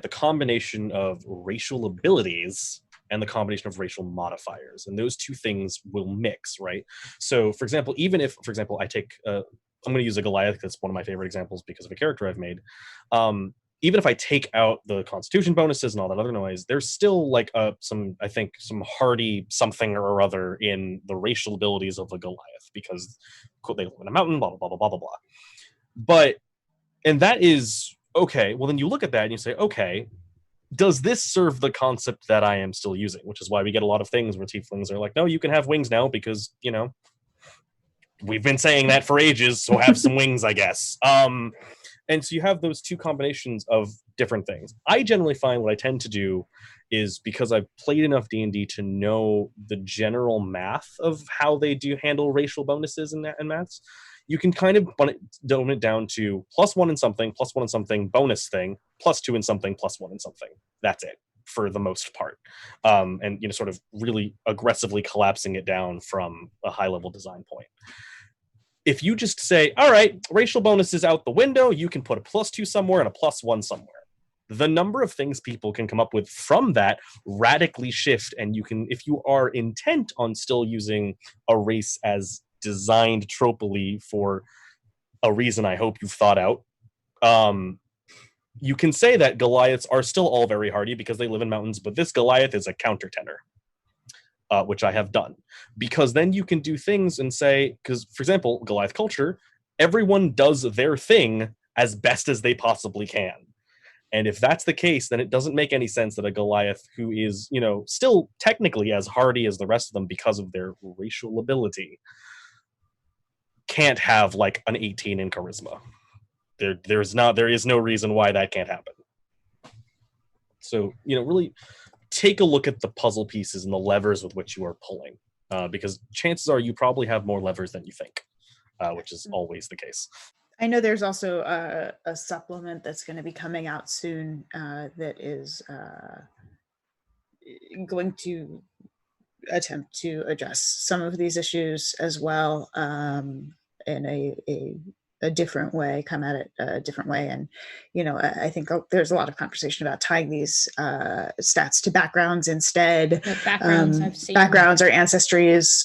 the combination of racial abilities and the combination of racial modifiers, and those two things will mix, right? So for example, even if, for example, I take I'm going to use a Goliath, that's one of my favorite examples because of a character I've made. Even if I take out the constitution bonuses and all that other noise, there's still like some hardy something or other in the racial abilities of the Goliath because they live in a mountain, blah, blah, blah, blah, blah, blah. But, and that is, okay, well then you look at that and you say, okay, does this serve the concept that I am still using? Which is why we get a lot of things where tieflings are like, no, you can have wings now because, we've been saying that for ages, so have some wings, I guess. And so you have those two combinations of different things. I generally find what I tend to do is, because I've played enough D&D to know the general math of how they do handle racial bonuses and maths, you can kind of dumb it down to +1 in something, bonus thing, +2 in something, +1 in something. That's it for the most part. And sort of really aggressively collapsing it down from a high-level design point. If you just say, all right, racial bonuses out the window, you can put a +2 somewhere and a +1 somewhere. The number of things people can come up with from that radically shift, and you can, if you are intent on still using a race as designed tropically for a reason I hope you've thought out, you can say that Goliaths are still all very hardy because they live in mountains, but this Goliath is a countertenor. Which I have done, because then you can do things and say, because for example, Goliath culture, everyone does their thing as best as they possibly can. And if that's the case, then it doesn't make any sense that a Goliath who is, still technically as hardy as the rest of them because of their racial ability can't have like an 18 in charisma. There is no reason why that can't happen. So, really take a look at the puzzle pieces and the levers with which you are pulling, because chances are you probably have more levers than you think, which is always the case. I know there's also a supplement that's going to be coming out soon that is going to attempt to address some of these issues as well, in a different way, come at it a different way. And, I think there's a lot of conversation about tying these stats to backgrounds instead. Backgrounds, I've seen. Backgrounds or ancestries,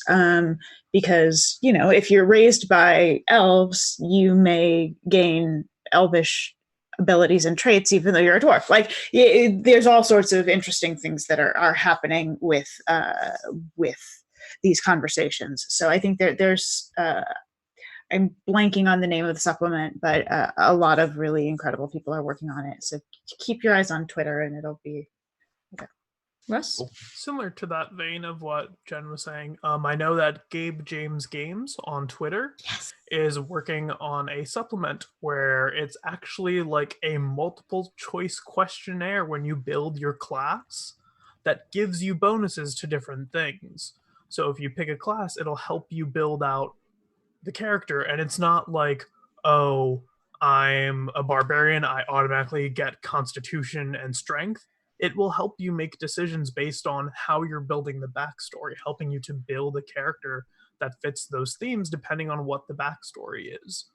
because, if you're raised by elves, you may gain elvish abilities and traits even though you're a dwarf. Like, there's all sorts of interesting things that are happening with these conversations. So I think there's I'm blanking on the name of the supplement, but a lot of really incredible people are working on it. So keep your eyes on Twitter and it'll be okay. Russ? Similar to that vein of what Jen was saying, I know that Gabe James Games on Twitter is working on a supplement where it's actually like a multiple choice questionnaire when you build your class that gives you bonuses to different things. So if you pick a class, it'll help you build out the character, and it's not like, oh, I'm a barbarian, I automatically get constitution and strength. It will help you make decisions based on how you're building the backstory, helping you to build a character that fits those themes depending on what the backstory is.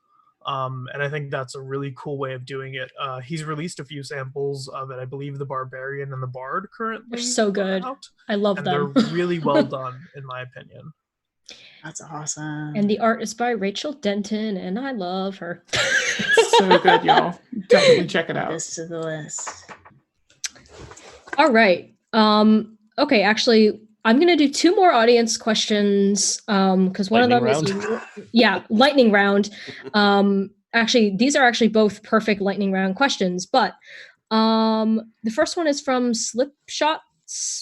And I think that's a really cool way of doing it. He's released a few samples of it. I believe the Barbarian and the Bard currently. They're so good. I love them. They're really well done, in my opinion. That's awesome. And the art is by Rachel Denton, and I love her. So good, y'all. Definitely check it out. This to the list. All right. Okay, actually, I'm going to do 2 more audience questions because one Lightning of them is lightning round. Actually, these are actually both perfect lightning round questions, but the first one is from Slipshot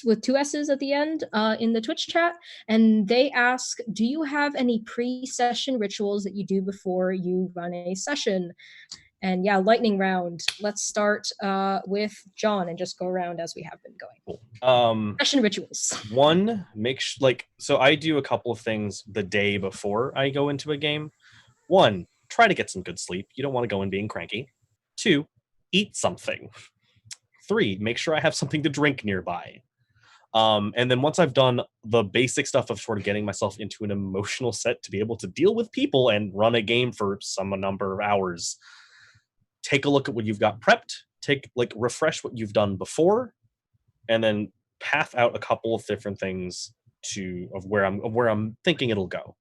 with 2 S's at the end in the Twitch chat, and they ask, do you have any pre-session rituals that you do before you run a session? And yeah, lightning round. Let's start with John and just go around as we have been going. Cool. Session rituals. One, so I do a couple of things the day before I go into a game. 1, try to get some good sleep. You don't want to go in being cranky. 2, eat something. 3, make sure I have something to drink nearby. And then once I've done the basic stuff of sort of getting myself into an emotional set to be able to deal with people and run a game for some number of hours, take a look at what you've got prepped, refresh what you've done before, and then path out a couple of different things of where I'm thinking it'll go.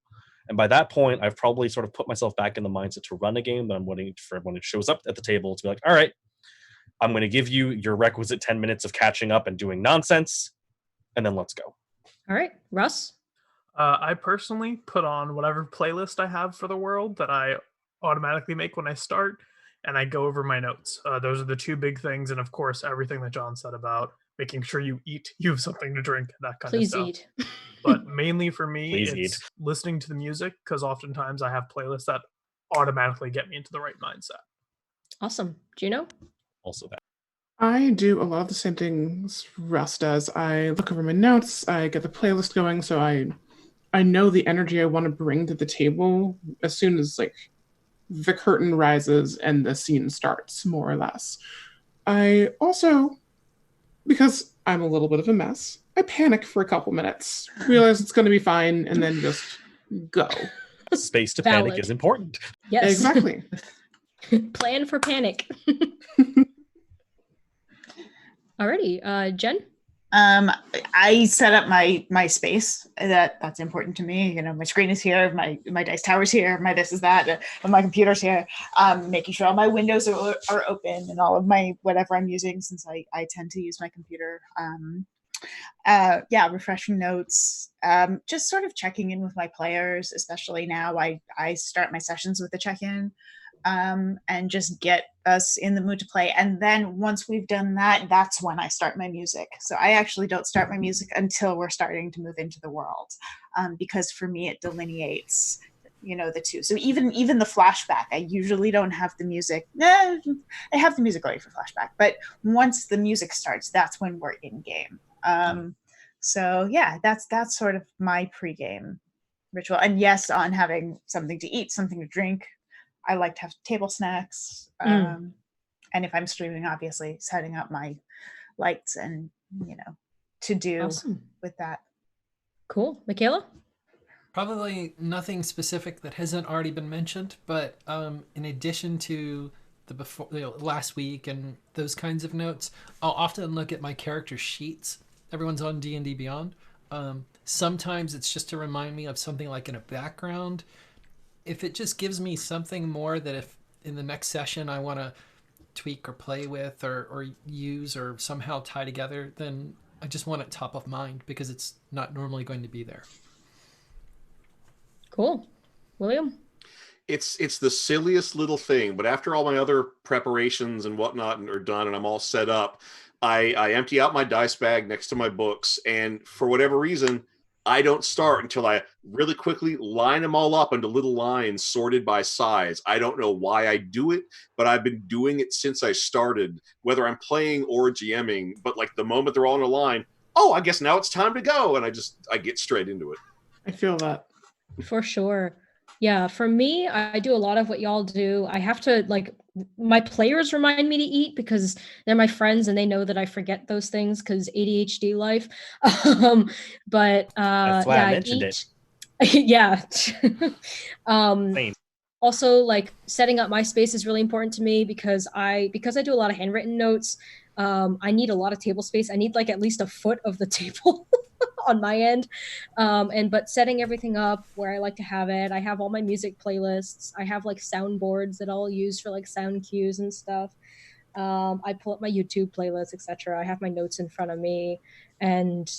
And by that point, I've probably sort of put myself back in the mindset to run a game that I'm waiting for everyone who shows up at the table to be like, all right, I'm going to give you your requisite 10 minutes of catching up and doing nonsense, and then let's go. All right, Russ? I personally put on whatever playlist I have for the world that I automatically make when I start, and I go over my notes. Those are the 2 big things, and of course, everything that John said about making sure you eat, you have something to drink, that kind of stuff. Please eat. But mainly for me, it's listening to the music, because oftentimes I have playlists that automatically get me into the right mindset. Awesome. Gino? Also that. I do a lot of the same things Russ does. I look over my notes, I get the playlist going, so I know the energy I want to bring to the table as soon as the curtain rises and the scene starts, more or less. I also, because I'm a little bit of a mess, I panic for a couple minutes, realize it's going to be fine, and then just go. Space to panic is important. Yes. Exactly. Plan for panic. Alrighty, Jen? I set up my space. That's important to me. My screen is here, my dice tower's here, my this is that, and my computer's here. Making sure all my windows are open and all of my whatever I'm using, since I tend to use my computer. Refreshing notes. Just sort of checking in with my players, especially now. I start my sessions with a check-in. And just get us in the mood to play. And then once we've done that, that's when I start my music. So I actually don't start my music until we're starting to move into the world, because for me it delineates, the 2. So even the flashback, I usually don't have the music. I have the music ready for flashback, but once the music starts, that's when we're in game. So yeah, that's sort of my pregame ritual. And yes, on having something to eat, something to drink. I like to have table snacks. And if I'm streaming, obviously setting up my lights and, to do with that. Cool. Michaela? Probably nothing specific that hasn't already been mentioned, but in addition to the last week and those kinds of notes, I'll often look at my character sheets. Everyone's on D&D Beyond. Sometimes it's just to remind me of something like in a background. If it just gives me something more that if in the next session I want to tweak or play with or use or somehow tie together, then I just want it top of mind because it's not normally going to be there. Cool. William? It's the silliest little thing, but after all my other preparations and whatnot are done and I'm all set up, I empty out my dice bag next to my books, and for whatever reason, I don't start until I really quickly line them all up into little lines sorted by size. I don't know why I do it, but I've been doing it since I started, whether I'm playing or GMing. But like the moment they're all in a line, oh, I guess now it's time to go, and I get straight into it. I feel that. For sure. Yeah, for me, I do a lot of what y'all do. I have to, like, my players remind me to eat because they're my friends and they know that I forget those things because ADHD life. But That's why yeah, I mentioned it. Yeah. Also, like, setting up my space is really important to me because I do a lot of handwritten notes. I need a lot of table space. I need like at least a foot of the table on my end. But setting everything up where I like to have it, I have all my music playlists. I have like soundboards that I'll use for like sound cues and stuff. I pull up my YouTube playlist, etc. I have my notes in front of me. And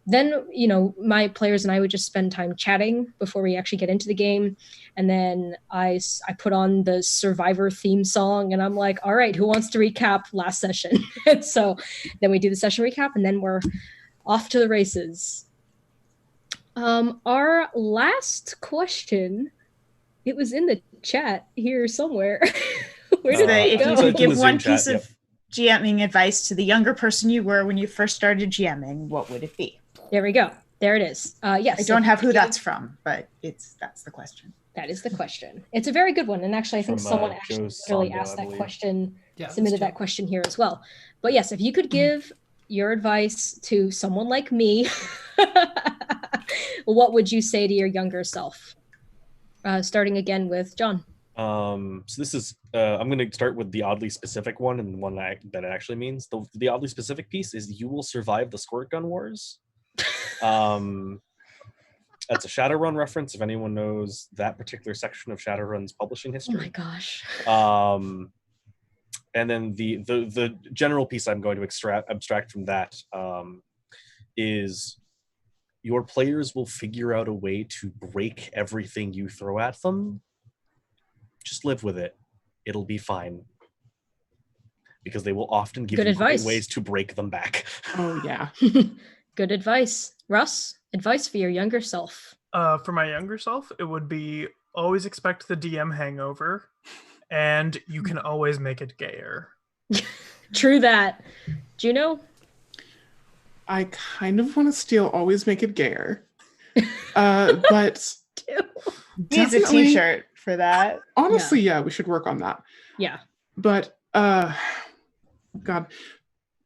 then, you know, my players and I would just spend time chatting before we actually get into the game. And then I put on the Survivor theme song and I'm like, all right, who wants to recap last session? And so then we do the session recap and then we're off to the races. Our last question, it was in the chat here somewhere. Where did if you could give one piece chat, of GMing advice to the younger person you were when you first started GMing, what would it be? There we go. There it is. Yes. I don't have who that's from, but that's the question. That is the question. It's a very good one. And actually, I think someone actually really asked that question, submitted that question here as well. But yes, if you could give your advice to someone like me, what would you say to your younger self? Starting again with John. So this is I'm going to start with the oddly specific one, and the one that it actually means. The oddly specific piece is you will survive the squirt gun wars. That's a Shadowrun reference if anyone knows that particular section of Shadowrun's publishing history. Oh my gosh. And then the general piece I'm going to abstract from that is your players will figure out a way to break everything you throw at them. Just live with it. It'll be fine. Because they will often give you great ways to break them back. Oh, yeah. Good advice. Russ, advice for your younger self. For my younger self, it would be always expect the DM hangover, and you can always make it gayer. True that. Juno? I kind of want to steal always make it gayer. But needs a t-shirt for that. Honestly, yeah, we should work on that. Yeah. But God,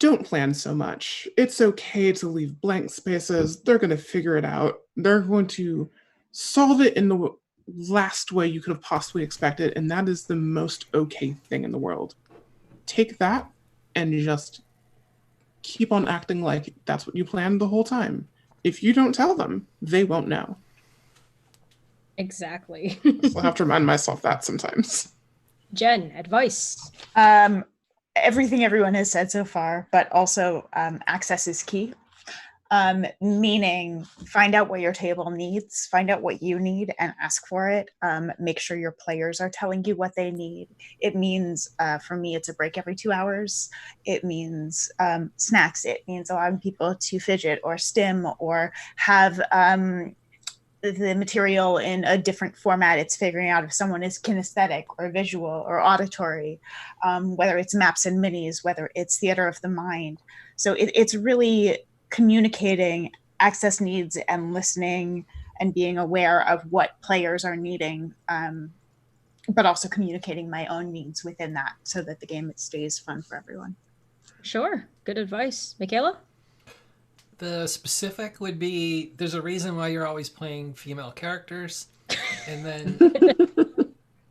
don't plan so much. It's okay to leave blank spaces. They're going to figure it out. They're going to solve it in the last way you could have possibly expected, and that is the most okay thing in the world. Take that and just keep on acting like that's what you planned the whole time. If you don't tell them, they won't know. Exactly. So I have to remind myself that sometimes. Jen, advice. Everything everyone has said so far, but also access is key. Meaning find out what your table needs, find out what you need and ask for it. Make sure your players are telling you what they need. It means, for me, it's a break every 2 hours. It means snacks. It means allowing people to fidget or stim or have the material in a different format. It's figuring out if someone is kinesthetic or visual or auditory, whether it's maps and minis, whether it's theater of the mind. So it's really communicating access needs and listening and being aware of what players are needing, but also communicating my own needs within that so that the game stays fun for everyone. Sure. Good advice. Michaela? The specific would be there's a reason why you're always playing female characters. And then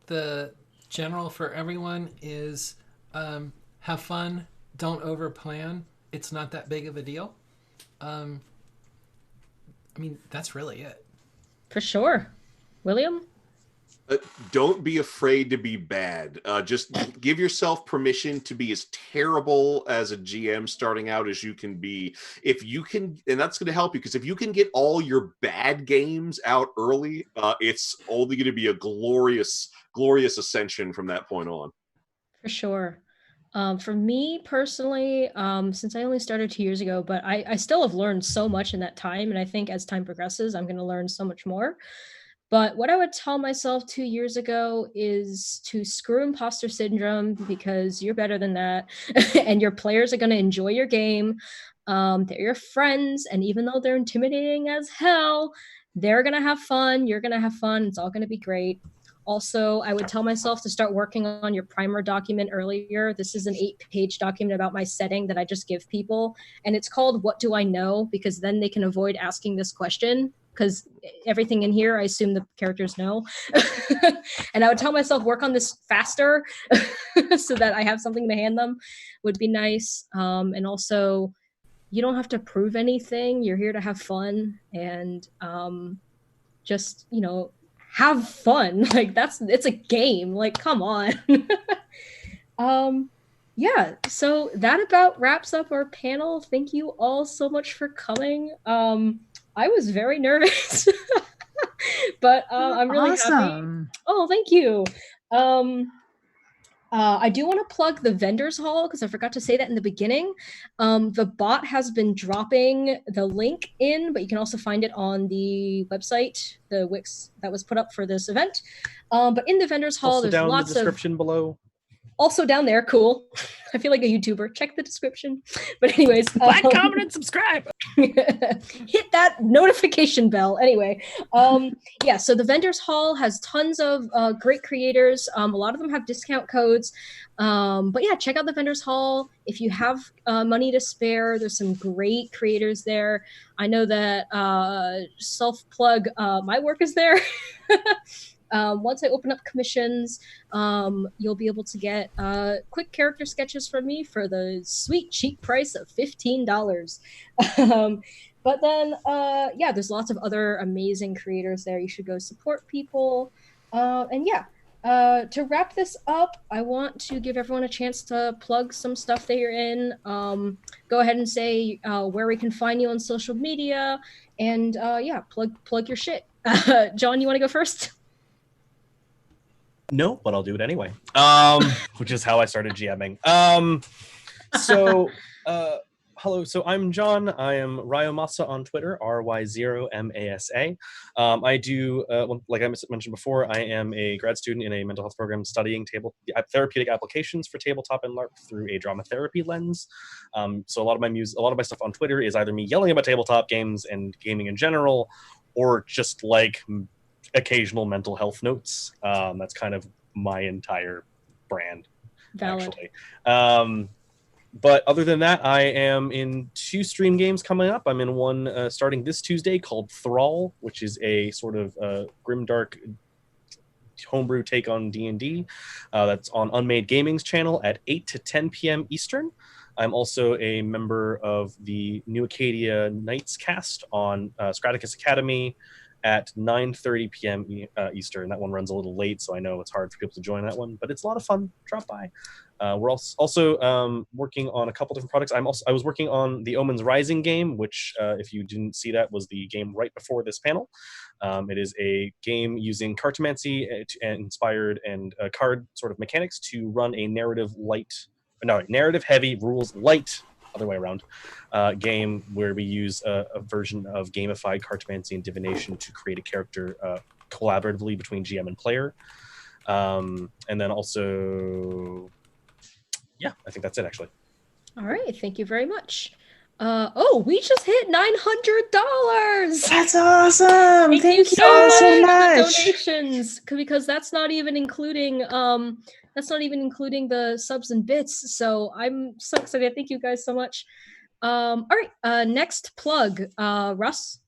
the general for everyone is have fun, don't overplan. It's not that big of a deal. I mean, that's really it. For sure. William? Don't be afraid to be bad. Just give yourself permission to be as terrible as a GM starting out as you can be. If you can, and that's going to help you, because if you can get all your bad games out early, it's only going to be a glorious, glorious ascension from that point on. For sure. For me personally, since I only started 2 years ago, but I still have learned so much in that time. And I think as time progresses, I'm going to learn so much more. But what I would tell myself 2 years ago is to screw imposter syndrome, because you're better than that. And your players are going to enjoy your game. They're your friends. And even though they're intimidating as hell, they're going to have fun. You're going to have fun. It's all going to be great. Also, I would tell myself to start working on your primer document earlier. This is an 8-page document about my setting that I just give people. And it's called What Do I Know? Because then they can avoid asking this question, because everything in here, I assume the characters know. And I would tell myself, work on this faster so that I have something to hand them would be nice. And also, you don't have to prove anything. You're here to have fun and just, have fun. Like it's a game. Like, come on. Yeah, so that about wraps up our panel. Thank you all so much for coming. I was very nervous, but I'm really happy. Oh, thank you. I do want to plug the vendors hall because I forgot to say that in the beginning. The bot has been dropping the link in, but you can also find it on the website, the Wix that was put up for this event. But in the vendors hall, also there's down lots in the description below. Also down there, cool. I feel like a YouTuber. Check the description. But anyways, like, comment, and subscribe. Hit that notification bell. Anyway, yeah. So the vendors hall has tons of great creators. A lot of them have discount codes. But yeah, check out the vendors hall if you have money to spare. There's some great creators there. I know that self plug. My work is there. Once I open up commissions, you'll be able to get quick character sketches from me for the sweet cheap price of $15. But then, yeah, there's lots of other amazing creators there. You should go support people. And yeah, to wrap this up, I want to give everyone a chance to plug some stuff that you're in. Go ahead and say where we can find you on social media, and yeah, plug your shit. John, you want to go first? No, but I'll do it anyway. Which is how I started GMing. Hello. So I'm John. I am Ryomasa on Twitter, RY0MASA. I do, like I mentioned before, I am a grad student in a mental health program studying therapeutic applications for tabletop and LARP through a drama therapy lens. So a lot of my stuff on Twitter is either me yelling about tabletop games and gaming in general, or just like occasional mental health notes. That's kind of my entire brand. Valid. Actually. But other than that, I am in 2 stream games coming up. I'm in one starting this Tuesday called Thrall, which is a sort of grimdark homebrew take on D&D. That's on Unmade Gaming's channel at 8 to 10 p.m. Eastern. I'm also a member of the New Acadia Knights cast on Straticus Academy at 9:30 p.m. Eastern. That one runs a little late, so I know it's hard for people to join that one, but it's a lot of fun. Drop by. We're also working on a couple different products. I was working on the Omens Rising game, which, if you didn't see that, was the game right before this panel. It is a game using cartomancy inspired and card sort of mechanics to run a narrative heavy, rules light, other way around, game where we use a version of gamified cartomancy and divination to create a character collaboratively between GM and player. And then also, yeah, I think that's it, actually. All right, thank you very much. We just hit $900. That's awesome. Thank you so much for the donations, because that's not even including the subs and bits. So I'm so excited. Thank you guys so much. All right. Next plug, Russ.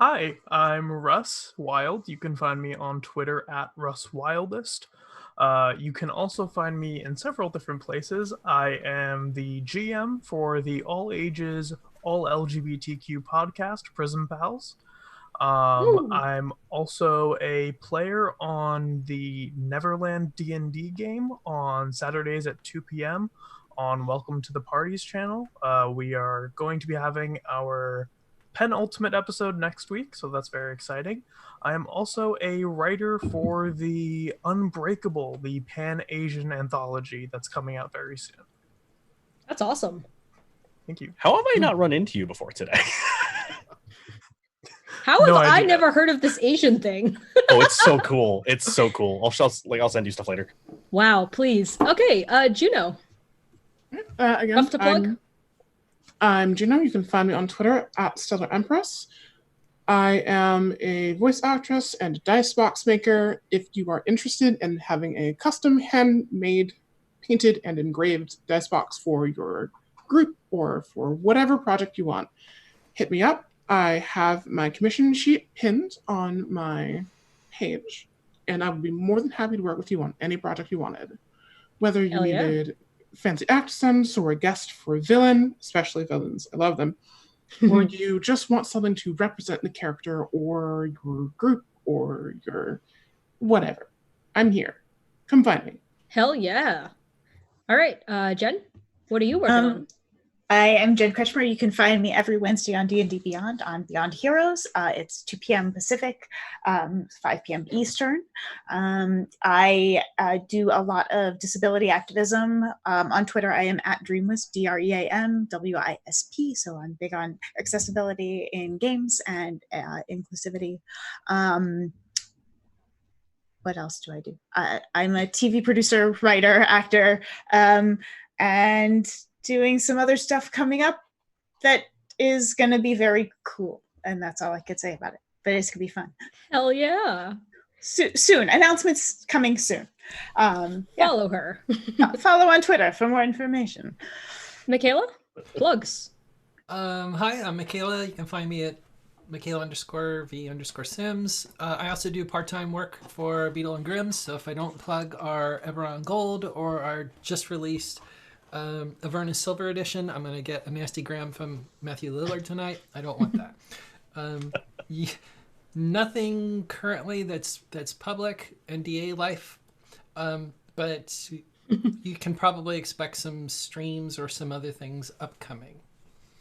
Hi, I'm Russ Wild. You can find me on Twitter at RussWildest. You can also find me in several different places. I am the GM for the all ages, all LGBTQ podcast, Prism Pals. I'm also a player on the Neverland D&D game on Saturdays at 2 p.m. on Welcome to the Parties channel. We are going to be having our penultimate episode next week, so that's very exciting. I am also a writer for the Unbreakable, the Pan-Asian anthology that's coming out very soon. That's awesome. Thank you. How have I not run into you before today? How have I never heard of this Asian thing? Oh, it's so cool. It's so cool. I'll send you stuff later. Wow, please. Okay, Juno. Again, Stuff to plug? I'm Juno. You can find me on Twitter at Stellar Empress. I am a voice actress and dice box maker. If you are interested in having a custom handmade, painted, and engraved dice box for your group or for whatever project you want, hit me up. I have my commission sheet pinned on my page, and I would be more than happy to work with you on any project you wanted. Whether you needed fancy accents or a guest for a villain, especially villains, I love them, or you just want something to represent the character or your group or your whatever, I'm here. Come find me. Hell yeah. All right, Jen, what are you working on? I am Jen Kretschmer. You can find me every Wednesday on D&D Beyond on Beyond Heroes. It's 2 p.m. Pacific, 5 p.m. Eastern. I do a lot of disability activism. On Twitter, I am at Dreamwisp, DREAMWISP. So I'm big on accessibility in games and inclusivity. What else do I do? I'm a TV producer, writer, actor, and doing some other stuff coming up that is going to be very cool. And that's all I could say about it. But it's going to be fun. Hell yeah. Soon. Announcements coming soon. Follow her. Follow on Twitter for more information. Michaela? Plugs. Hi, I'm Michaela. You can find me at Michaela_V_Sims. I also do part-time work for Beetle and Grimm's. So if I don't plug our Eberron Gold or our just released Avernus Silver Edition, I'm going to get a nasty gram from Matthew Lillard tonight. I don't want that. Nothing currently that's public, NDA life, but you can probably expect some streams or some other things upcoming.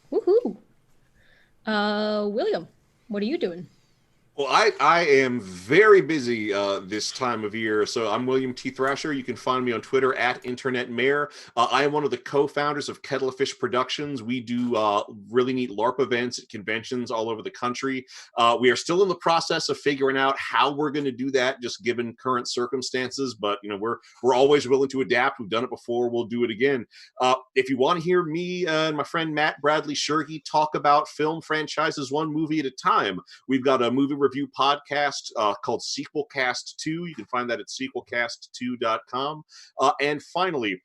Woohoo! William, what are you doing? Well, I am very busy this time of year. So I'm William T. Thrasher. You can find me on Twitter at Internet Mayor. I am one of the co-founders of Kettlefish Productions. We do really neat LARP events at conventions all over the country. We are still in the process of figuring out how we're going to do that, just given current circumstances. But you know, we're always willing to adapt. We've done it before. We'll do it again. If you want to hear me and my friend Matt Bradley Shurgi talk about film franchises one movie at a time, we've got a movie review podcast called Sequelcast 2. You can find that at sequelcast2.com. And finally,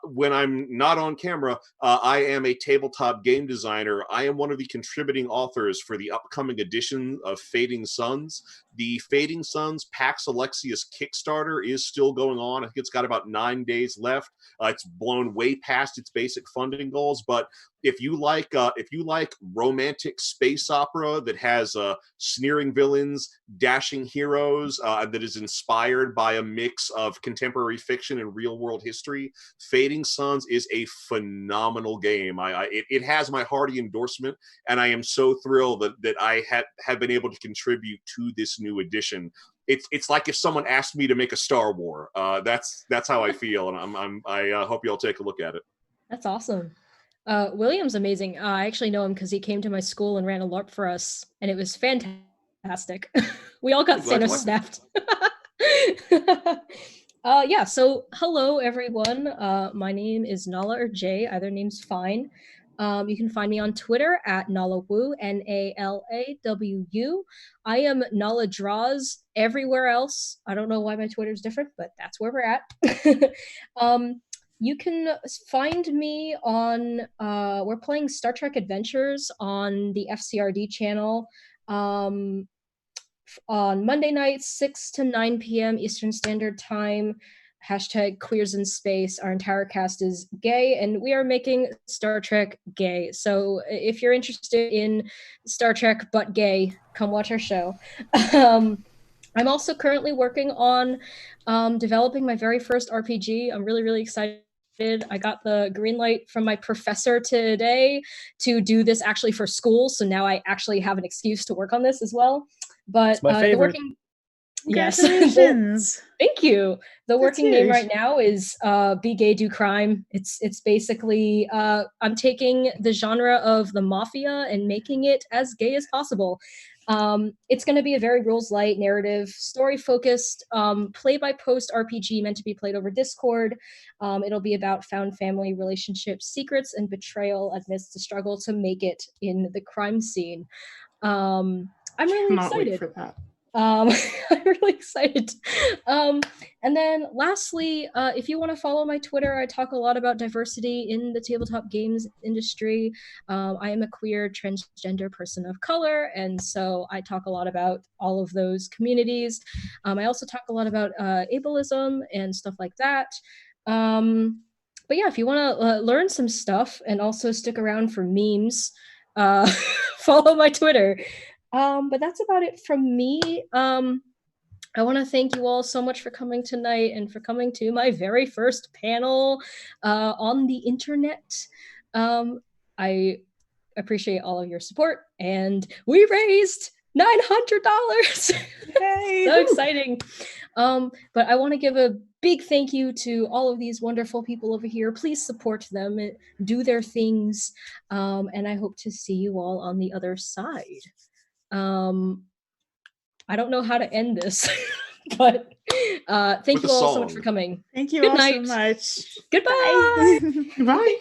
when I'm not on camera, I am a tabletop game designer. I am one of the contributing authors for the upcoming edition of Fading Suns. The Fading Suns Pax Alexius Kickstarter is still going on. I think it's got about 9 days left. It's blown way past its basic funding goals, but if you like romantic space opera that has sneering villains, dashing heroes, that is inspired by a mix of contemporary fiction and real world history, Fading Suns is a phenomenal game. It has my hearty endorsement, and I am so thrilled that I have been able to contribute to this new edition. It's like if someone asked me to make a Star Wars. That's how I feel, and I hope you'll take a look at it. That's awesome. William's amazing. I actually know him because he came to my school and ran a LARP for us, and it was fantastic. We all got Thanos snapped. Yeah, so hello everyone. My name is Nala or Jay. Either name's fine. You can find me on Twitter at NalaWu, NALAWU. I am Nala Draws everywhere else. I don't know why my Twitter's different, but that's where we're at. You can find me on, we're playing Star Trek Adventures on the FCRD channel on Monday nights, 6 to 9 p.m. Eastern Standard Time. Hashtag Queers in Space. Our entire cast is gay, and we are making Star Trek gay. So if you're interested in Star Trek but gay, come watch our show. I'm also currently working on developing my very first RPG. I'm really, really excited. I got the green light from my professor today to do this actually for school. So now I actually have an excuse to work on this as well. But It's my favorite. Congratulations. Thank you. The working name huge. right now is Be Gay Do Crime. It's basically I'm taking the genre of the mafia and making it as gay as possible. It's going to be a very rules light narrative, story focused, play by post RPG meant to be played over Discord. It'll be about found family relationships, secrets, and betrayal amidst the struggle to make it in the crime scene. I'm really Cannot wait excited for that. I'm really excited. And then lastly, if you want to follow my Twitter, I talk a lot about diversity in the tabletop games industry. I am a queer transgender person of color, and so I talk a lot about all of those communities. I also talk a lot about ableism and stuff like that. But yeah, if you want to learn some stuff and also stick around for memes, follow my Twitter. But that's about it from me. I want to thank you all so much for coming tonight and for coming to my very first panel on the internet. I appreciate all of your support, and we raised $900. Yay! So exciting. But I want to give a big thank you to all of these wonderful people over here. Please support them, do their things, and I hope to see you all on the other side. I don't know how to end this, but thank you all so much for coming. Thank you Good all night. so much. Goodbye. Bye. Goodbye.